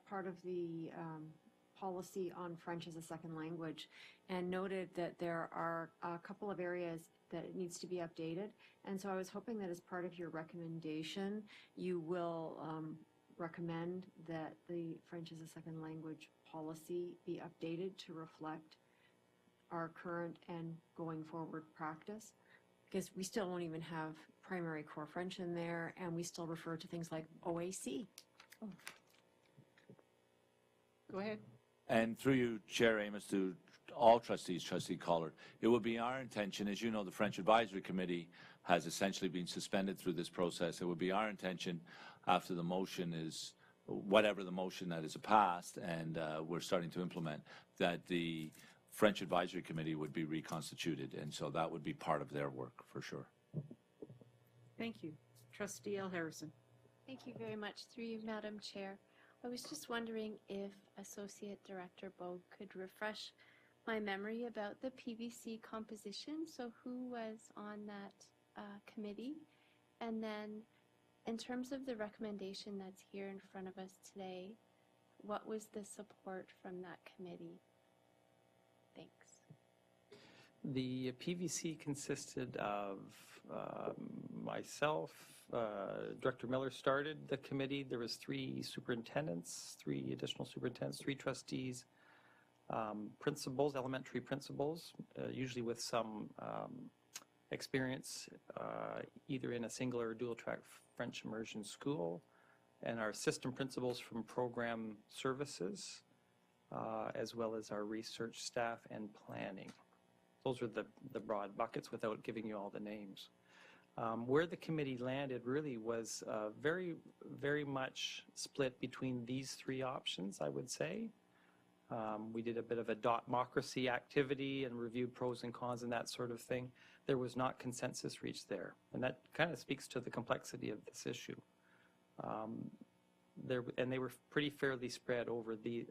part of the policy on French as a second language and noted that there are a couple of areas that it needs to be updated. And so I was hoping that as part of your recommendation, you will recommend that the French as a second language policy be updated to reflect our current and going forward practice. Because we still don't even have primary core French in there, and we still refer to things like OAC. Oh. Go ahead. And through you, Chair Amos, to all trustees, Trustee Collard, it would be our intention, as you know, the French Advisory Committee has essentially been suspended through this process. It would be our intention, after the motion is whatever the motion that is passed, and we're starting to implement, that the French Advisory Committee would be reconstituted, and so that would be part of their work, for sure. Thank you. Trustee L. Harrison. Thank you very much. Through you, Madam Chair. I was just wondering if Associate Director Bogue could refresh my memory about the PVC composition. So who was on that committee? And then in terms of the recommendation that's here in front of us today, what was the support from that committee? Thanks. The PVC consisted of myself, Director Miller started the committee. There was 3 superintendents, 3 additional superintendents, 3 trustees, principals, elementary principals, usually with some experience either in a single or dual track French immersion school, and our assistant principals from program services, as well as our research staff and planning. Those are the broad buckets without giving you all the names. Where the committee landed really was very, very much split between these 3 options, I would say. We did a bit of a dotmocracy activity and reviewed pros and cons and that sort of thing. There was not consensus reached there, and that kind of speaks to the complexity of this issue. And they were pretty fairly spread over the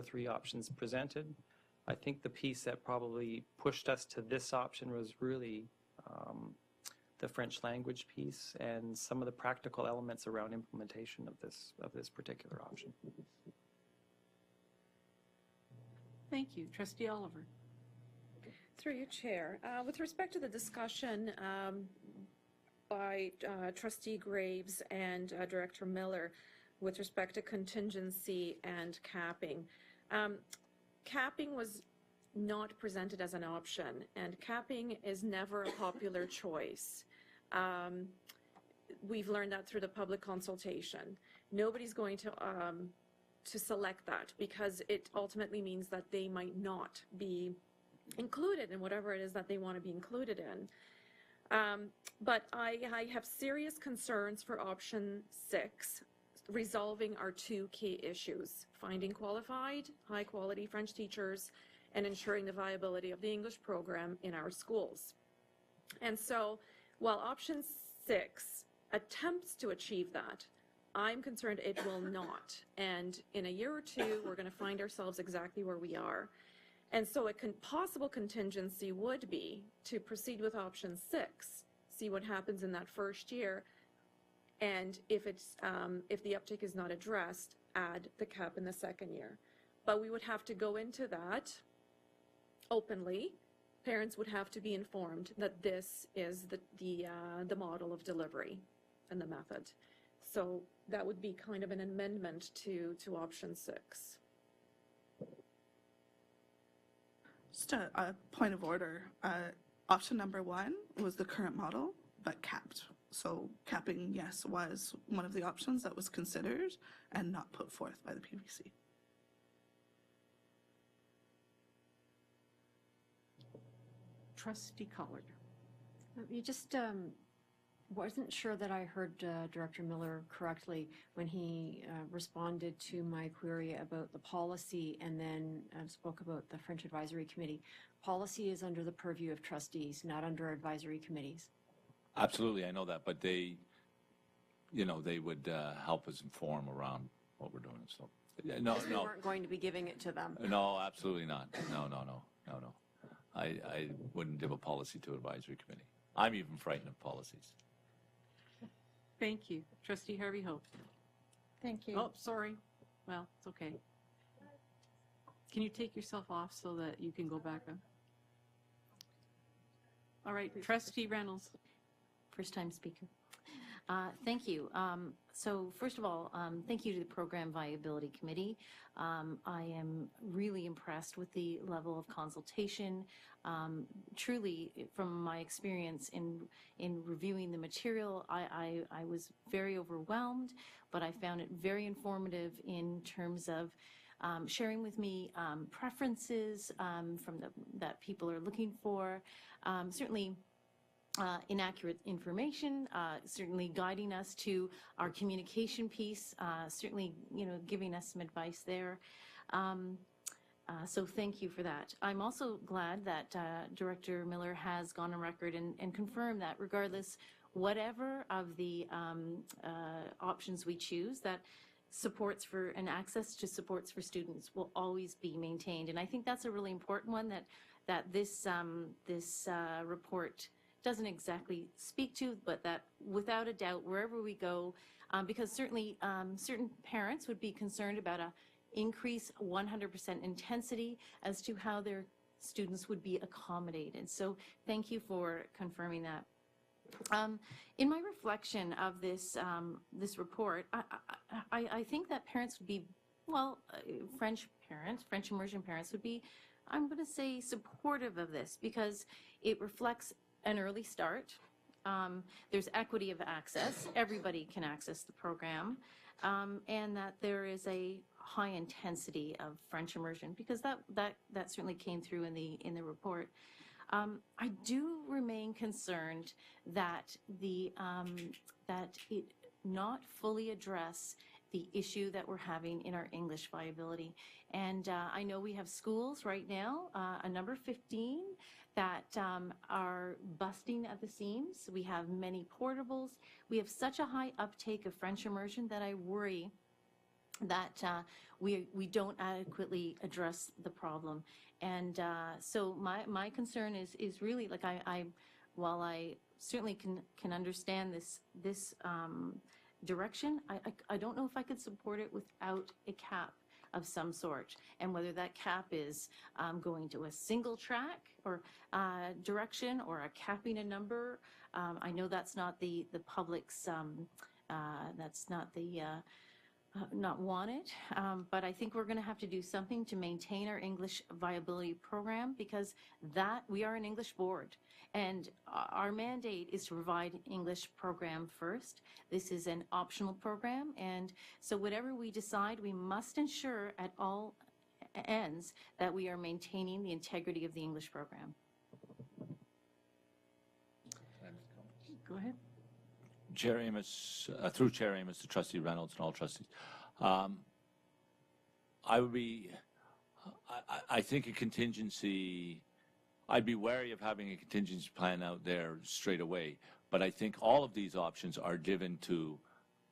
3 options presented. I think the piece that probably pushed us to this option was really the French language piece and some of the practical elements around implementation of this particular option. Thank you. Trustee Oliver. Through you, Chair. With respect to the discussion by Trustee Graves and Director Miller with respect to contingency and capping, capping was not presented as an option, and capping is never a popular choice. We've learned that through the public consultation. Nobody's going to select that because it ultimately means that they might not be included in whatever it is that they want to be included in. But I have serious concerns for option 6, resolving our 2 key issues: finding qualified, high-quality French teachers and ensuring the viability of the English program in our schools. And so, while option 6 attempts to achieve that, I'm concerned it will not. And in a year or 2, we're going to find ourselves exactly where we are. And so a possible contingency would be to proceed with option 6, see what happens in that first year, and if the uptake is not addressed, add the cap in the second year. But we would have to go into that openly. Parents would have to be informed that this is the model of delivery and the method. So that would be kind of an amendment to option 6. Just a point of order. Option number 1 was the current model, but capped. So capping, yes, was one of the options that was considered and not put forth by the PVC. Trustee Collard. You just wasn't sure that I heard Director Miller correctly when he responded to my query about the policy and then spoke about the French Advisory Committee. Policy is under the purview of trustees, not under advisory committees. Absolutely, I know that, but they would help us inform around what we're doing. So, no. We weren't going to be giving it to them. No, absolutely not. No. I wouldn't give a policy to advisory committee. I'm even frightened of policies. Thank you. Trustee Harvey Hope. Thank you. Oh, sorry. Well, it's okay. Can you take yourself off so that you can go back up? All right, Trustee Reynolds. First time speaker. Thank you. So first of all, thank you to the Program Viability Committee. I am really impressed with the level of consultation. Truly, from my experience in reviewing the material, I was very overwhelmed, but I found it very informative in terms of sharing with me preferences that people are looking for. Certainly, inaccurate information, certainly guiding us to our communication piece, certainly, giving us some advice there. So thank you for that. I'm also glad that Director Miller has gone on record and confirmed that regardless, whatever of the options we choose, that supports for and access to supports for students will always be maintained. And I think that's a really important one that this report doesn't exactly speak to, but that without a doubt, wherever we go, because certainly certain parents would be concerned about a increase 100% intensity as to how their students would be accommodated. So thank you for confirming that. In my reflection of this report, I think that parents would be, French immersion parents would be, I'm going to say, supportive of this because it reflects an early start. There's equity of access. Everybody can access the program. And that there is a high intensity of French immersion because that certainly came through in the report. I do remain concerned that that it not fully address the issue that we're having in our English viability. And I know we have schools right now, a number 15, that are busting at the seams. We have many portables. We have such a high uptake of French immersion that I worry that we don't adequately address the problem. And so my concern is really, like, while I certainly can understand this direction, I don't know if I could support it without a cap of some sort, and whether that cap is going to a single track or direction or a capping a number. I know that's not the public's, that's not the not wanted, but I think we're going to have to do something to maintain our English viability program because we are an English board. And our mandate is to provide English program first. This is an optional program, and so whatever we decide, we must ensure at all ends that we are maintaining the integrity of the English program. Go ahead. Chair Amos, through Chair Amos to Trustee Reynolds and all trustees. I think a contingency, I'd be wary of having a contingency plan out there straight away, but I think all of these options are given to,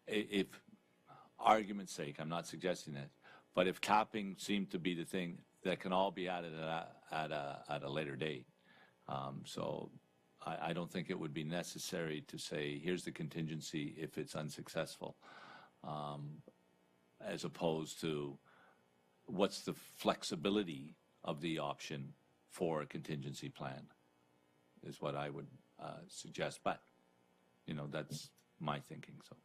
if argument's sake, I'm not suggesting it, but if capping seemed to be the thing, that can all be added at a later date. So I don't think it would be necessary to say, here's the contingency if it's unsuccessful, as opposed to what's the flexibility of the option for a contingency plan is what I would suggest. But, that's my thinking. So,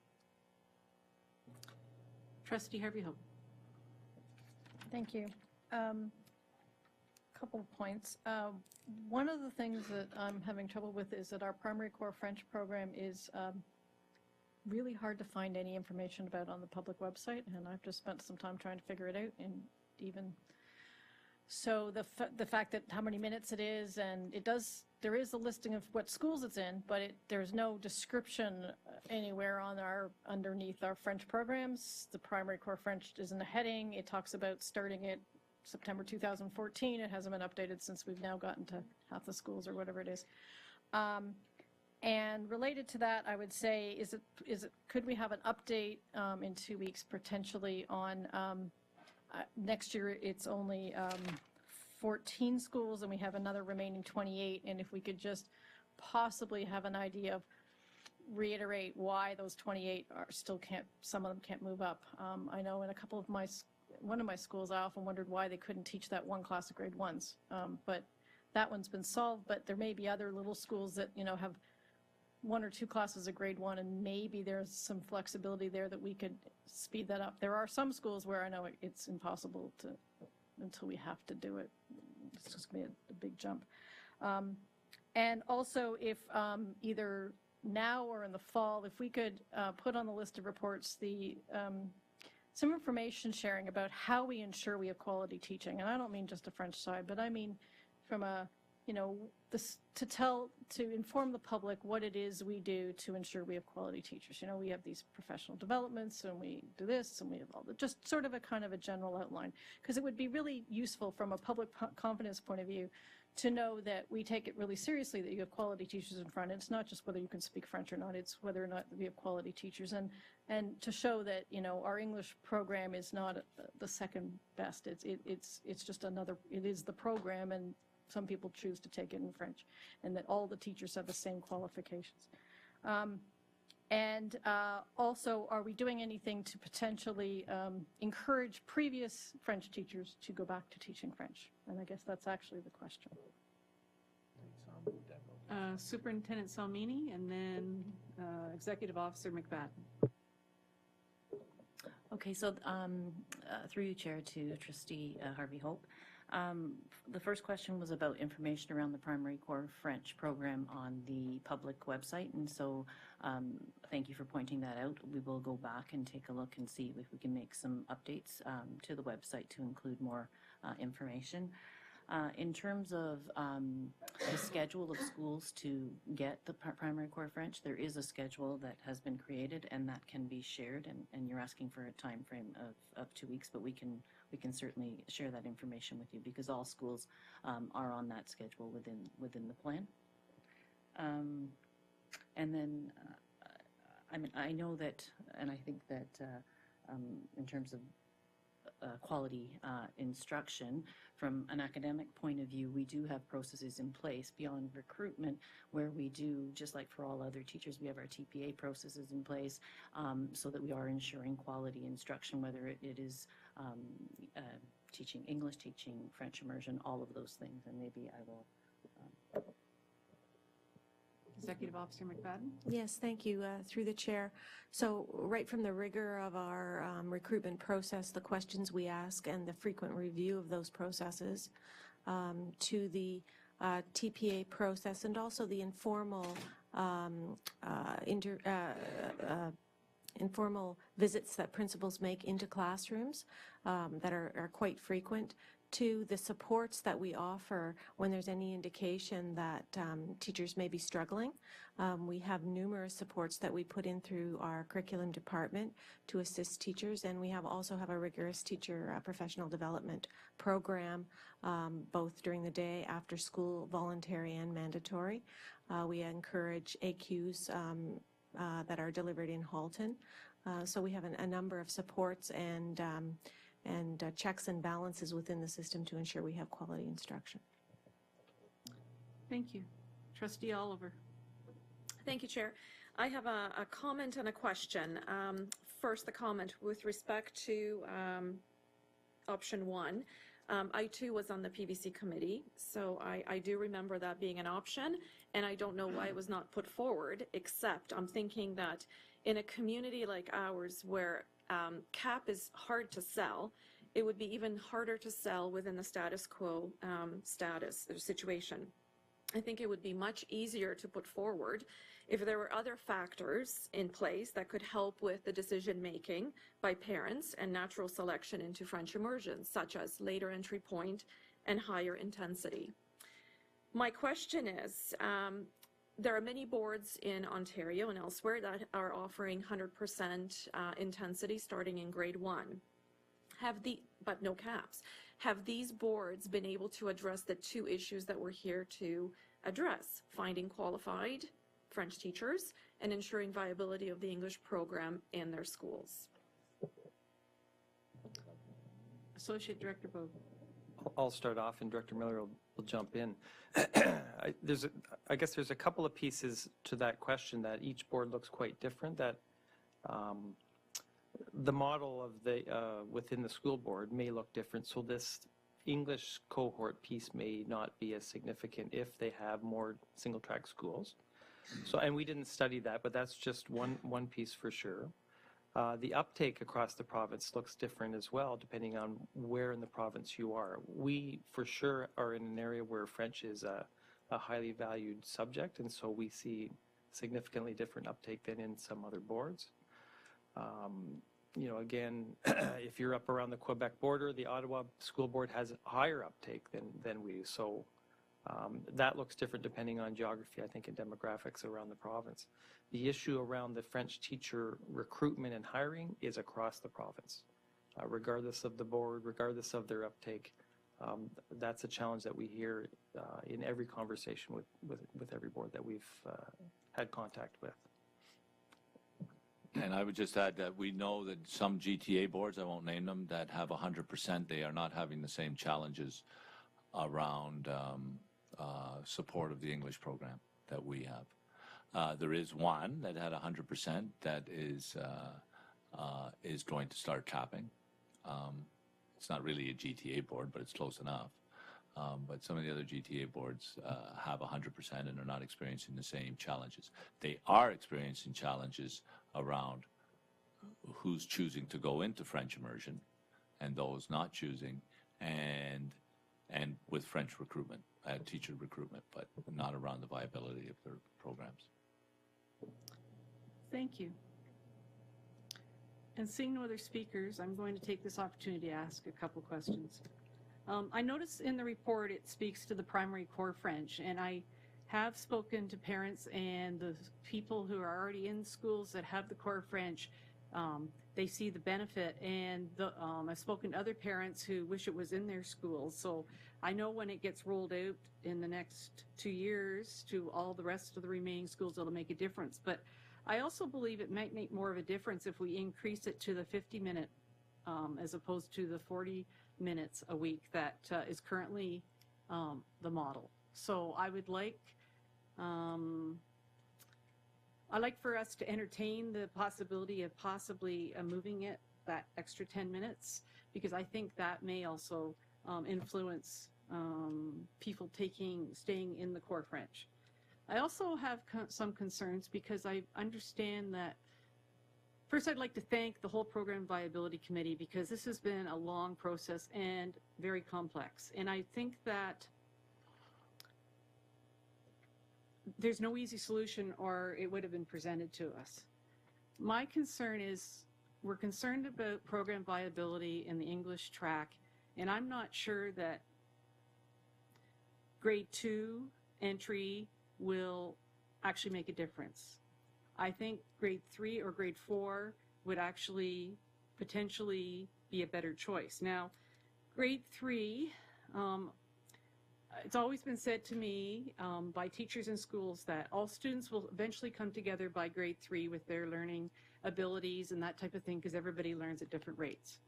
Trustee Harvey-Hope. Thank you. Couple of points. One of the things that I'm having trouble with is that our primary core French program is really hard to find any information about on the public website, and I've just spent some time trying to figure it out. And even so, the fact that how many minutes it is, and there is a listing of what schools it's in, but there's no description anywhere underneath our French programs. The primary core French is in the heading. It talks about starting it September 2014. It hasn't been updated since we've now gotten to half the schools or whatever it is. And related to that, I would say, could we have an update in 2 weeks potentially on next year? It's only 14 schools, and we have another remaining 28. And if we could just possibly have an idea of reiterate why those 28 some of them can't move up. I know in one of my schools, I often wondered why they couldn't teach that one class of grade ones. But that one's been solved, but there may be other little schools that, have 1 or 2 classes of grade 1, and maybe there's some flexibility there that we could speed that up. There are some schools where I know it's impossible until we have to do it. It's just going to be a big jump. And also, if either now or in the fall, if we could put on the list of reports some information sharing about how we ensure we have quality teaching. And I don't mean just the French side, but I mean from a to inform the public what it is we do to ensure we have quality teachers. We have these professional developments, and we do this, and we have all the, just sort of a kind of a general outline, because it would be really useful from a public confidence point of view to know that we take it really seriously, that you have quality teachers in front. It's not just whether you can speak French or not, it's whether or not we have quality teachers. And to show that, our English program is not the second best. It's just another, it is the program, and some people choose to take it in French, and that all the teachers have the same qualifications. Also, are we doing anything to potentially encourage previous French teachers to go back to teaching French? And I guess that's actually the question. Superintendent Salmini, and then Executive Officer McFadden. Okay, so through you, Chair, to Trustee Harvey Hope. The first question was about information around the Primary Core French program on the public website, and so thank you for pointing that out. We will go back and take a look and see if we can make some updates to the website to include more information. In terms of the schedule of schools to get the Primary Core French, there is a schedule that has been created, and that can be shared, and you're asking for a time frame of 2 weeks, but we can certainly share that information with you, because all schools are on that schedule within the plan. And then, I know that, and I think that in terms of quality instruction, from an academic point of view, we do have processes in place beyond recruitment, where we do, just like for all other teachers, we have our TPA processes in place, so that we are ensuring quality instruction, whether it is teaching English, teaching French immersion, all of those things. And maybe I will Executive Officer McFadden. Yes, thank you, through the chair. So right from the rigor of our recruitment process, the questions we ask and the frequent review of those processes, to the TPA process, and also the informal informal visits that principals make into classrooms that are quite frequent, to the supports that we offer when there's any indication that teachers may be struggling. We have numerous supports that we put in through our curriculum department to assist teachers, and we also have a rigorous teacher professional development program, both during the day, after school, voluntary and mandatory. We encourage AQs that are delivered in Halton. So we have a number of supports and checks and balances within the system to ensure we have quality instruction. Thank you. Trustee Oliver. Thank you, Chair. I have a comment and a question. First, the comment with respect to option 1. I too was on the PVC committee, so I do remember that being an option, and I don't know why it was not put forward, except I'm thinking that in a community like ours where CAP is hard to sell, it would be even harder to sell within the status quo status or situation. I think it would be much easier to put forward if there were other factors in place that could help with the decision making by parents and natural selection into French immersion, such as later entry point and higher intensity. My question is, there are many boards in Ontario and elsewhere that are offering 100% intensity starting in grade 1. But no caps. Have these boards been able to address the two issues that we're here to address? Finding qualified French teachers and ensuring viability of the English program in their schools. Associate Director Bogue. I'll start off, and Director Miller will jump in. I guess there's a couple of pieces to that question that each board looks quite different. That the model of the within the school board may look different. So this English cohort piece may not be as significant if they have more single-track schools. So, and we didn't study that, but that's just one piece for sure. The uptake across the province looks different as well, depending on where in the province you are. We, for sure, are in an area where French is a highly valued subject, and so we see significantly different uptake than in some other boards. Again, if you're up around the Quebec border, the Ottawa School Board has higher uptake than we. So That looks different depending on geography, I think, and demographics around the province. The issue around the French teacher recruitment and hiring is across the province, regardless of the board, regardless of their uptake. That's a challenge that we hear in every conversation with every board that we've had contact with. And I would just add that we know that some GTA boards, I won't name them, that have 100%, they are not having the same challenges around support of the English program that we have. There is one that had 100% that is going to start capping. It's not really a GTA board, but it's close enough. But some of the other GTA boards have 100% and are not experiencing the same challenges. They are experiencing challenges around who's choosing to go into French immersion and those not choosing, and with French recruitment, teacher recruitment, but not around the viability of their programs. Thank you. And seeing no other speakers, I'm going to take this opportunity to ask a couple questions. I noticed in the report it speaks to the primary core French, and I have spoken to parents and the people who are already in schools that have the core French. They see the benefit, and I've spoken to other parents who wish it was in their schools. So I know when it gets rolled out in the next 2 years to all the rest of the remaining schools, it'll make a difference. But I also believe it might make more of a difference if we increase it to the 50-minute as opposed to the 40 minutes a week that is currently the model. So I would like for us to entertain the possibility of possibly moving it that extra 10 minutes, because I think that may also influence people staying in the core French. I also have some concerns because I understand that. First, I'd like to thank the whole Program Viability Committee, because this has been a long process and very complex. And I think that there's no easy solution, or it would have been presented to us. My concern is we're concerned about program viability in the English track, and I'm not sure that grade 2 entry will actually make a difference. I think grade 3 or grade 4 would actually potentially be a better choice. Now, grade 3, it's always been said to me by teachers in schools that all students will eventually come together by grade 3 with their learning abilities and that type of thing, because everybody learns at different rates.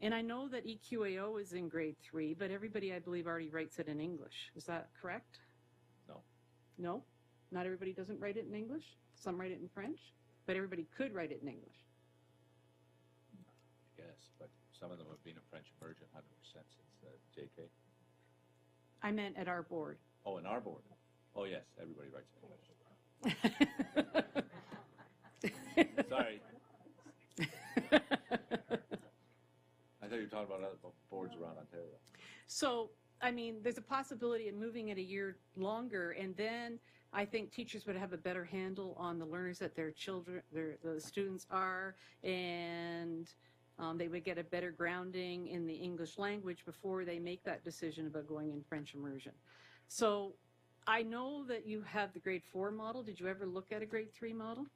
And I know that EQAO is in grade 3, but everybody, I believe, already writes it in English. Is that correct? No. No? Not everybody doesn't write it in English? Some write it in French, but everybody could write it in English. Yes, but some of them have been in French immersion 100% since JK. I meant at our board. Oh, in our board. Oh, yes, everybody writes in English. Sorry. I thought you were talking about other boards around Ontario. So, I mean, there's a possibility of moving it a year longer, and then I think teachers would have a better handle on the learners that their children, the students are, and they would get a better grounding in the English language before they make that decision about going in French immersion. So I know that you have the grade 4 model. Did you ever look at a grade 3 model?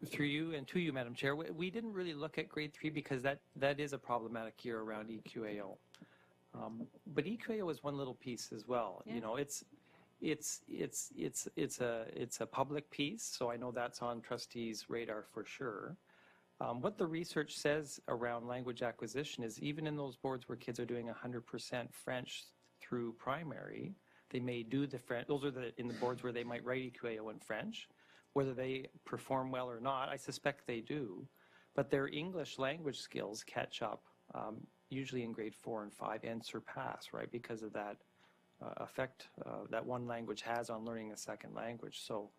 Through you and to you, Madam Chair, we didn't really look at grade 3 because that is a problematic year around EQAO. But EQAO is one little piece as well. Yeah. You know, it's a public piece, so I know that's on trustees' radar for sure. What the research says around language acquisition is even in those boards where kids are doing 100% French through primary, they may do the French. Those are in the boards where they might write EQAO in French. Whether they perform well or not, I suspect they do, but their English language skills catch up, usually in grade 4 and 5, and surpass, right, because of that effect that one language has on learning a second language. So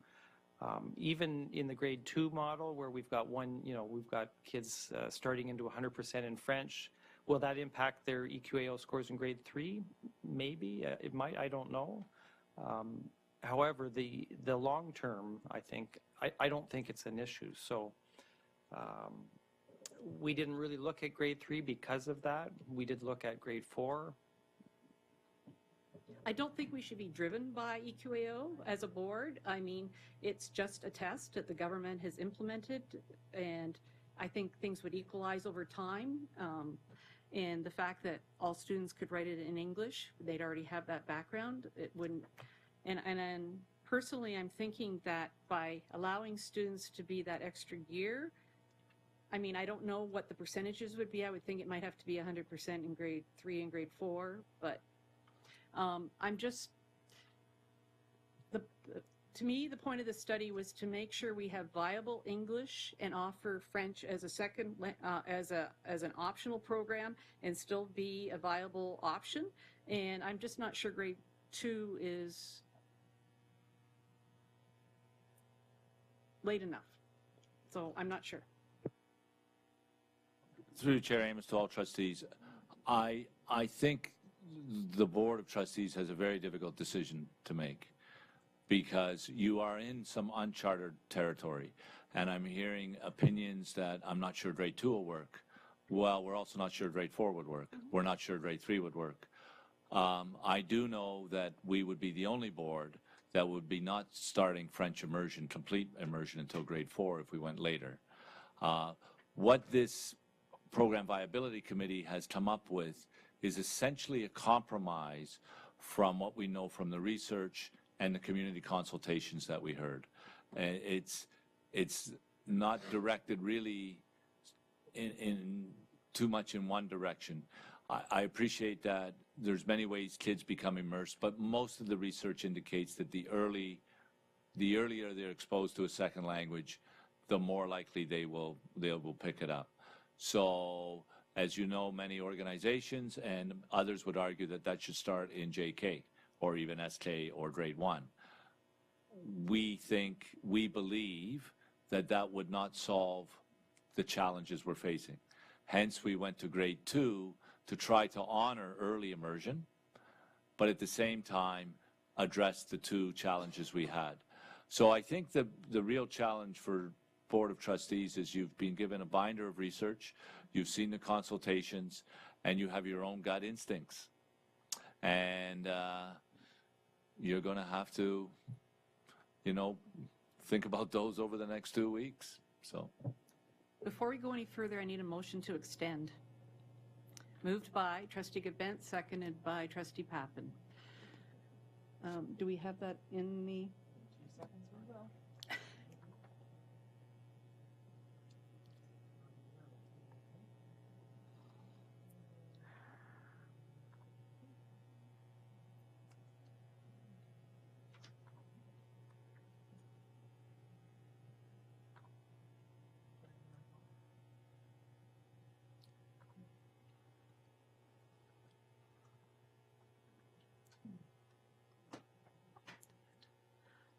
even in the grade 2 model, where we've got we've got kids starting into 100% in French, will that impact their EQAO scores in grade 3? Maybe, it might, I don't know. However, the long term, I don't think it's an issue. So we didn't really look at grade 3 because of that. We did look at grade 4. I don't think we should be driven by EQAO as a board. I mean, it's just a test that the government has implemented, and I think things would equalize over time. And the fact that all students could write it in English, they'd already have that background, it wouldn't. And then personally, I'm thinking that by allowing students to be that extra year, I mean, I don't know what the percentages would be. I would think it might have to be 100% in grade 3 and grade 4, but I'm just, to me, the point of the study was to make sure we have viable English and offer French as a second, as an optional program and still be a viable option. And I'm just not sure grade 2 is late enough. So I'm not sure. Through the Chair, Amos, to all trustees, I think the Board of Trustees has a very difficult decision to make, because you are in some uncharted territory, and I'm hearing opinions that I'm not sure grade 2 will work. Well, we're also not sure grade 4 would work. We're not sure grade 3 would work. I do know that we would be the only board that would be not starting French immersion, complete immersion, until grade 4 if we went later. What this Program Viability Committee has come up with is essentially a compromise from what we know from the research and the community consultations that we heard. It's not directed really in too much in one direction. I appreciate that there's many ways kids become immersed, but most of the research indicates that the earlier they're exposed to a second language, the more likely they will pick it up. So, as you know, many organizations and others would argue that that should start in JK or even SK or grade 1. We believe that that would not solve the challenges we're facing. Hence, we went to grade 2 to try to honor early immersion, but at the same time address the 2 challenges we had. So I think the real challenge for Board of Trustees is you've been given a binder of research, you've seen the consultations, and you have your own gut instincts. And you're going to have to, think about those over the next 2 weeks. So, before we go any further, I need a motion to extend. Moved by Trustee Gabent, seconded by Trustee Pappen. Do we have that in the... 2 seconds we will.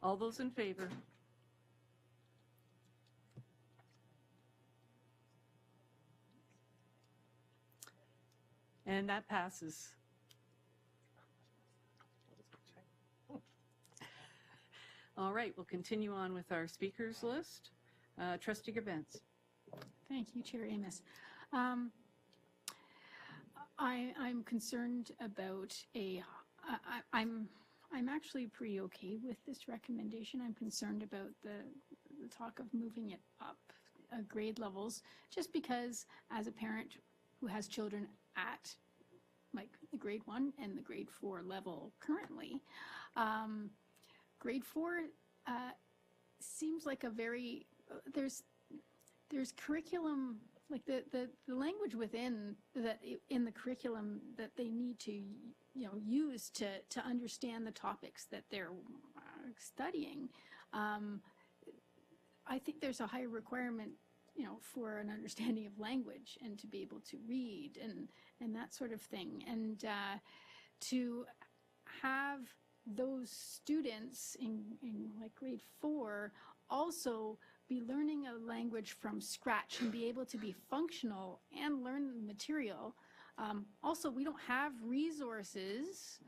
All those in favor? And that passes. All right, we'll continue on with our speakers list. Trustee Gabent. Thank you, Chair Amos. I'm concerned about I'm actually pretty okay with this recommendation. I'm concerned about the talk of moving it up grade levels, just because as a parent who has children at like the grade 1 and the grade 4 level currently, grade 4 seems like a very, there's curriculum, like the language within that in the curriculum that they need to use to understand the topics that they're studying. I think there's a higher requirement, for an understanding of language and to be able to read and that sort of thing. And to have those students in like grade 4 also be learning a language from scratch and be able to be functional and learn the material. Also, we don't have resources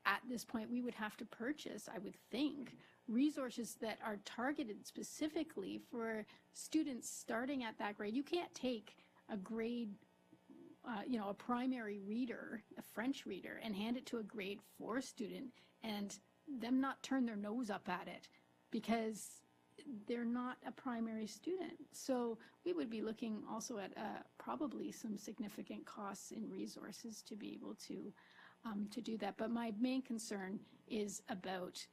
at this point. We would have to purchase, I would think, resources that are targeted specifically for students starting at that grade. You can't take a grade a primary reader, a French reader, and hand it to a grade 4 student and them not turn their nose up at it because they're not a primary student. So we would be looking also at probably some significant costs in resources to be able to do that. But my main concern is about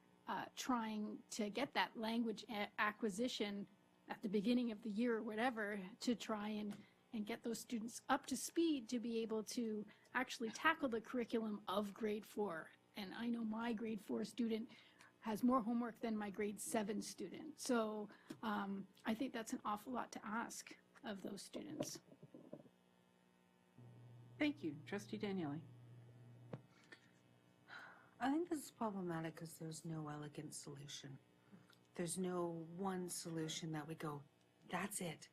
trying to get that language acquisition at the beginning of the year or whatever to try and get those students up to speed to be able to actually tackle the curriculum of grade 4. And I know my grade 4 student has more homework than my grade 7 student. So I think that's an awful lot to ask of those students. Thank you. Trustee Daniele. I think this is problematic because there's no elegant solution. There's no one solution that we go, that's it.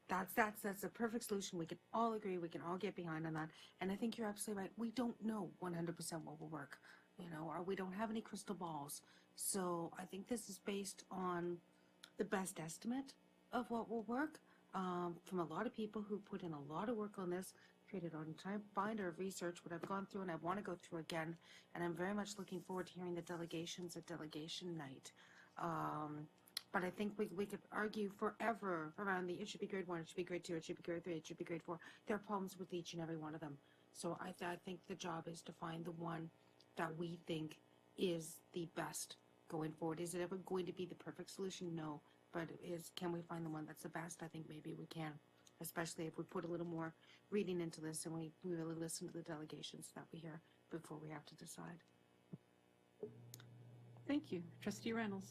That's a perfect solution. We can all agree. We can all get behind on that. And I think you're absolutely right. We don't know 100% what will work, or we don't have any crystal balls. So I think this is based on the best estimate of what will work from a lot of people who put in a lot of work on this, created an entire binder of research, what I've gone through and I want to go through again. And I'm very much looking forward to hearing the delegations at delegation night. But I think we could argue forever around it should be grade 1, it should be grade 2, it should be grade 3, it should be grade 4. There are problems with each and every one of them. So I think the job is to find the one that we think is the best going forward. Is it ever going to be the perfect solution? No. But can we find the one that's the best? I think maybe we can, especially if we put a little more reading into this and we really listen to the delegations that we hear before we have to decide. Thank you. Trustee Reynolds.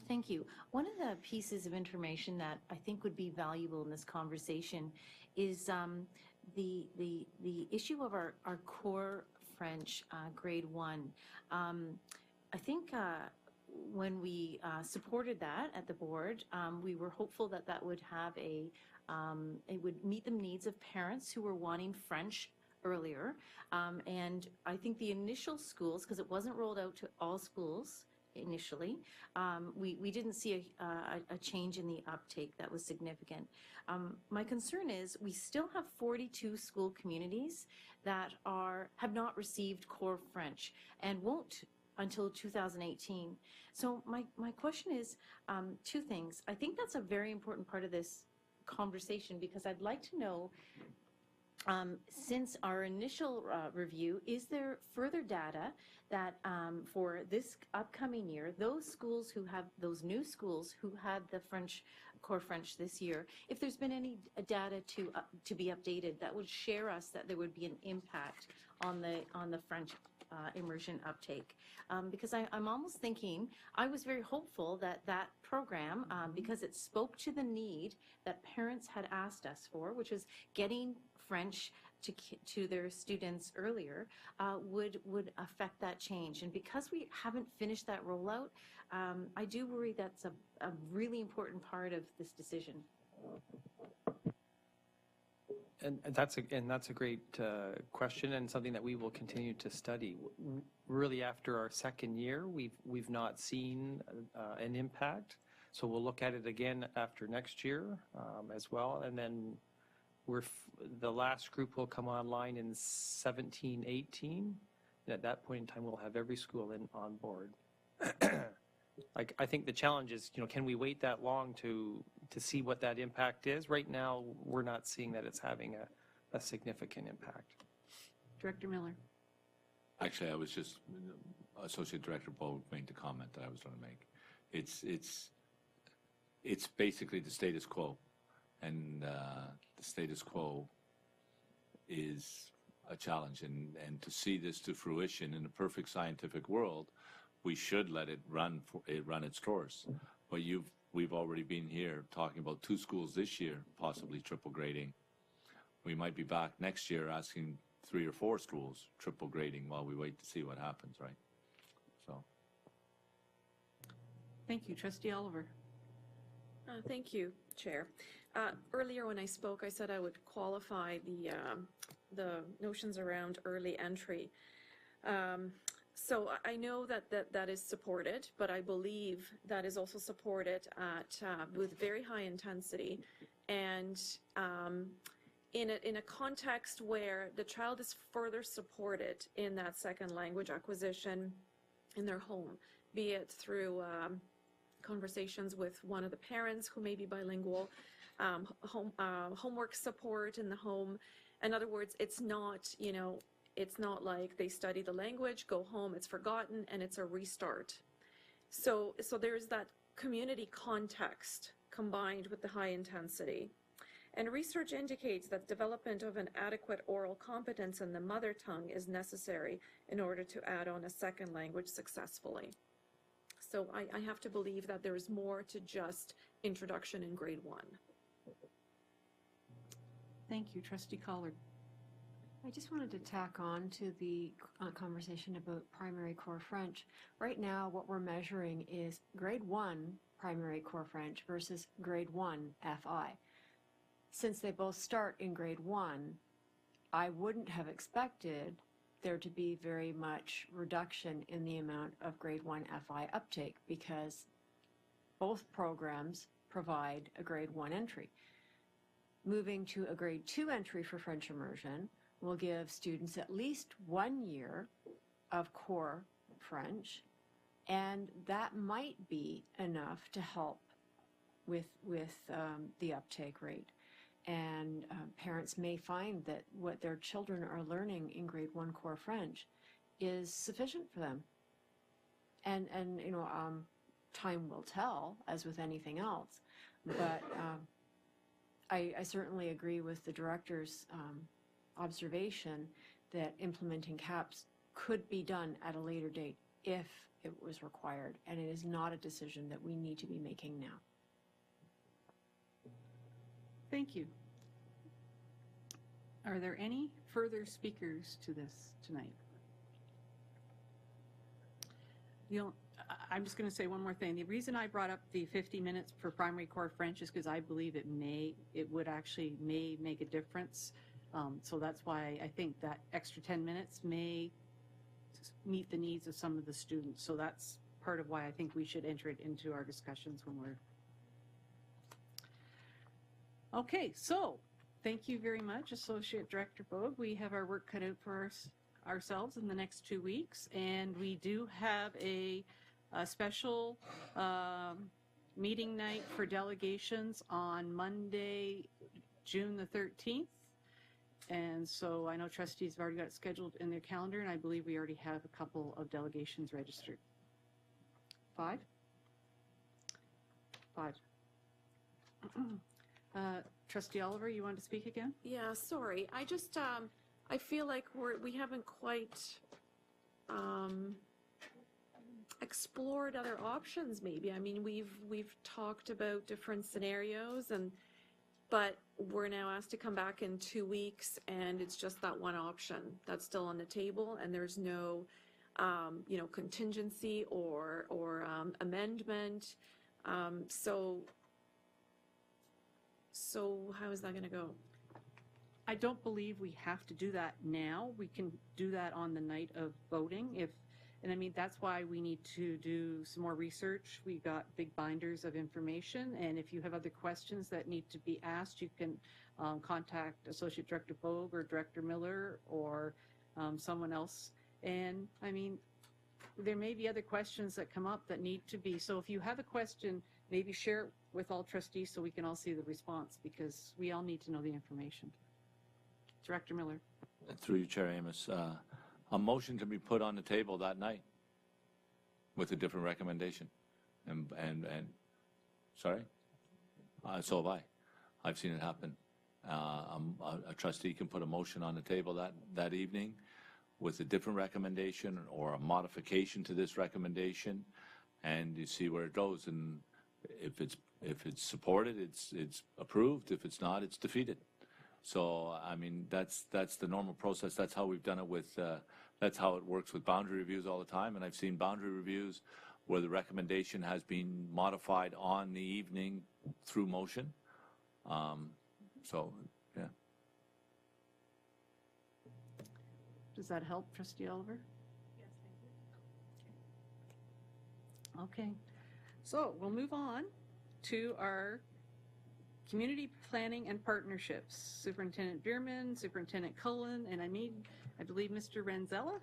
Thank you. One of the pieces of information that I think would be valuable in this conversation is the issue of our core French grade 1. I think when we supported that at the board, we were hopeful that that would have it would meet the needs of parents who were wanting French earlier. And I think the initial schools, because it wasn't rolled out to all schools initially, we didn't see a change in the uptake that was significant. My concern is we still have 42 school communities that have not received core French and won't until 2018. So my question is two things. I think that's a very important part of this conversation because I'd like to know, since our initial review, is there further data that for this upcoming year, those new schools who had the core French this year, if there's been any data to be updated that would share us that there would be an impact on the French immersion uptake? Because I'm almost thinking, I was very hopeful that program, because it spoke to the need that parents had asked us for, which is getting French to their students earlier, would affect that change. And because we haven't finished that rollout, I do worry that's a really important part of this decision. And that's a great question and something that we will continue to study. Really, after our second year, we've not seen an impact, so we'll look at it again after next year as well. And then the last group will come online in 17-18. At that point in time, we'll have every school on board. I think the challenge is, can we wait that long to see what that impact is? Right now, we're not seeing that it's having a significant impact. Director Miller. Actually, I was just, Associate Director Bo made the comment that I was going to make. It's basically the status quo, and the status quo is a challenge. And to see this to fruition in a perfect scientific world, we should let it run its course. But we've already been here talking about 2 schools this year, possibly triple grading. We might be back next year asking 3 or 4 schools triple grading while we wait to see what happens, right? So. Thank you. Trustee Oliver. Thank you, Chair. Earlier when I spoke, I said I would qualify the notions around early entry. So I know that is supported, but I believe that is also supported with very high intensity. And in a context where the child is further supported in that second language acquisition in their home, be it through conversations with one of the parents who may be bilingual, homework support in the home. In other words, it's not, it's not like they study the language, go home, it's forgotten, and it's a restart. So there's that community context combined with the high intensity. And research indicates that development of an adequate oral competence in the mother tongue is necessary in order to add on a second language successfully. So I have to believe that there is more to just introduction in grade 1. Thank you, Trustee Collard. I just wanted to tack on to the conversation about primary core French. Right now, what we're measuring is grade 1 primary core French versus grade 1 FI. Since they both start in grade 1, I wouldn't have expected there to be very much reduction in the amount of grade 1 FI uptake because both programs provide a grade 1 entry. Moving to a grade 2 entry for French immersion will give students at least 1 year of core French, and that might be enough to help with the uptake rate. And parents may find that what their children are learning in grade 1 core French is sufficient for them. And time will tell, as with anything else. But I certainly agree with the director's observation that implementing CAPS could be done at a later date if it was required. And it is not a decision that we need to be making now. Thank you. Are there any further speakers to this tonight? I'm just going to say one more thing. The reason I brought up the 50 minutes for primary core French is because I believe it would actually make a difference. So that's why I think that extra 10 minutes may meet the needs of some of the students. So that's part of why I think we should enter it into our discussions when we're... Okay, so thank you very much, Associate Director Bogue. We have our work cut out for ourselves in the next 2 weeks, and we do have a special meeting night for delegations on Monday, June the 13th. And so I know trustees have already got it scheduled in their calendar, and I believe we already have a couple of delegations registered. 5? 5. Trustee Oliver, you want to speak again? Yeah, sorry. I just, I feel like we haven't quite explored other options maybe. I mean, we've talked about different scenarios, but we're now asked to come back in 2 weeks, and it's just that one option that's still on the table, and there's no, contingency or amendment. So how is that going to go? I don't believe we have to do that now. We can do that on the night of voting. And I mean, that's why we need to do some more research. We got big binders of information, and if you have other questions that need to be asked, you can contact Associate Director Bogue or Director Miller or someone else. And I mean, there may be other questions that come up that need to be. So if you have a question, maybe share it with all trustees so we can all see the response, because we all need to know the information. Director Miller. Through you, Chair Amos, a motion to be put on the table that night with a different recommendation. And sorry? So have I. I've seen it happen. A trustee can put a motion on the table that evening with a different recommendation or a modification to this recommendation, and you see where it goes. And if it's supported, it's approved. If it's not, it's defeated. So I mean, that's the normal process. That's how we've done it with. That's how it works with boundary reviews all the time. And I've seen boundary reviews where the recommendation has been modified on the evening through motion. So yeah. Does that help, Trustee Oliver? Yes, thank you. Okay. So we'll move on to our Community Planning and Partnerships, Superintendent Bierman, Superintendent Cullen, and I believe Mr. Renzella.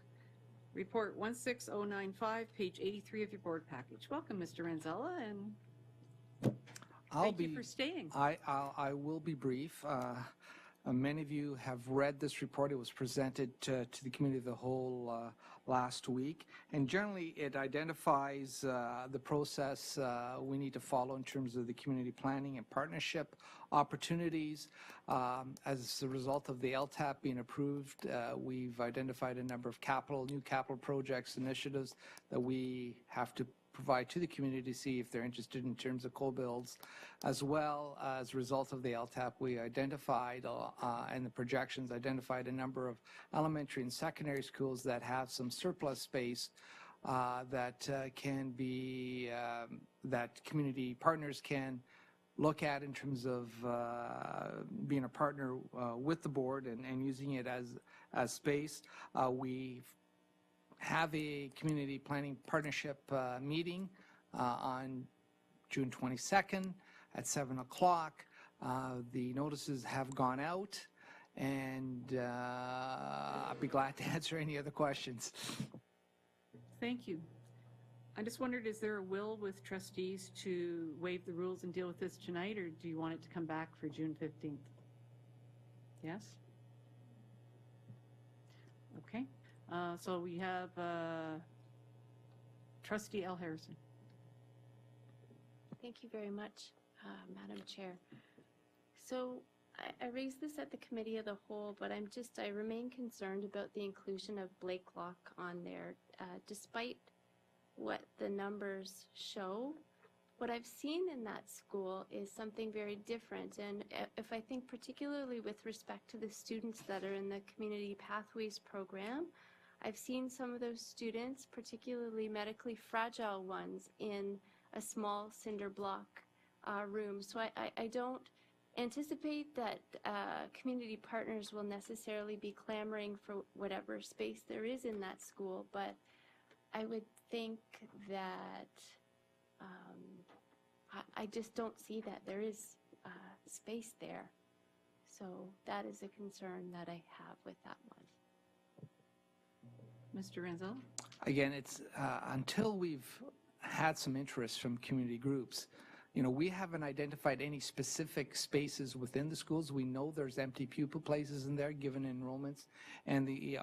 Report 16095, page 83 of your board package. Welcome, Mr. Renzella, and thank you for staying. I will be brief. Many of you have read this report. It was presented to the committee of the whole last week, and generally it identifies the process we need to follow in terms of the community planning and partnership opportunities. As a result of the LTAP being approved, we've identified a number of new capital projects, initiatives that we have to provide to the community to see if they're interested in terms of co-builds. As well, as a result of the LTAP, we identified, and the projections identified, a number of elementary and secondary schools that have some surplus space that can be, that community partners can look at in terms of being a partner with the board and using it as space. We have a community planning partnership meeting on June 22nd at 7 o'clock. The notices have gone out, and I'll be glad to answer any other questions. Thank you. I just wondered, is there a will with trustees to waive the rules and deal with this tonight, or do you want it to come back for June 15th? Yes? Okay. So we have Trustee L. Harrison. Thank you very much, Madam Chair. So I raised this at the Committee of the Whole, but I remain concerned about the inclusion of Blakelock on there. Despite what the numbers show, what I've seen in that school is something very different. And if I think particularly with respect to the students that are in the Community Pathways program, I've seen some of those students, particularly medically fragile ones, in a small cinder block room. So I don't anticipate that community partners will necessarily be clamoring for whatever space there is in that school, but I would think that I just don't see that there is space there. So that is a concern that I have with that one. Mr. Renzel? Again, it's until we've had some interest from community groups, you know, we haven't identified any specific spaces within the schools. We know there's empty pupil places in there, given enrollments and the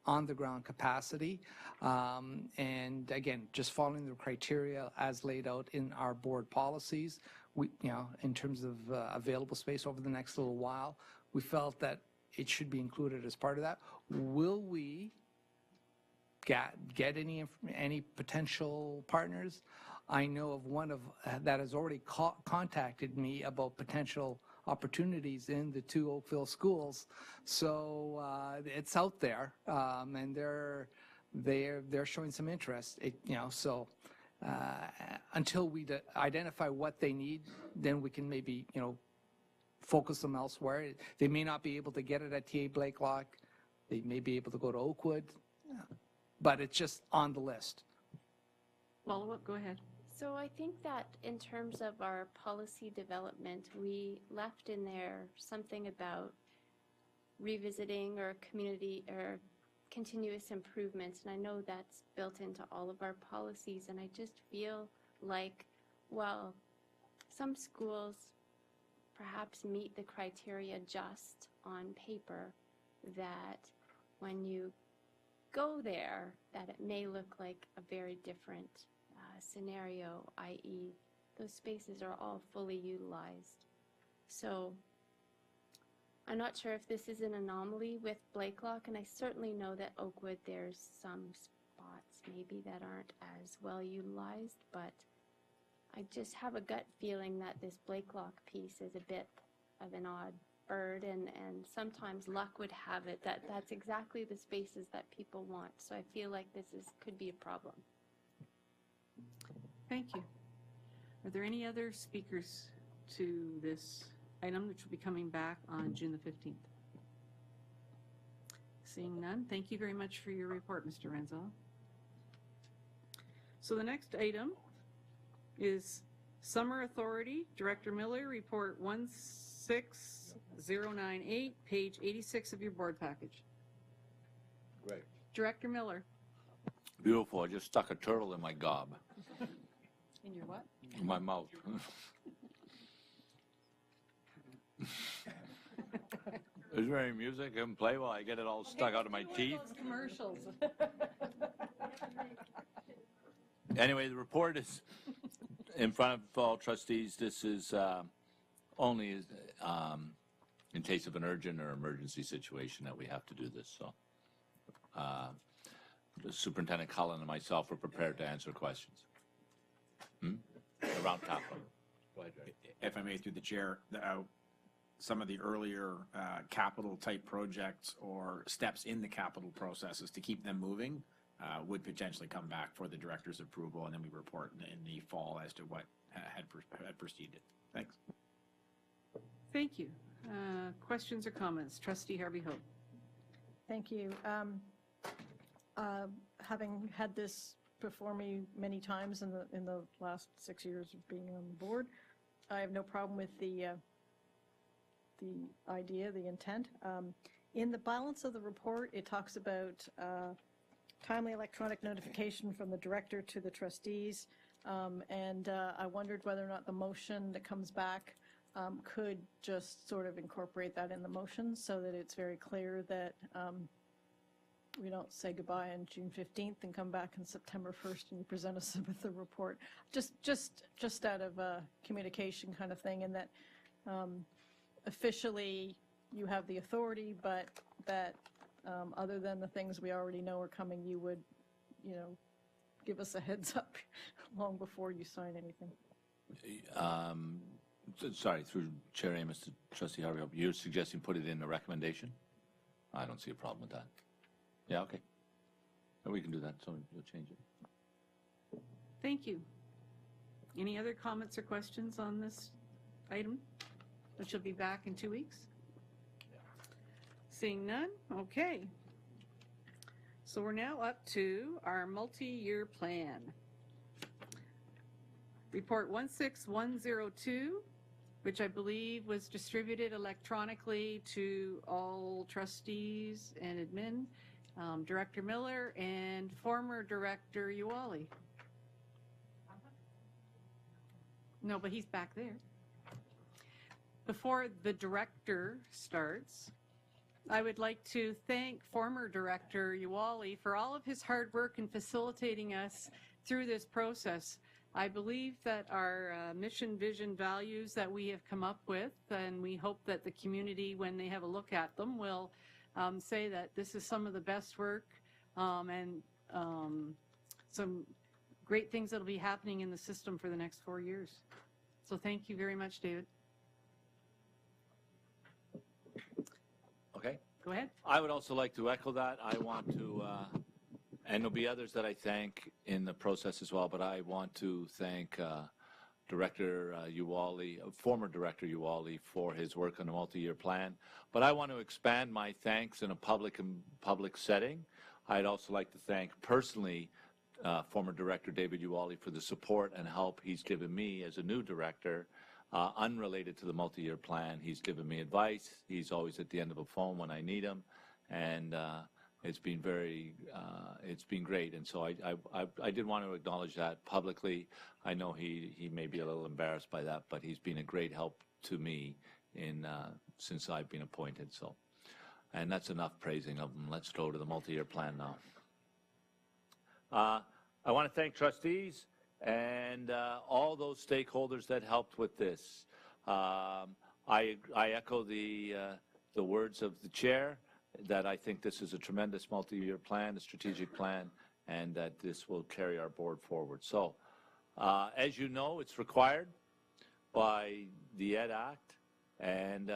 on-the-ground capacity. And again, just following the criteria as laid out in our board policies, we, you know, in terms of available space over the next little while, we felt that it should be included as part of that. Will we get any potential partners? I know of one that has already contacted me about potential opportunities in the two Oakville schools. So it's out there, and they're showing some interest. So until we identify what they need, then we can maybe focus them elsewhere. They may not be able to get it at TA Blakelock. They may be able to go to Oakwood, but it's just on the list. Follow-up, go ahead. So I think that in terms of our policy development, we left in there something about revisiting or community or continuous improvements, and I know that's built into all of our policies, and I just feel like, well, some schools perhaps meet the criteria just on paper, that when you go there, that it may look like a very different scenario, i.e. those spaces are all fully utilized. So I'm not sure if this is an anomaly with Blakelock, and I certainly know that Oakwood, there's some spots maybe that aren't as well utilized, but I just have a gut feeling that this Blakelock piece is a bit of an odd bird, and sometimes luck would have it that that's exactly the spaces that people want. So I feel like this could be a problem. Thank you. Are there any other speakers to this item, which will be coming back on June the 15th? Seeing none, thank you very much for your report, Mr. Renzel. So the next item is Summer Authority, Director Miller, report 16098, page 86 of your board package. Great. Director Miller. Beautiful. I just stuck a turtle in my gob. In your what? In my mouth. Is there any music I can play while I get it all stuck out of my teeth? Commercials. Anyway, the report is in front of all trustees. This is only in case of an urgent or emergency situation that we have to do this. So the Superintendent Cullen and myself are prepared to answer questions. Around capital. Go ahead, Ray. If I may, through the chair, some of the earlier capital type projects or steps in the capital processes to keep them moving would potentially come back for the director's approval, and then we report in the fall as to what had proceeded. Thanks. Thank you. Questions or comments? Trustee Harvey Hope. Thank you. Having had this before me many times in the last 6 years of being on the board, I have no problem with the idea, the intent. In the balance of the report, it talks about timely electronic notification from the director to the trustees, and I wondered whether or not the motion that comes back could just sort of incorporate that in the motion so that it's very clear that we don't say goodbye on June 15th and come back on September 1st and you present us with the report. Just out of a communication kind of thing, and that officially you have the authority, but that other than the things we already know are coming, you would, give us a heads up long before you sign anything. Sorry, through Chair Amos to Trustee Harvey Hope, you're suggesting put it in the recommendation? I don't see a problem with that. Yeah, okay. We can do that, so we'll change it. Thank you. Any other comments or questions on this item, which will be back in 2 weeks? Seeing none, okay. So we're now up to our multi-year plan. Report 16102, which I believe was distributed electronically to all trustees and admin, Director Miller and former Director Uwali. No, but he's back there. Before the director starts, I would like to thank former Director Uwali for all of his hard work in facilitating us through this process. I believe that our mission, vision, values that we have come up with, and we hope that the community, when they have a look at them, will say that this is some of the best work and some great things that will be happening in the system for the next 4 years. So thank you very much, David. Okay. Go ahead. I would also like to echo that. I want to, and there'll be others that I thank in the process as well, but I want to thank Director Uwali, former Director Uwali, for his work on the multi-year plan. But I want to expand my thanks in a public setting. I'd also like to thank personally former Director David Uwali for the support and help he's given me as a new director, unrelated to the multi-year plan. He's given me advice. He's always at the end of a phone when I need him, and it's been great. And so I did want to acknowledge that publicly. I know he may be a little embarrassed by that, but he's been a great help to me since I've been appointed. So, and that's enough praising of him. Let's go to the multi-year plan now. I want to thank trustees and all those stakeholders that helped with this. I echo the words of the chair that I think this is a tremendous multi-year plan, a strategic plan, and that this will carry our board forward. So, as you know, it's required by the ED Act, and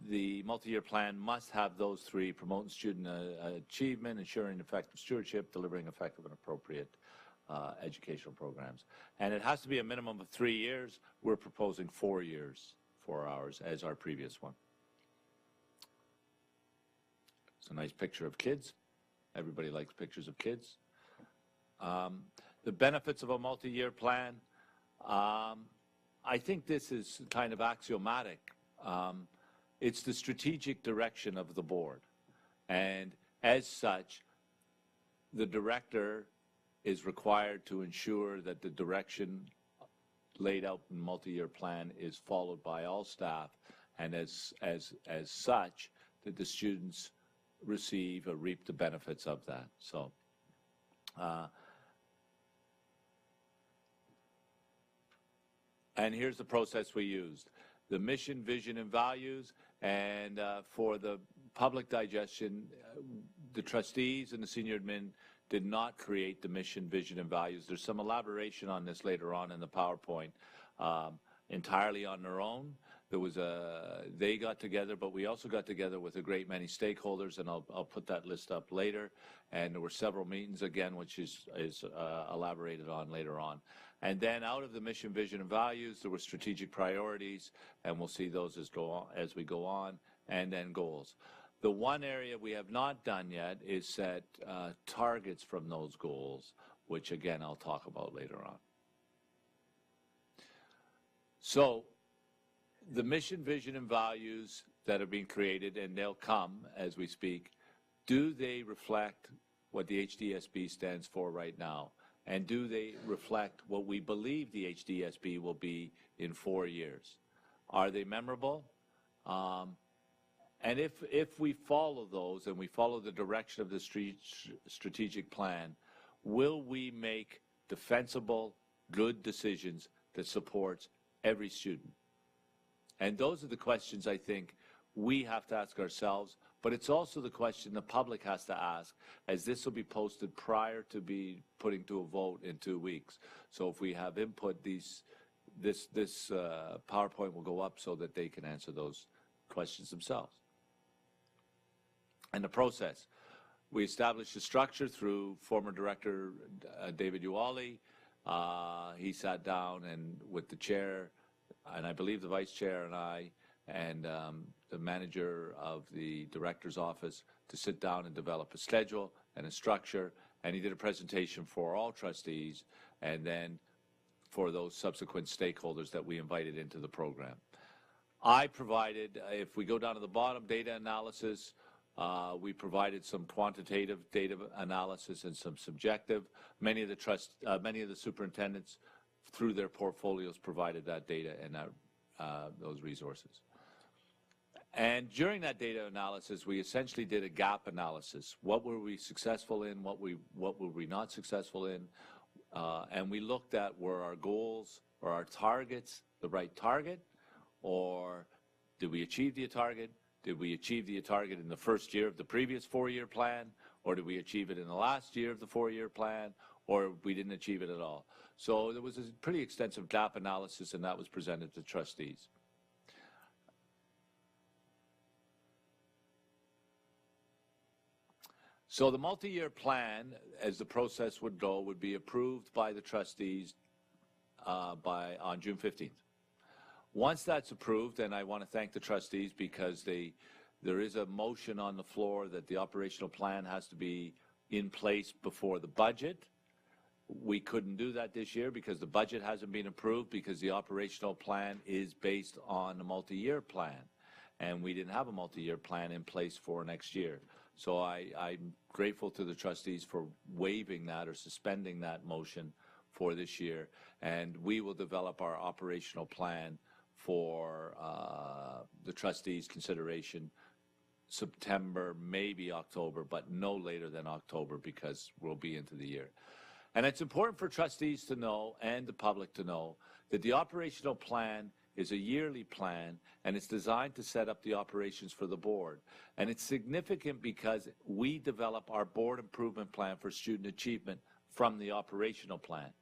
the multi-year plan must have those three: promoting student achievement, ensuring effective stewardship, delivering effective and appropriate educational programs. And it has to be a minimum of 3 years. We're proposing 4 years for ours as our previous one. It's a nice picture of kids. Everybody likes pictures of kids. The benefits of a multi-year plan. I think this is kind of axiomatic. It's the strategic direction of the board. And as such, the director is required to ensure that the direction laid out in multi-year plan is followed by all staff, and as such, that the students receive or reap the benefits of that. So, and here's the process we used. The mission, vision, and values, and for the public digestion, the trustees and the senior admin did not create the mission, vision, and values. There's some elaboration on this later on in the PowerPoint, entirely on their own. There was they got together, but we also got together with a great many stakeholders, and I'll put that list up later. And there were several meetings again, which is elaborated on later on. And then out of the mission, vision, and values, there were strategic priorities, and we'll see those as we go on, and then goals. The one area we have not done yet is set targets from those goals, which again I'll talk about later on. So the mission, vision, and values that are being created, and they'll come as we speak, do they reflect what the HDSB stands for right now? And do they reflect what we believe the HDSB will be in 4 years? Are they memorable? And if we follow those and we follow the direction of the strategic plan, will we make defensible, good decisions that supports every student? And those are the questions I think we have to ask ourselves, but it's also the question the public has to ask, as this will be posted prior to be putting to a vote in 2 weeks. So if we have input, this PowerPoint will go up so that they can answer those questions themselves. And the process. We established a structure through former Director David Uwali. He sat down and with the chair, and I believe the vice chair and I, and the manager of the director's office to sit down and develop a schedule and a structure. And he did a presentation for all trustees and then for those subsequent stakeholders that we invited into the program. I provided, if we go down to the bottom, data analysis. We provided some quantitative data analysis and some subjective. Many of the superintendents, through their portfolios, provided that data and those resources. And during that data analysis, we essentially did a gap analysis. What were we successful in? What were we not successful in? And we looked at, were our goals or our targets the right target, or did we achieve the target? Did we achieve the target in the first year of the previous 4-year plan, or did we achieve it in the last year of the 4-year plan, or we didn't achieve it at all? So there was a pretty extensive gap analysis, and that was presented to trustees. So the multi-year plan, as the process would go, would be approved by the trustees on June 15th. Once that's approved, and I want to thank the trustees because there is a motion on the floor that the operational plan has to be in place before the budget. We couldn't do that this year because the budget hasn't been approved, because the operational plan is based on a multi-year plan. And we didn't have a multi-year plan in place for next year. So I'm grateful to the trustees for waiving that or suspending that motion for this year. And we will develop our operational plan for the trustees' consideration September, maybe October, but no later than October, because we'll be into the year. And it's important for trustees to know, and the public to know, that the operational plan is a yearly plan, and it's designed to set up the operations for the board. And it's significant because we develop our board improvement plan for student achievement from the operational plan.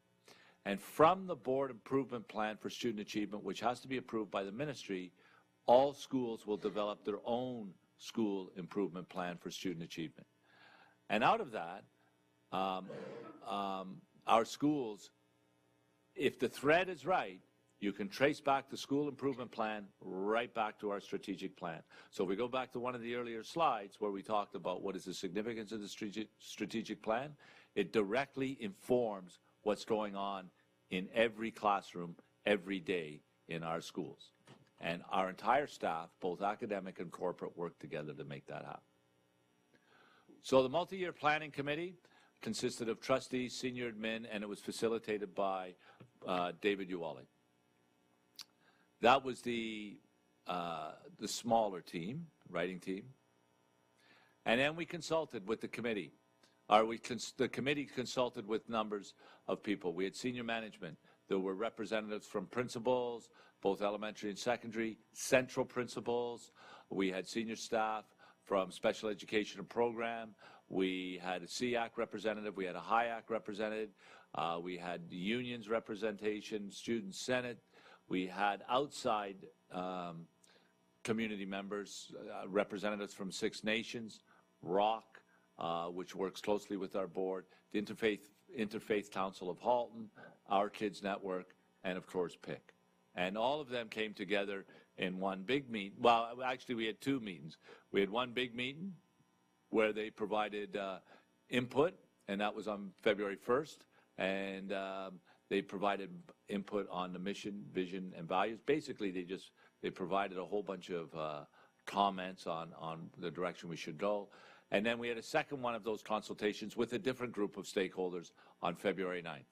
And from the board improvement plan for student achievement, which has to be approved by the ministry, all schools will develop their own school improvement plan for student achievement. And out of that, our schools, if the thread is right, you can trace back the school improvement plan right back to our strategic plan. So if we go back to one of the earlier slides where we talked about what is the significance of the strategic plan, it directly informs what's going on in every classroom every day in our schools. And our entire staff, both academic and corporate, work together to make that happen. So the multi-year planning committee consisted of trustees, senior admin, and it was facilitated by David Uwali. That was the smaller team, writing team. And then we consulted with the committee. The committee consulted with numbers of people. We had senior management. There were representatives from principals, both elementary and secondary, central principals. We had senior staff from special education and program. We had a SEAC representative. We had a HIAC representative. We had unions representation, student senate. We had outside community members, representatives from Six Nations, ROC, which works closely with our board, the Interfaith Council of Halton, Our Kids Network, and of course PIC. And all of them came together in one big meeting. Well, actually we had two meetings. We had one big meeting where they provided input, and that was on February 1st. And they provided input on the mission, vision, and values. Basically, they provided a whole bunch of comments on the direction we should go. And then we had a second one of those consultations with a different group of stakeholders on February 9th.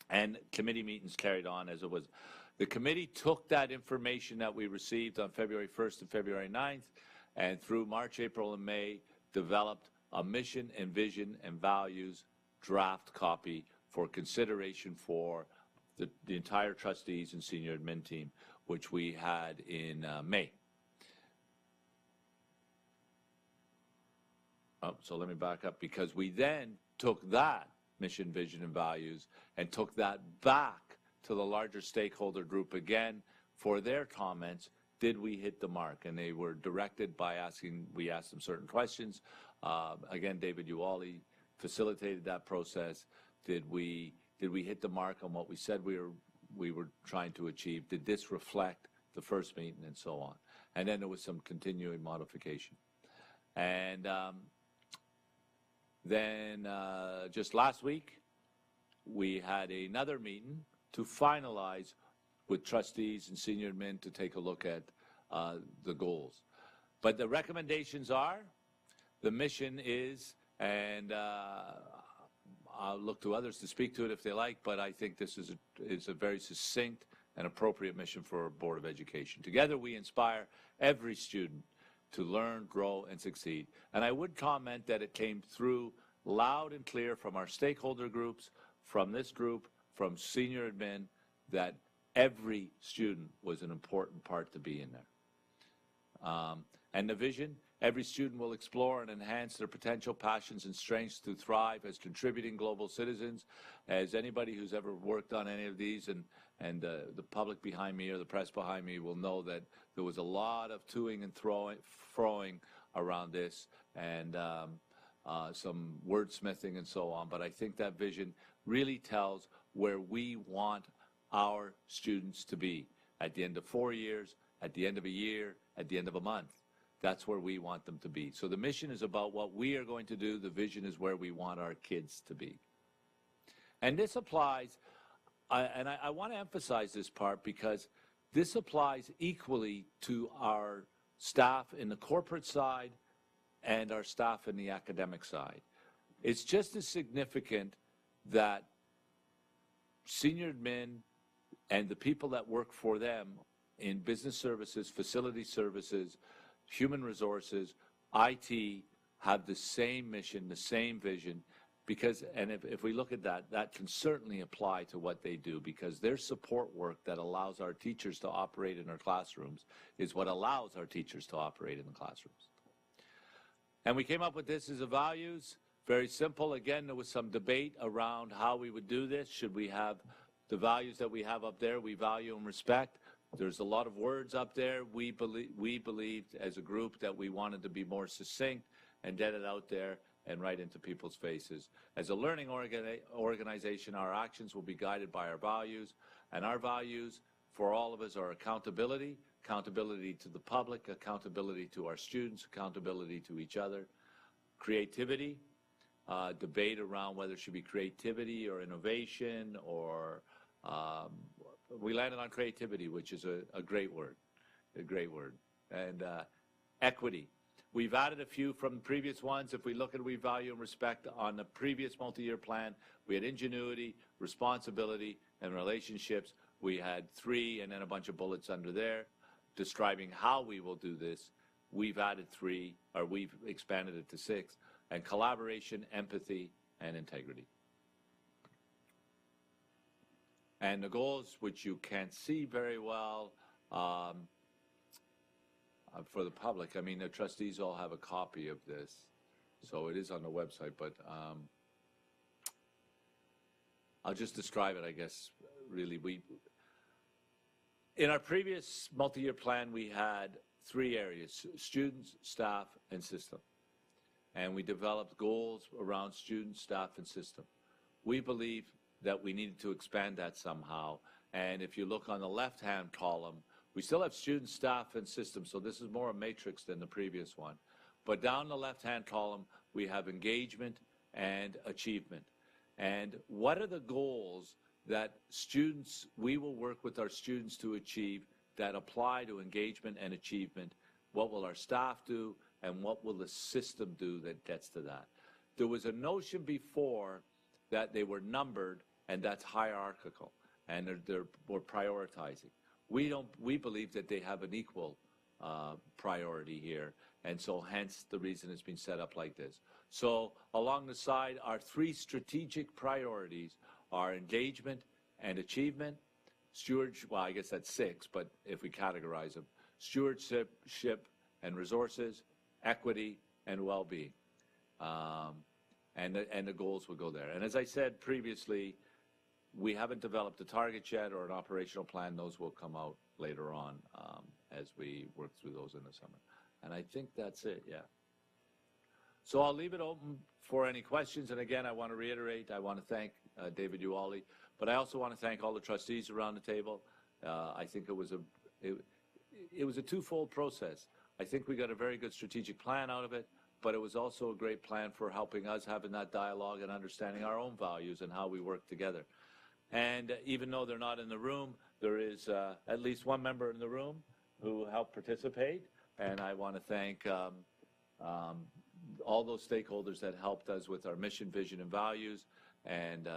And committee meetings carried on as it was. The committee took that information that we received on February 1st and February 9th, and through March, April, and May, developed a mission and vision and values draft copy for consideration for the entire trustees and senior admin team, which we had in May. Oh, so let me back up, because we then took that mission, vision, and values and took that back to the larger stakeholder group again for their comments. Did we hit the mark? And they were directed by we asked them certain questions. Again, David Uwali facilitated that process. Did we hit the mark on what we said we were trying to achieve? Did this reflect the first meeting, and so on? And then there was some continuing modification. And then just last week, we had another meeting to finalize with trustees and senior admin to take a look at the goals. But the recommendations are, the mission is, and I'll look to others to speak to it if they like, but I think this is a very succinct and appropriate mission for a Board of Education. Together we inspire every student to learn, grow, and succeed. And I would comment that it came through loud and clear from our stakeholder groups, from this group, from senior admin, that every student was an important part to be in there. And the vision, every student will explore and enhance their potential, passions, and strengths to thrive as contributing global citizens. As anybody who's ever worked on any of these, and the public behind me or the press behind me will know that there was a lot of toing and froing around this, and some wordsmithing and so on. But I think that vision really tells where we want our students to be at the end of 4 years, at the end of a year, at the end of a month. That's where we want them to be. So the mission is about what we are going to do. The vision is where we want our kids to be. And this applies, and I want to emphasize this part, because this applies equally to our staff in the corporate side and our staff in the academic side. It's just as significant that senior admin and the people that work for them in business services, facility services, human resources, IT, have the same mission, the same vision, because, and if we look at that, that can certainly apply to what they do, because their support work that allows our teachers to operate in our classrooms is what allows our teachers to operate in the classrooms. And we came up with this as a values, very simple. Again, there was some debate around how we would do this. Should we have the values that we have up there? We value and respect. There's a lot of words up there. We believed as a group that we wanted to be more succinct and get it out there and right into people's faces. As a learning organization, our actions will be guided by our values, and our values for all of us are accountability, accountability to the public, accountability to our students, accountability to each other, creativity, debate around whether it should be creativity or innovation, or we landed on creativity, which is a great word, and equity. We've added a few from previous ones. If we look at We Value and Respect on the previous multi-year plan, we had ingenuity, responsibility, and relationships. We had 3 and then a bunch of bullets under there describing how we will do this. We've added 3, or we've expanded it to 6, and collaboration, empathy, and integrity. And the goals, which you can't see very well, for the public, I mean, the trustees all have a copy of this, so it is on the website, but I'll just describe it, I guess, really. In our previous multi-year plan, we had 3 areas: students, staff, and system. And we developed goals around students, staff, and system. We believe that we needed to expand that somehow, and if you look on the left-hand column, we still have students, staff, and system, so this is more a matrix than the previous one. But down the left-hand column, we have engagement and achievement. And what are the goals that we will work with our students to achieve that apply to engagement and achievement? What will our staff do, and what will the system do that gets to that? There was a notion before that they were numbered, and that's hierarchical, and we're prioritizing. We believe that they have an equal priority here, and so hence the reason it's been set up like this. So along the side, our 3 strategic priorities are engagement and achievement, stewardship, well, I guess that's 6, but if we categorize them, stewardship and resources, equity, and well-being. And the goals will go there. And as I said previously, we haven't developed a target yet or an operational plan. Those will come out later on as we work through those in the summer. And I think that's it, yeah. So I'll leave it open for any questions. And again, I want to reiterate, I want to thank David Uwali, but I also want to thank all the trustees around the table. I think it was a twofold process. I think we got a very good strategic plan out of it, but it was also a great plan for helping us having that dialogue and understanding our own values and how we work together. And even though they're not in the room, there is at least one member in the room who helped participate. And I want to thank all those stakeholders that helped us with our mission, vision, and values, and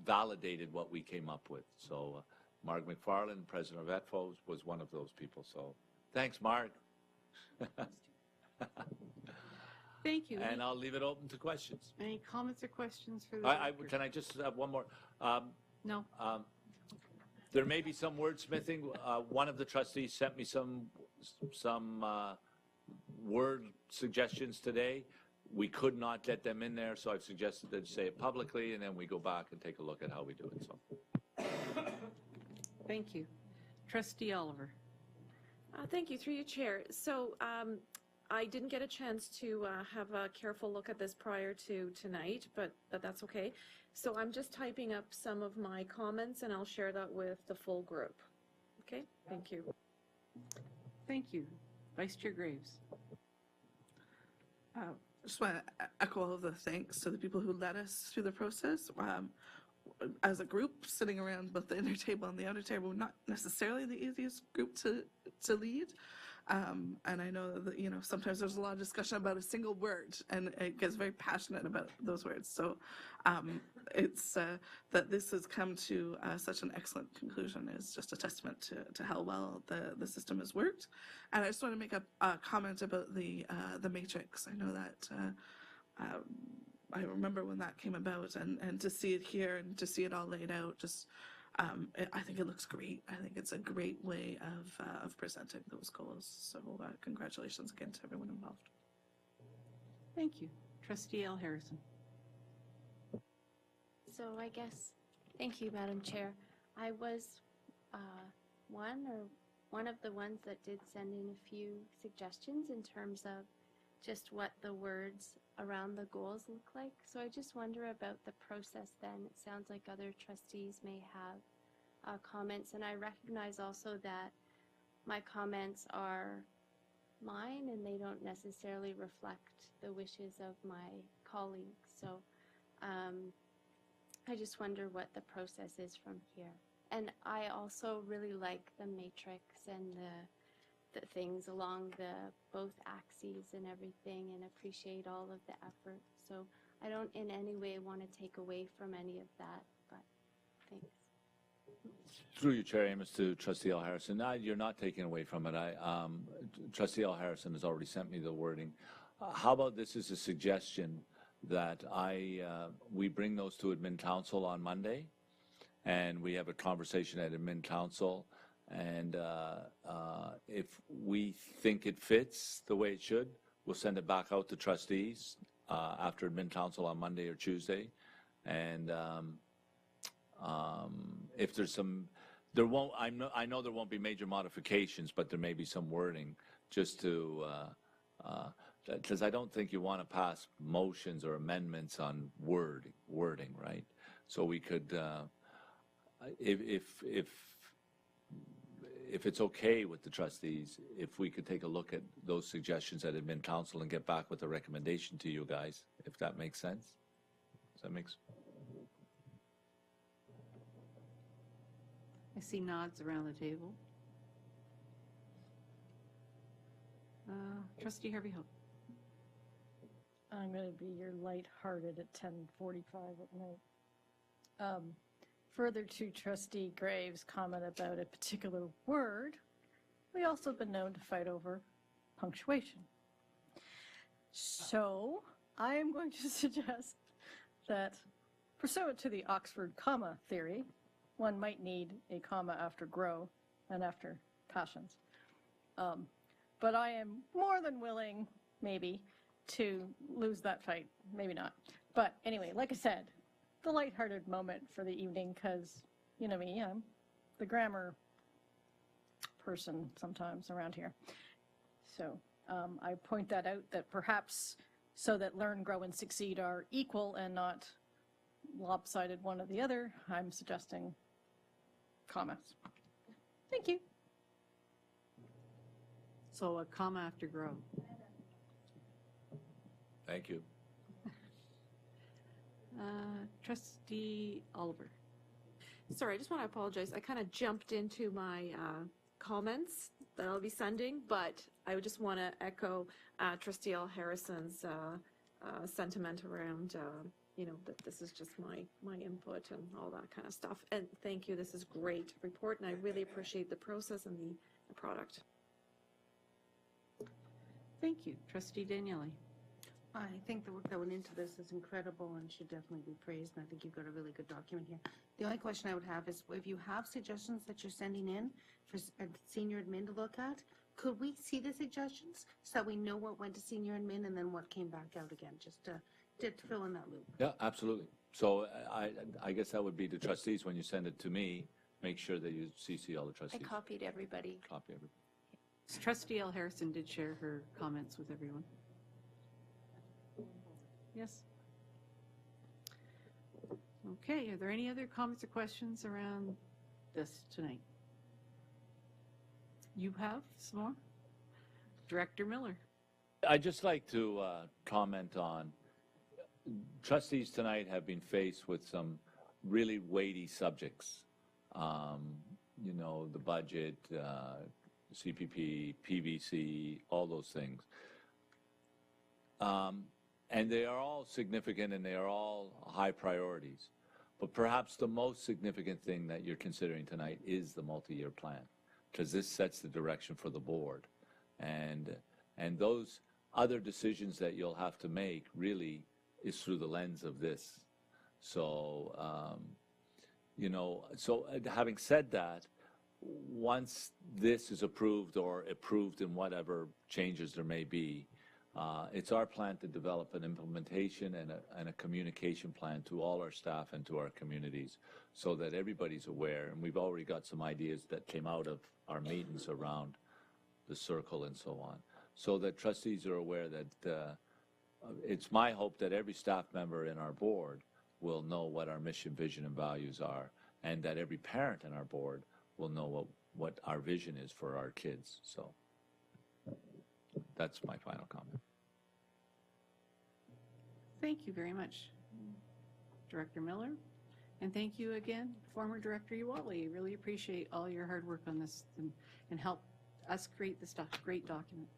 validated what we came up with. So Mark McFarland, president of ETFO, was one of those people. So thanks, Mark. Thank you. And I'll leave it open to questions. Any comments or questions for the Can I just have one more? No. There may be some wordsmithing. One of the trustees sent me some word suggestions today. We could not get them in there, so I've suggested that you say it publicly, and then we go back and take a look at how we do it. So, thank you. Trustee Oliver. Thank you, through you, Chair. So I didn't get a chance to have a careful look at this prior to tonight, but that's okay. So I'm just typing up some of my comments, and I'll share that with the full group. Okay, thank you. Thank you. Vice Chair Graves. I just want to echo all of the thanks to the people who led us through the process. As a group, sitting around both the inner table and the outer table, not necessarily the easiest group to lead. And I know that, sometimes there's a lot of discussion about a single word, and it gets very passionate about those words. So it's that this has come to such an excellent conclusion is just a testament to how well the system has worked. And I just want to make a comment about the matrix. I know that I remember when that came about, and to see it here and to see it all laid out, just I think it looks great. I think it's a great way of presenting those goals. So congratulations again to everyone involved. Thank you. Trustee L. Harrison. So I guess, thank you, Madam Chair. I was one of the ones that did send in a few suggestions in terms of just what the words around the goals look like. So I just wonder about the process then. It sounds like other trustees may have comments, and I recognize also that my comments are mine, and they don't necessarily reflect the wishes of my colleagues. So I just wonder what the process is from here. And I also really like the matrix and the things along both axes and everything, and appreciate all of the effort. So I don't in any way want to take away from any of that, but thanks. Through your chair, Amos, to Trustee L. Harrison. You're not taking away from it. Trustee L. Harrison has already sent me the wording. How about this as a suggestion that we bring those to Admin Council on Monday, and we have a conversation at Admin Council, and if we think it fits the way it should, we'll send it back out to trustees after Admin Council on Monday or Tuesday, and if there's some, I know there won't be major modifications, but there may be some wording just to, because I don't think you want to pass motions or amendments on wording, right? So we could, if it's okay with the trustees, if we could take a look at those suggestions at Admin Council and get back with a recommendation to you guys, if that makes sense. Does that make sense? I see nods around the table. Trustee Harvey Hope. I'm going to be your lighthearted at 10:45 at night. Further to Trustee Graves' comment about a particular word, we also have been known to fight over punctuation. So I am going to suggest that, pursuant to the Oxford comma theory, one might need a comma after grow and after passions. But I am more than willing, maybe, to lose that fight. Maybe not. But anyway, like I said, the lighthearted moment for the evening, because, you know me, I'm the grammar person sometimes around here. So I point that out, that perhaps so that learn, grow, and succeed are equal and not lopsided one or the other, I'm suggesting commas. Thank you. So a comma after grow. Thank you. Trustee Oliver. Sorry, I just want to apologize. I kind of jumped into my comments that I'll be sending, but I would just want to echo Trustee L. Harrison's sentiment around, that this is just my input and all that kind of stuff. And thank you. This is a great report, and I really appreciate the process and the product. Thank you. Trustee Daniele. I think the work that went into this is incredible and should definitely be praised, and I think you've got a really good document here. The only question I would have is, if you have suggestions that you're sending in for a senior admin to look at, could we see the suggestions so that we know what went to senior admin and then what came back out again, just to fill in that loop? Yeah, absolutely. So I guess that would be the trustees, when you send it to me, make sure that you CC all the trustees. I copied everybody. Copy everybody. Trustee L. Harrison did share her comments with everyone. Yes? Okay, are there any other comments or questions around this tonight? You have some more? Director Miller. I'd just like to comment on, trustees tonight have been faced with some really weighty subjects. The budget, CPP, PVC, all those things. And they are all significant and they are all high priorities. But perhaps the most significant thing that you're considering tonight is the multi-year plan, because this sets the direction for the board. And those other decisions that you'll have to make really is through the lens of this. So, so having said that, once this is approved or approved in whatever changes there may be, it's our plan to develop an implementation and a communication plan to all our staff and to our communities so that everybody's aware. And we've already got some ideas that came out of our meetings around the circle and so on, so that trustees are aware that it's my hope that every staff member in our board will know what our mission, vision, and values are, and that every parent in our board will know what our vision is for our kids. So that's my final comment. Thank you very much, Director Miller. And thank you again, former Director Uwali. Really appreciate all your hard work on this and help us create this great document.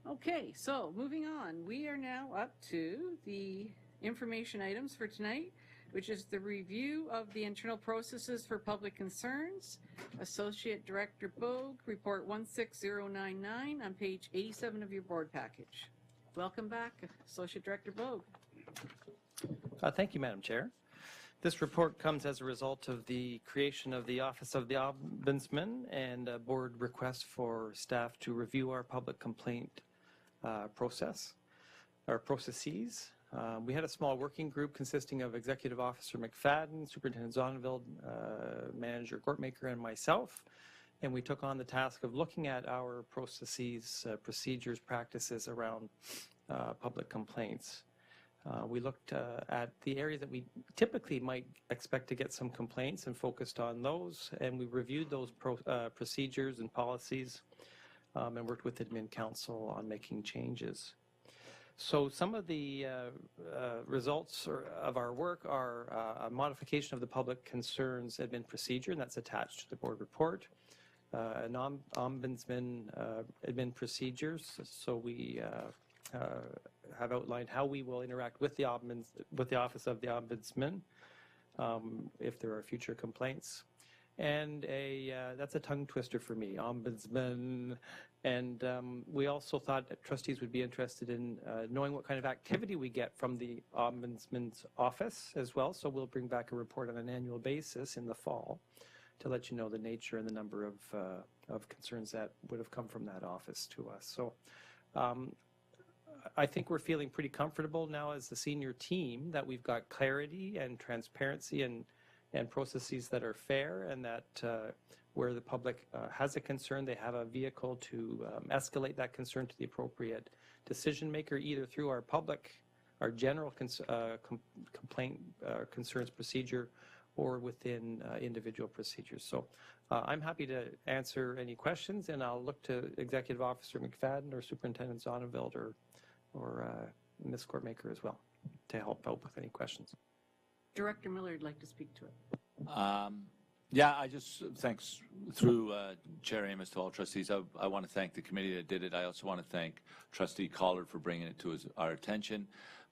Okay, so moving on, we are now up to the information items for tonight, which is the review of the internal processes for public concerns. Associate Director Bogue, report 16099 on page 87 of your board package. Welcome back, Associate Director Bogue. Thank you, Madam Chair. This report comes as a result of the creation of the Office of the Ombudsman and a board request for staff to review our public complaint processes. We had a small working group consisting of Executive Officer McFadden, Superintendent Zonneveld, Manager Courtmaker, and myself, and we took on the task of looking at our processes, procedures, practices around public complaints. We looked at the areas that we typically might expect to get some complaints and focused on those, and we reviewed those procedures and policies and worked with Admin Council on making changes. So some of the results of our work are a modification of the public concerns admin procedure, and that's attached to the board report. An ombudsman admin procedures, so we have outlined how we will interact with the Office of the Ombudsman if there are future complaints. And that's a tongue twister for me, ombudsman. And we also thought that trustees would be interested in knowing what kind of activity we get from the Ombudsman's office as well. So we'll bring back a report on an annual basis in the fall to let you know the nature and the number of concerns that would have come from that office to us. So I think we're feeling pretty comfortable now as the senior team that we've got clarity and transparency and processes that are fair, and that where the public has a concern, they have a vehicle to escalate that concern to the appropriate decision maker, either through our general complaint concerns procedure, or within individual procedures. So I'm happy to answer any questions, and I'll look to Executive Officer McFadden or Superintendent Zonneveld or Ms. Courtmaker as well to help out with any questions. Director Miller would like to speak to it. Yeah, I just, thanks through Chair Amos to all trustees. I want to thank the committee that did it. I also want to thank Trustee Collard for bringing it to our attention,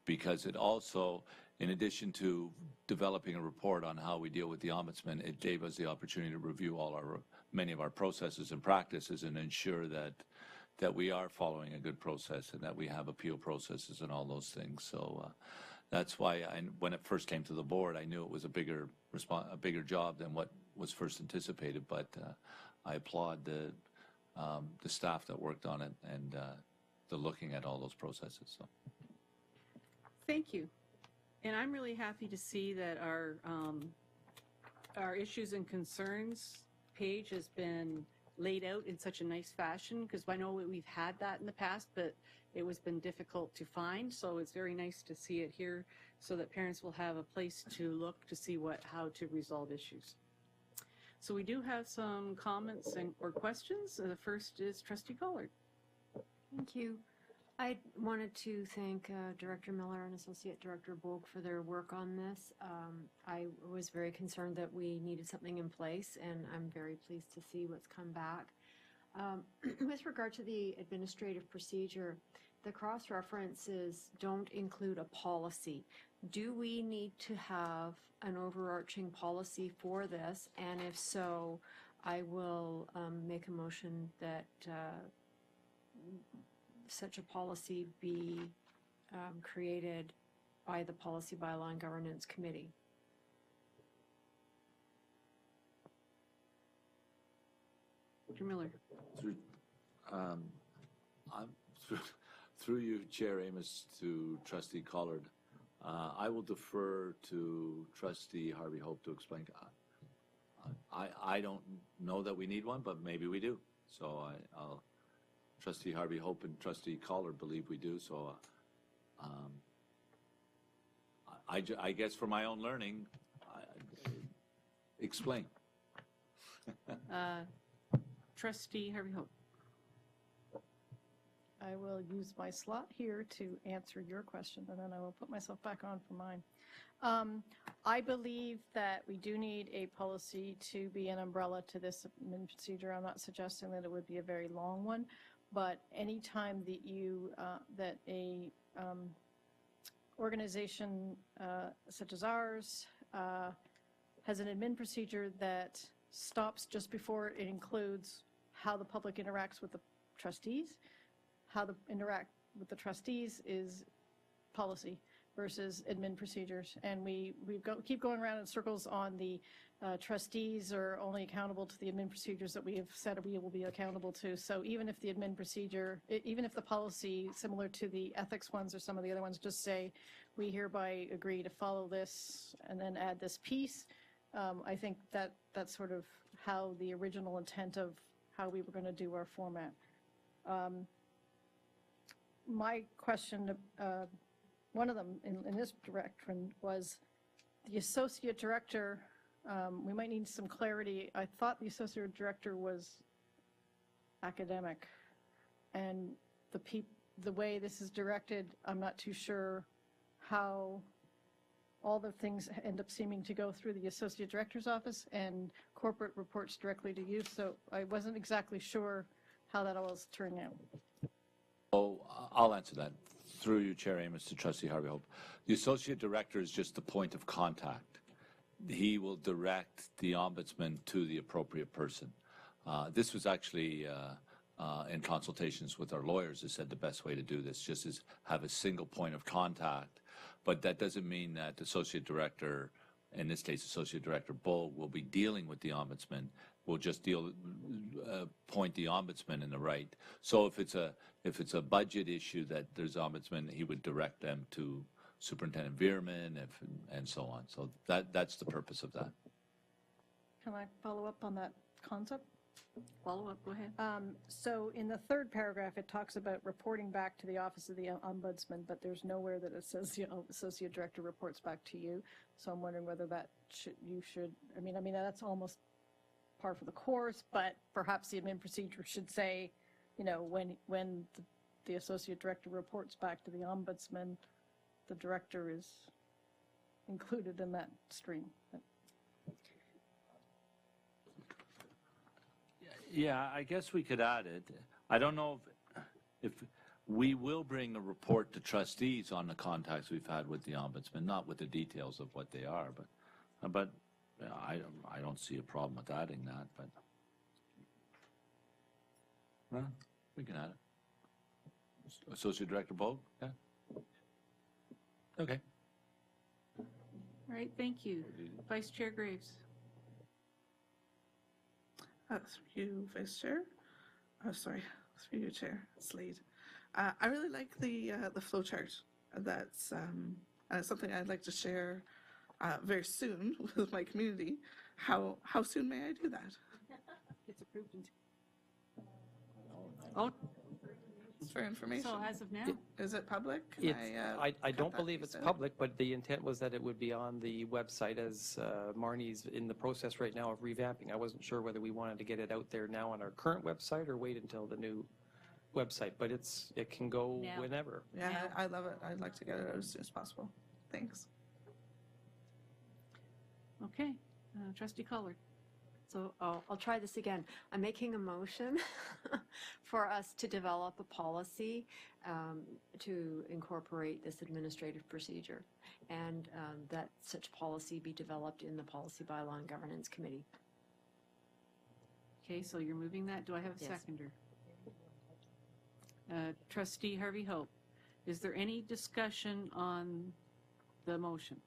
because it also, in addition to developing a report on how we deal with the Ombudsman, it gave us the opportunity to review many of our processes and practices and ensure that we are following a good process and that we have appeal processes and all those things. So that's why when it first came to the board, I knew it was a bigger job than what was first anticipated. But I applaud the staff that worked on it and the looking at all those processes. So thank you, and I'm really happy to see that our issues and concerns page has been laid out in such a nice fashion, because I know we've had that in the past, but it was been difficult to find. So it's very nice to see it here so that parents will have a place to look to see how to resolve issues. So we do have some comments or questions. The first is Trustee Collard. Thank you. I wanted to thank Director Miller and Associate Director Bogue for their work on this. I was very concerned that we needed something in place, and I'm very pleased to see what's come back. With regard to the administrative procedure, the cross-references don't include a policy. Do we need to have an overarching policy for this? And if so, I will make a motion that such a policy be created by the Policy, Bylaw, and Governance Committee. Dr. Miller. Through you, Chair Amos, to Trustee Collard, I will defer to Trustee Harvey Hope to explain. I don't know that we need one, but maybe we do. So Trustee Harvey Hope and Trustee Collard believe we do. So I guess for my own learning, explain. Trustee Harvey Hope. I will use my slot here to answer your question, and then I will put myself back on for mine. I believe that we do need a policy to be an umbrella to this admin procedure. I'm not suggesting that it would be a very long one, but anytime that you, that a organization such as ours has an admin procedure that stops just before it includes how the public interacts with the trustees, how the interact with the trustees is policy versus admin procedures. And we keep going around in circles on the trustees are only accountable to the admin procedures that we have said we will be accountable to. So even if the admin procedure, even if the policy, similar to the ethics ones or some of the other ones, just say, we hereby agree to follow this and then add this piece, I think that that's sort of how the original intent of how we were going to do our format. My question, one of them in this direction was the associate director. We might need some clarity. I thought the associate director was academic, and the way this is directed, I'm not too sure how all the things end up seeming to go through the associate director's office and corporate reports directly to you. So I wasn't exactly sure how that all is turning out. Oh, I'll answer that. Through you, Chair Amos, to Trustee Harvey Hope. The associate director is just the point of contact. He will direct the ombudsman to the appropriate person. This was actually in consultations with our lawyers, has said the best way to do this just is have a single point of contact. But that doesn't mean that the associate director, in this case, Associate Director Bull, will be dealing with the ombudsman. We'll just point the ombudsman in the right. So if it's a budget issue that there's ombudsman, he would direct them to Superintendent Veerman and so on. So that's the purpose of that. Can I follow up on that concept? Follow up, go ahead. So in the third paragraph, it talks about reporting back to the Office of the Ombudsman, but there's nowhere that it says the Associate Director reports back to you. So I'm wondering whether that you should, I mean, that's almost par for the course, but perhaps the admin procedure should say, you know, when the Associate Director reports back to the Ombudsman, the Director is included in that stream. Yeah, I guess we could add it. I don't know if we will bring a report to trustees on the contacts we've had with the ombudsman, not with the details of what they are, but I don't see a problem with adding that. But well, we can add it. Associate Director Bogue? Yeah. Okay. All right, thank you. Vice Chair Graves. Through you, Vice Chair. Oh, sorry, through you, Chair Slade. I really like the flow chart. That's something I'd like to share very soon with my community. How soon may I do that? It's approved. Oh, it's for information. So as of now, is it public? I don't believe it's public, but the intent was that it would be on the website as Marnie's in the process right now of revamping. I wasn't sure whether we wanted to get it out there now on our current website or wait until the new website, but it can go now. whenever. Yeah, I love it. I'd like to get it out as soon as possible. Thanks. okay. Trustee Collard. So I'll try this again. I'm making a motion for us to develop a policy to incorporate this administrative procedure, and that such policy be developed in the Policy, Bylaw, and Governance Committee. Okay, so you're moving that. Do I have a Yes. seconder? Trustee Harvey Hope. Is there any discussion on the motion?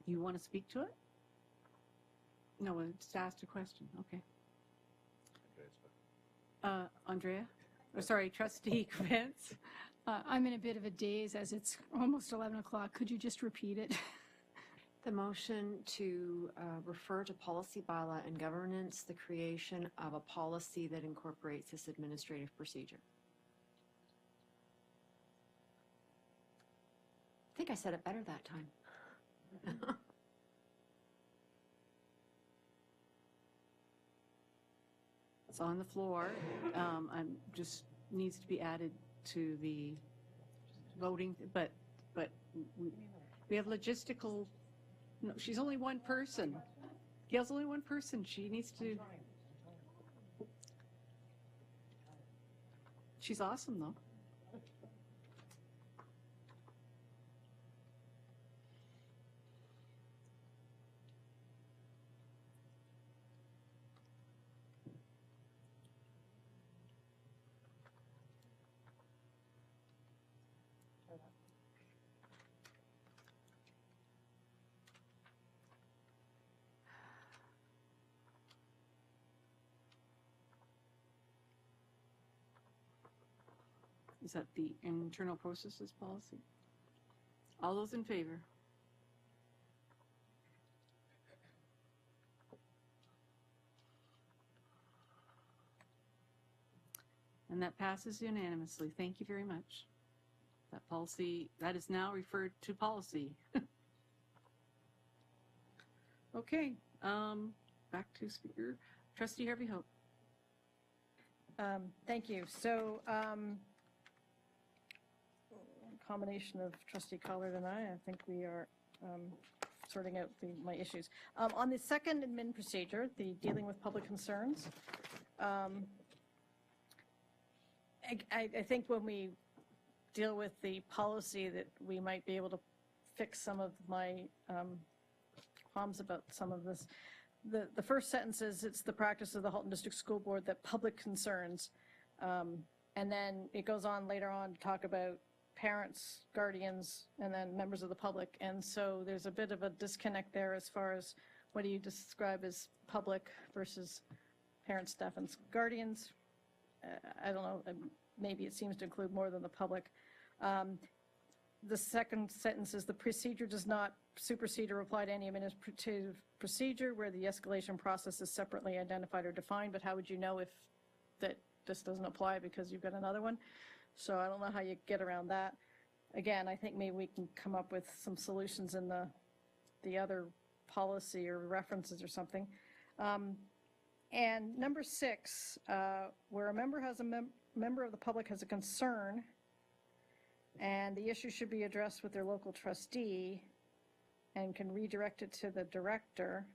You want to speak to it? No, I just asked a question. Okay. Andrea? Or sorry, Trustee Vance? I'm in a bit of a daze as it's almost 11 o'clock. Could you just repeat it? The motion to refer to Policy, Bylaw, and Governance, the creation of a policy that incorporates this administrative procedure. I think I said it better that time. It's on the floor. Just needs to be added to the voting, but we have logistical, no, she's only one person. Gail's only one person. She needs to, she's awesome though. Is that the internal processes policy? All those in favor? And that passes unanimously. Thank you very much. That policy, that is now referred to policy. Okay, back to Speaker. Trustee Harvey Hope. Thank you. So, combination of Trustee Collard and I think we are sorting out my issues. On the second admin procedure, the dealing with public concerns, I think when we deal with the policy that we might be able to fix some of my qualms about some of this. The first sentence is, it's the practice of the Halton District School Board that public concerns, and then it goes on later on to talk about parents, guardians, and then members of the public. And so there's a bit of a disconnect there as far as what do you describe as public versus parents, staff, and guardians. I don't know, maybe it seems to include more than the public. The second sentence is the procedure does not supersede or apply to any administrative procedure where the escalation process is separately identified or defined, but how would you know if that this doesn't apply because you've got another one? So I don't know how you get around that. Again, I think maybe we can come up with some solutions in the other policy or references or something. And number 6, where a member has member of the public has a concern and the issue should be addressed with their local trustee and can redirect it to the director.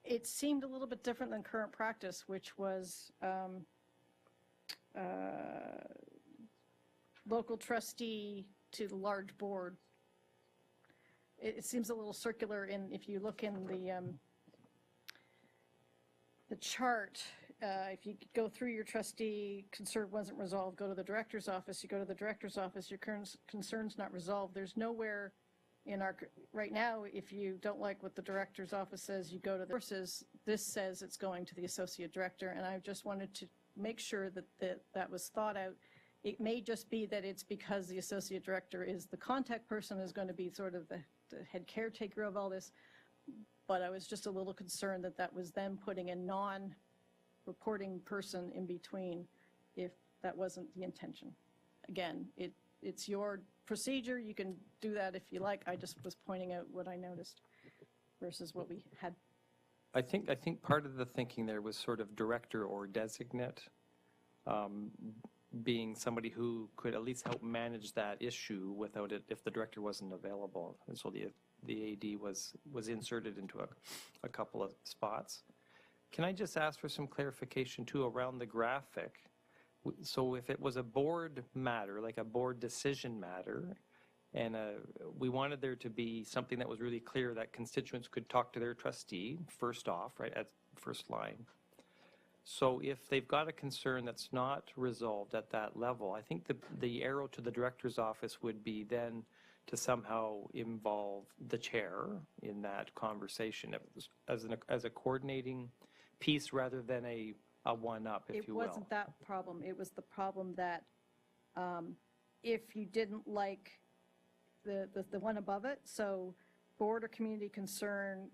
It seemed a little bit different than current practice, which was local trustee to the large board. It seems a little circular if you look in the chart. If you go through your trustee, concern wasn't resolved, go to the director's office. You go to the director's office, your concern's not resolved. There's nowhere in our, right now, if you don't like what the director's office says, you go to the sources. This says it's going to the associate director, and I just wanted to make sure that was thought out. It may just be that it's because the associate director is the contact person, is going to be sort of the head caretaker of all this, but I was just a little concerned that was them putting a non-reporting person in between if that wasn't the intention. Again, it's your procedure. You can do that if you like. I just was pointing out what I noticed versus what we had. I think part of the thinking there was sort of director or designate, being somebody who could at least help manage that issue without it if the director wasn't available. And so the AD was inserted into a couple of spots. Can I just ask for some clarification too around the graphic? So if it was a board matter, like a board decision matter, and we wanted there to be something that was really clear that constituents could talk to their trustee, first off, right, at first line. So if they've got a concern that's not resolved at that level, I think the arrow to the director's office would be then to somehow involve the chair in that conversation as a coordinating piece rather than a one-up, if you will. It wasn't that problem. It was the problem that if you didn't like the one above it, so board or community concern,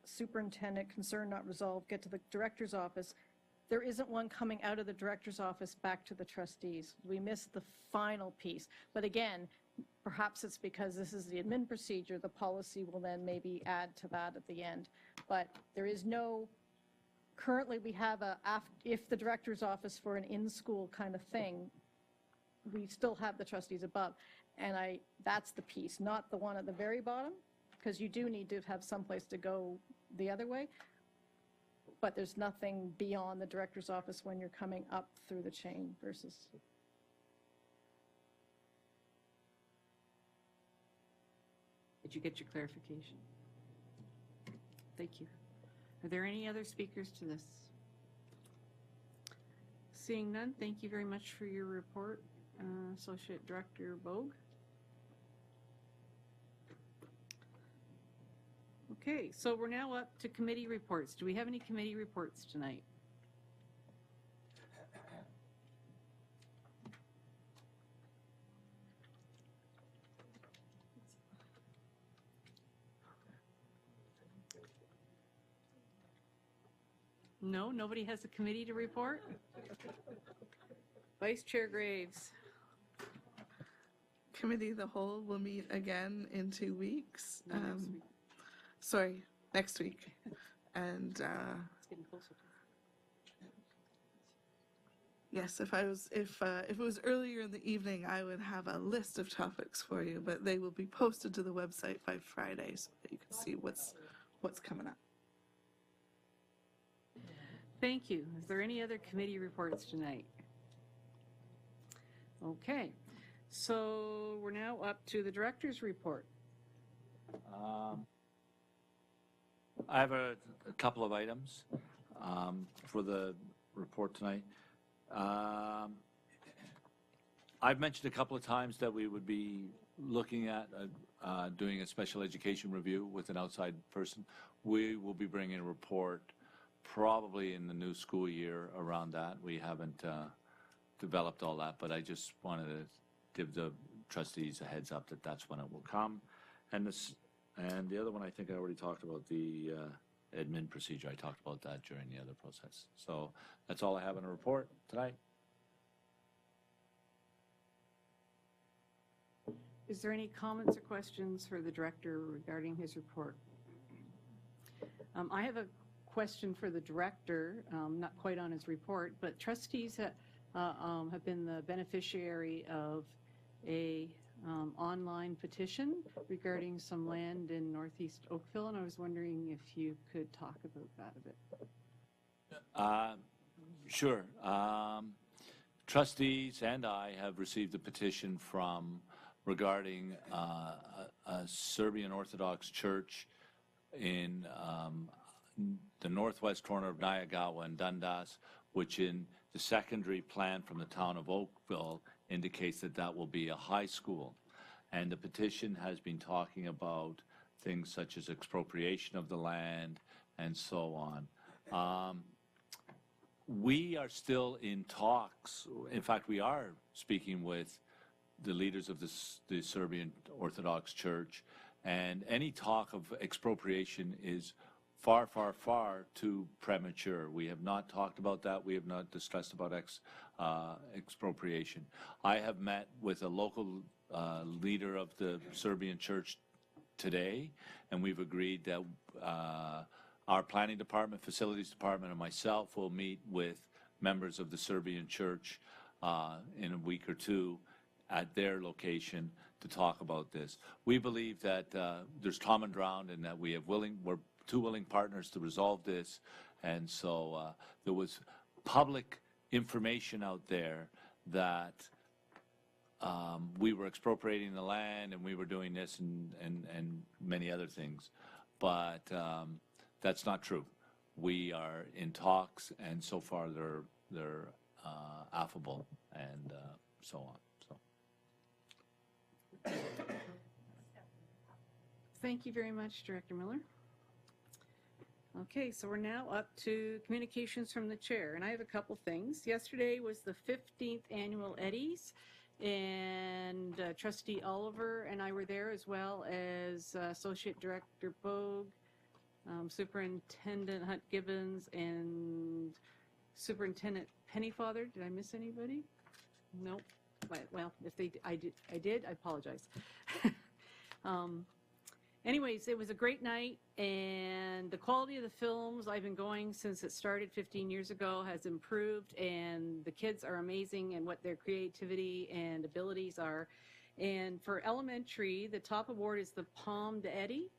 superintendent concern not resolved, get to the director's office, there isn't one coming out of the director's office back to the trustees. We missed the final piece. But again, perhaps it's because this is the admin procedure, the policy will then maybe add to that at the end. But there is no currently we have if the director's office for an in-school kind of thing, we still have the trustees above. And that's the piece, not the one at the very bottom, because you do need to have some place to go the other way. But there's nothing beyond the director's office when you're coming up through the chain versus. Did you get your clarification? Thank you. Are there any other speakers to this? Seeing none, thank you very much for your report, Associate Director Bogue. Okay, so we're now up to committee reports. Do we have any committee reports tonight? No, nobody has a committee to report? Vice Chair Graves. Committee of the Whole will meet again in 2 weeks. Next week. Sorry, next week. And It's getting closer. yes, if it was earlier in the evening, I would have a list of topics for you, but they will be posted to the website by Friday so that you can see what's coming up. Thank you. Is there any other committee reports tonight? Okay, so we're now up to the director's report. I have a couple of items for the report tonight. I've mentioned a couple of times that we would be looking at doing a special education review with an outside person. We will be bringing a report probably in the new school year around that. We haven't developed all that, but I just wanted to give the trustees a heads up that that's when it will come. And the other one, I think I already talked about the admin procedure. I talked about that during the other process. So that's all I have in a report tonight. Is there any comments or questions for the director regarding his report? I have a question for the director, not quite on his report, but trustees have been the beneficiary of a online petition regarding some land in Northeast Oakville, and I was wondering if you could talk about that a bit. Sure. Trustees and I have received a petition regarding a Serbian Orthodox church in the northwest corner of Nyagawa and Dundas, which in the secondary plan from the town of Oakville indicates that that will be a high school. And the petition has been talking about things such as expropriation of the land and so on. We are still in talks. In fact, we are speaking with the leaders of the Serbian Orthodox Church, and any talk of expropriation is far, far, far too premature. We have not talked about that. We have not discussed about expropriation. I have met with a local leader of the Serbian church today, and we've agreed that our planning department, facilities department, and myself will meet with members of the Serbian church in a week or two at their location to talk about this. We believe that there's common ground and that we're two willing partners to resolve this. And so there was public information out there that we were expropriating the land and we were doing this and many other things. But that's not true. We are in talks, and so far they're affable and so on. So. Thank you very much, Director Miller. Okay, so we're now up to communications from the chair, and I have a couple things. Yesterday was the 15th annual Eddies, and Trustee Oliver and I were there, as well as Associate Director Bogue, Superintendent Hunt Gibbons, and Superintendent Pennyfather. Did I miss anybody? Nope. Well, if I did, I apologize. anyways, it was a great night, and the quality of the films, I've been going since it started 15 years ago, has improved, and the kids are amazing and what their creativity and abilities are. And for elementary, the top award is the Palme d'Eddie.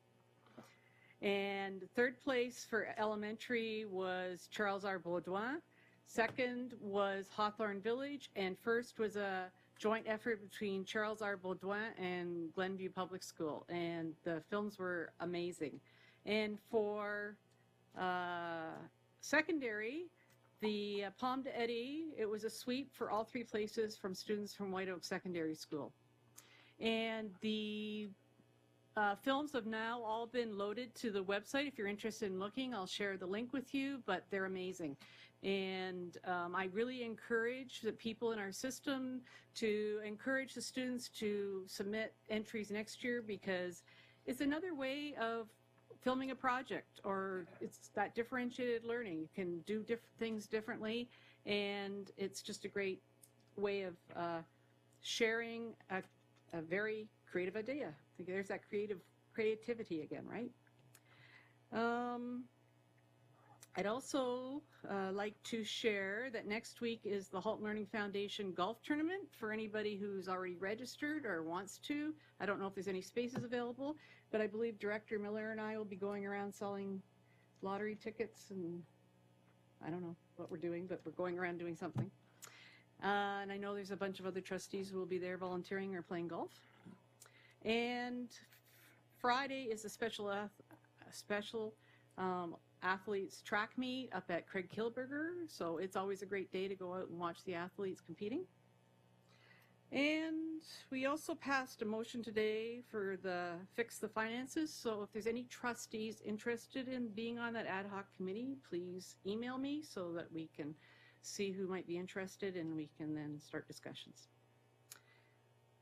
And third place for elementary was Charles R. Baudouin. Second was Hawthorne Village, and first was a joint effort between Charles R. Baudouin and Glenview Public School, and the films were amazing. And for secondary, the Palme d'Eddie, it was a sweep for all three places from students from White Oak Secondary School. And the films have now all been loaded to the website. If you're interested in looking, I'll share the link with you, but they're amazing. And I really encourage the people in our system to encourage the students to submit entries next year, because it's another way of filming a project, or it's that differentiated learning. You can do things differently, and it's just a great way of sharing a very creative idea. I think there's that creativity again, right? I'd also like to share that next week is the Halton Learning Foundation Golf Tournament for anybody who's already registered or wants to. I don't know if there's any spaces available, but I believe Director Miller and I will be going around selling lottery tickets, and I don't know what we're doing, but we're going around doing something. And I know there's a bunch of other trustees who will be there volunteering or playing golf. And Friday is a special athletes track meet up at Craig Kilberger, so it's always a great day to go out and watch the athletes competing. And we also passed a motion today for the Fix the Finances, so if there's any trustees interested in being on that ad hoc committee, please email me so that we can see who might be interested, and we can then start discussions.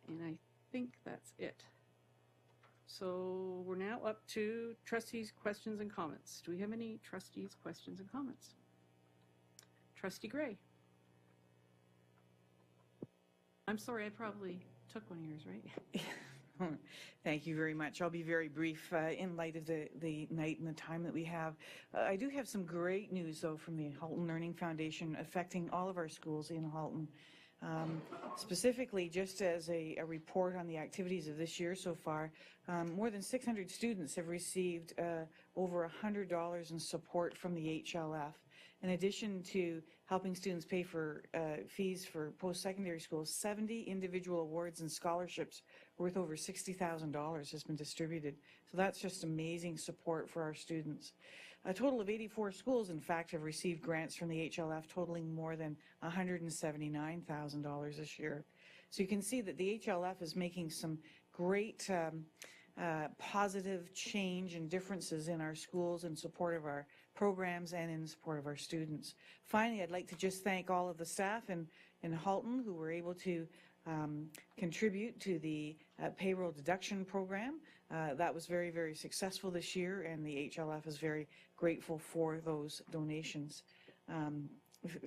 And I think that's it. So we're now up to trustees' questions and comments. Do we have any trustees' questions and comments? Trustee Gray. I'm sorry, I probably took one of yours, right? Thank you very much. I'll be very brief in light of the night and the time that we have. I do have some great news, though, from the Halton Learning Foundation affecting all of our schools in Halton. Specifically, just as a report on the activities of this year so far, more than 600 students have received over $100 in support from the HLF. In addition to helping students pay for fees for post-secondary schools, 70 individual awards and scholarships worth over $60,000 has been distributed. So that's just amazing support for our students. A total of 84 schools, in fact, have received grants from the HLF totaling more than $179,000 this year. So you can see that the HLF is making some great positive change and differences in our schools in support of our programs and in support of our students. Finally, I'd like to just thank all of the staff in Halton who were able to contribute to the payroll deduction program. That was very, very successful this year, and the HLF is very grateful for those donations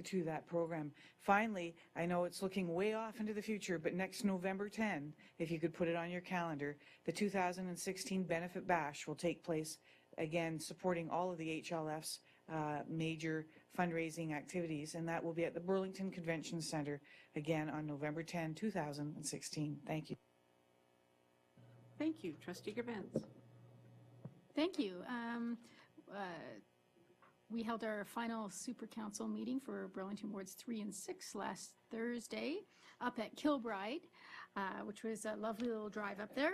to that program. Finally, I know it's looking way off into the future, but next November 10, if you could put it on your calendar, the 2016 Benefit Bash will take place, again, supporting all of the HLF's major fundraising activities, and that will be at the Burlington Convention Center, again, on November 10, 2016. Thank you. Thank you. Trustee Gerbens. Thank you. We held our final Super Council meeting for Burlington Wards 3 and 6 last Thursday up at Kilbride, which was a lovely little drive up there.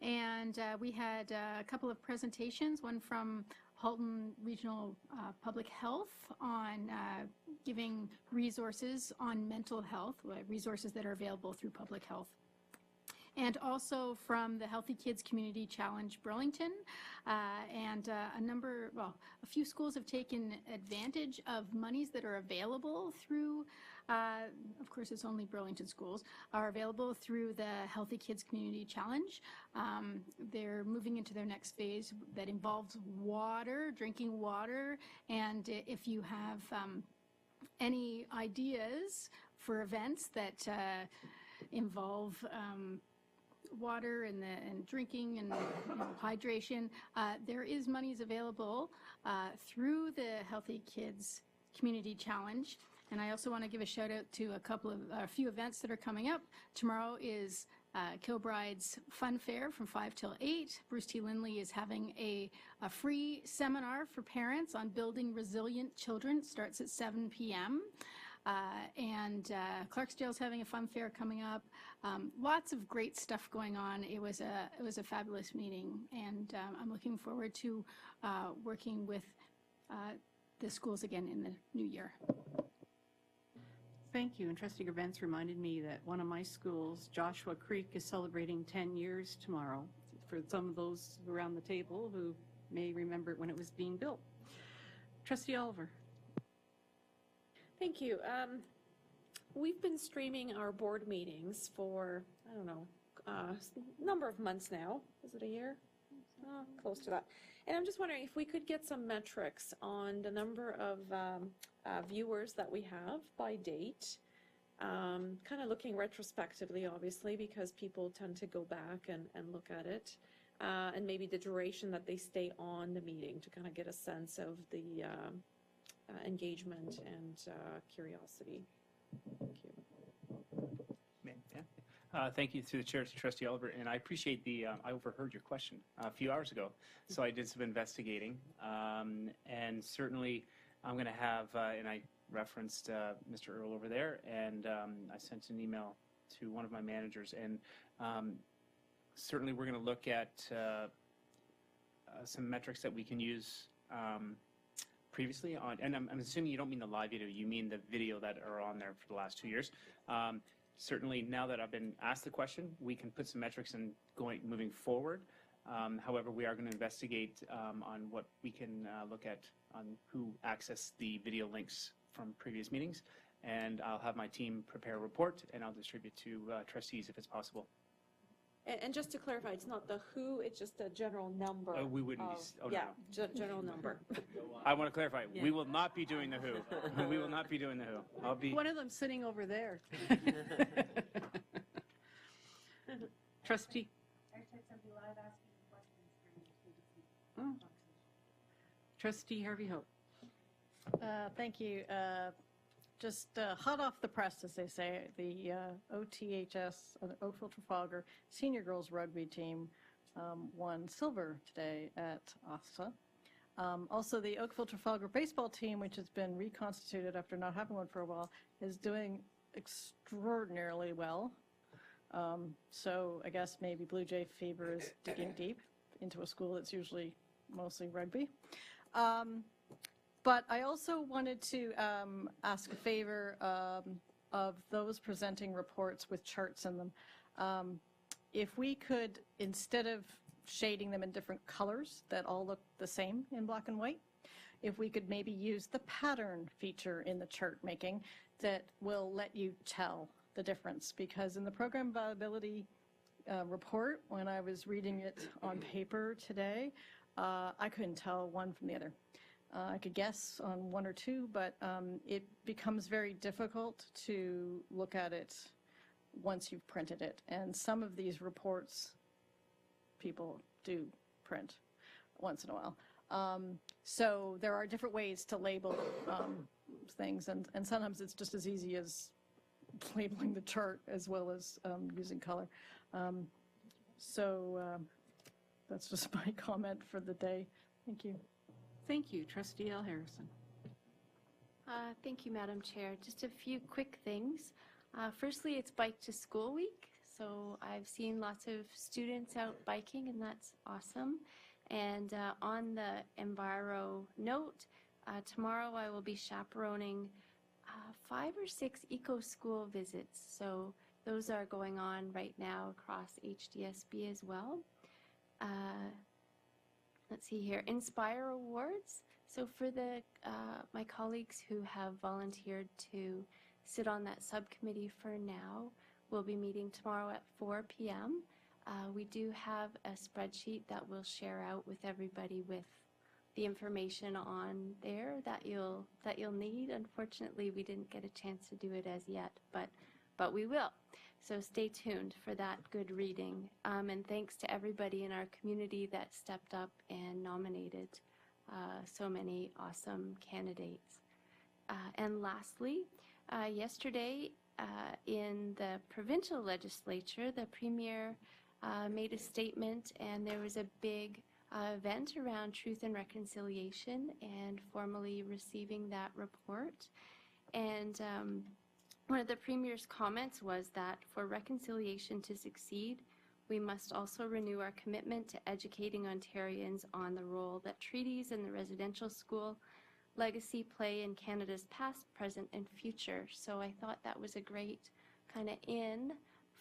And we had a couple of presentations, one from Halton Regional Public Health on giving resources on mental health, resources that are available through public health. And also from the Healthy Kids Community Challenge Burlington. And a few schools have taken advantage of monies that are available through, of course it's only Burlington schools, are available through the Healthy Kids Community Challenge. They're moving into their next phase that involves water, drinking water, and if you have any ideas for events that involve water and drinking and hydration. There is monies available through the Healthy Kids Community Challenge. And I also want to give a shout out to a few events that are coming up. Tomorrow is Kilbride's Fun Fair from 5 till 8. Bruce T. Lindley is having a free seminar for parents on building resilient children. It starts at 7 p.m. Clarksdale's having a fun fair coming up. Lots of great stuff going on. It was a fabulous meeting, and I'm looking forward to working with the schools again in the new year. Thank you. And Trustee Gervens reminded me that one of my schools, Joshua Creek, is celebrating 10 years tomorrow. For some of those around the table who may remember it when it was being built. Trustee Oliver. Thank you. We've been streaming our board meetings for, I don't know, a number of months now. Is it a year? Close to that. And I'm just wondering if we could get some metrics on the number of viewers that we have by date. Kind of looking retrospectively, obviously, because people tend to go back and look at it. And maybe the duration that they stay on the meeting to kind of get a sense of the engagement and curiosity. Thank you. Thank you through the chair to Trustee Oliver, and I appreciate I overheard your question a few hours ago, so I did some investigating, and certainly I'm going to have, and I referenced Mr. Earl over there, and I sent an email to one of my managers, and certainly we're going to look at some metrics that we can use previously on, and I'm assuming you don't mean the live video, you mean the video that are on there for the last 2 years. Certainly, now that I've been asked the question, we can put some metrics in moving forward. However, we are going to investigate on what we can look at on who accessed the video links from previous meetings, and I'll have my team prepare a report, and I'll distribute to trustees if it's possible. And just to clarify, it's not the who, it's just a general number. We wouldn't be. Oh, yeah, no. General number. I want to clarify. Yeah. We will not be doing the who. We will not be doing the who. I'll be. One of them sitting over there. Trustee. Oh. Trustee Harvey Hope. Thank you. Just hot off the press, as they say, the OTHS, Oakville Trafalgar Senior Girls Rugby Team won silver today at OSTA. Also, the Oakville Trafalgar baseball team, which has been reconstituted after not having one for a while, is doing extraordinarily well. So I guess maybe Blue Jay fever is digging deep into a school that's usually mostly rugby. But I also wanted to ask a favor of those presenting reports with charts in them. If we could, instead of shading them in different colors that all look the same in black and white, if we could maybe use the pattern feature in the chart making that will let you tell the difference. Because in the program viability report, when I was reading it on paper today, I couldn't tell one from the other. I could guess on one or two, but it becomes very difficult to look at it once you've printed it. And some of these reports people do print once in a while. So there are different ways to label things, and sometimes it's just as easy as labeling the chart as well as using color. So that's just my comment for the day. Thank you. Thank you. Trustee L. Harrison. Thank you, Madam Chair. Just a few quick things. Firstly, it's Bike to School Week, so I've seen lots of students out biking, and that's awesome. And on the Enviro note, tomorrow I will be chaperoning 5 or 6 eco-school visits, so those are going on right now across HDSB as well. Let's see here, Inspire Awards. So for the my colleagues who have volunteered to sit on that subcommittee for now, we'll be meeting tomorrow at 4 p.m. We do have a spreadsheet that we'll share out with everybody with the information on there that you'll need. Unfortunately, we didn't get a chance to do it as yet, but we will. So stay tuned for that good reading. And thanks to everybody in our community that stepped up and nominated so many awesome candidates. And lastly, yesterday in the provincial legislature, the Premier made a statement, and there was a big event around Truth and Reconciliation and formally receiving that report. And one of the Premier's comments was that for reconciliation to succeed, we must also renew our commitment to educating Ontarians on the role that treaties in the residential school legacy play in Canada's past, present, and future. So I thought that was a great kind of in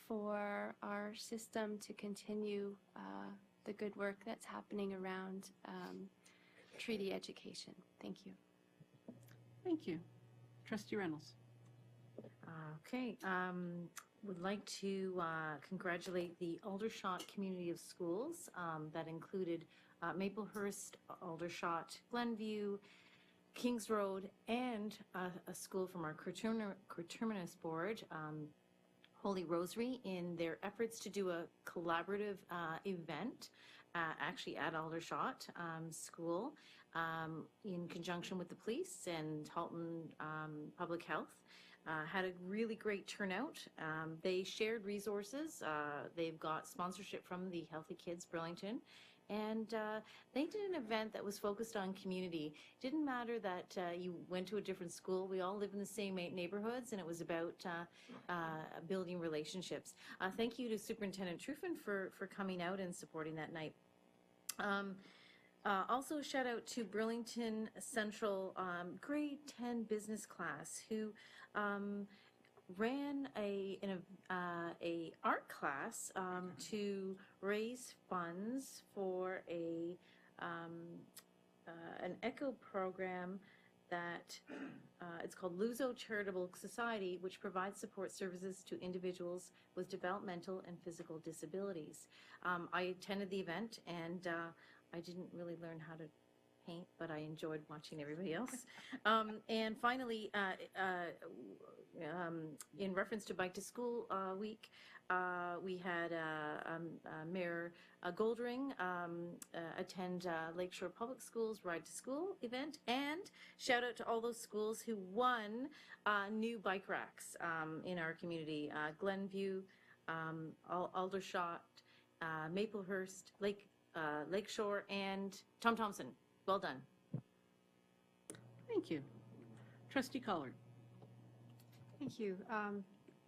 for our system to continue the good work that's happening around treaty education. Thank you. Thank you. Trustee Reynolds. Okay. Would like to congratulate the Aldershot community of schools that included Maplehurst, Aldershot, Glenview, Kings Road, and a school from our coterminous board, Holy Rosary, in their efforts to do a collaborative event actually at Aldershot School in conjunction with the police and Halton Public Health. Had a really great turnout. They shared resources. They've got sponsorship from the Healthy Kids Burlington. And they did an event that was focused on community. It didn't matter that you went to a different school. We all live in the same neighborhoods, and it was about building relationships. Thank you to Superintendent Truffin for coming out and supporting that night. Also, a shout out to Burlington Central grade 10 business class who ran a art class to raise funds for an ECHO program that it's called Luso Charitable Society, which provides support services to individuals with developmental and physical disabilities. I attended the event, and I didn't really learn how to paint, but I enjoyed watching everybody else. And finally, in reference to Bike to School Week, we had Mayor Goldring attend Lakeshore Public Schools Ride to School event, and shout out to all those schools who won new bike racks in our community. Glenview, Aldershot, Maplehurst, Lakeshore, and Tom Thompson. Well done. Thank you. Trustee Collard. Thank you.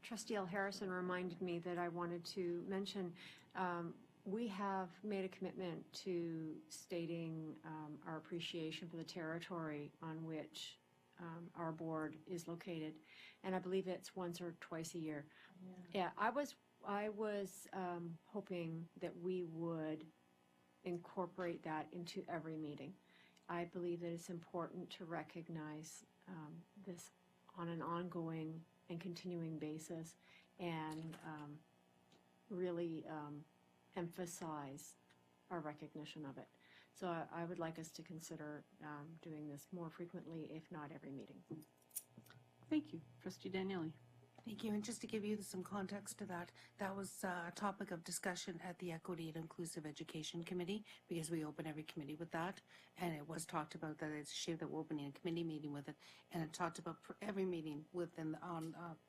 Trustee L. Harrison reminded me that I wanted to mention we have made a commitment to stating our appreciation for the territory on which our board is located, and I believe it's once or twice a year. Yeah, I was hoping that we would incorporate that into every meeting. I believe that it's important to recognize this on an ongoing and continuing basis, and really emphasize our recognition of it. So I would like us to consider doing this more frequently, if not every meeting. Thank you. Trustee Daniele. Thank you. And just to give you some context to that, that was a topic of discussion at the Equity and Inclusive Education Committee, because we open every committee with that. And it was talked about that it's a shame that we're opening a committee meeting with it. And it talked about every meeting within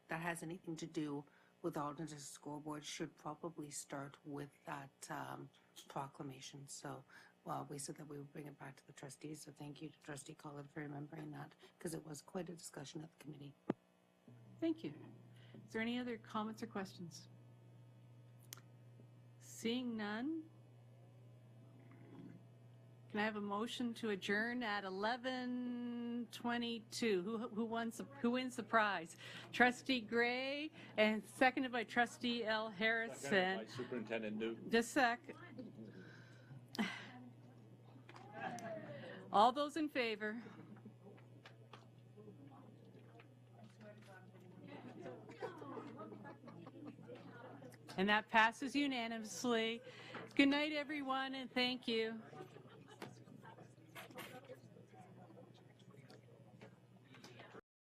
that has anything to do with Aldershot School Board should probably start with that proclamation. So we said that we would bring it back to the trustees. So thank you to Trustee Collard for remembering that, because it was quite a discussion at the committee. Thank you. Is there any other comments or questions? Seeing none, can I have a motion to adjourn at 11:22? Who wins the prize? Trustee Gray, and seconded by Trustee L. Harrison. Seconded by Superintendent Newton. Just a sec. All those in favor? And that passes unanimously. Good night, everyone, and thank you.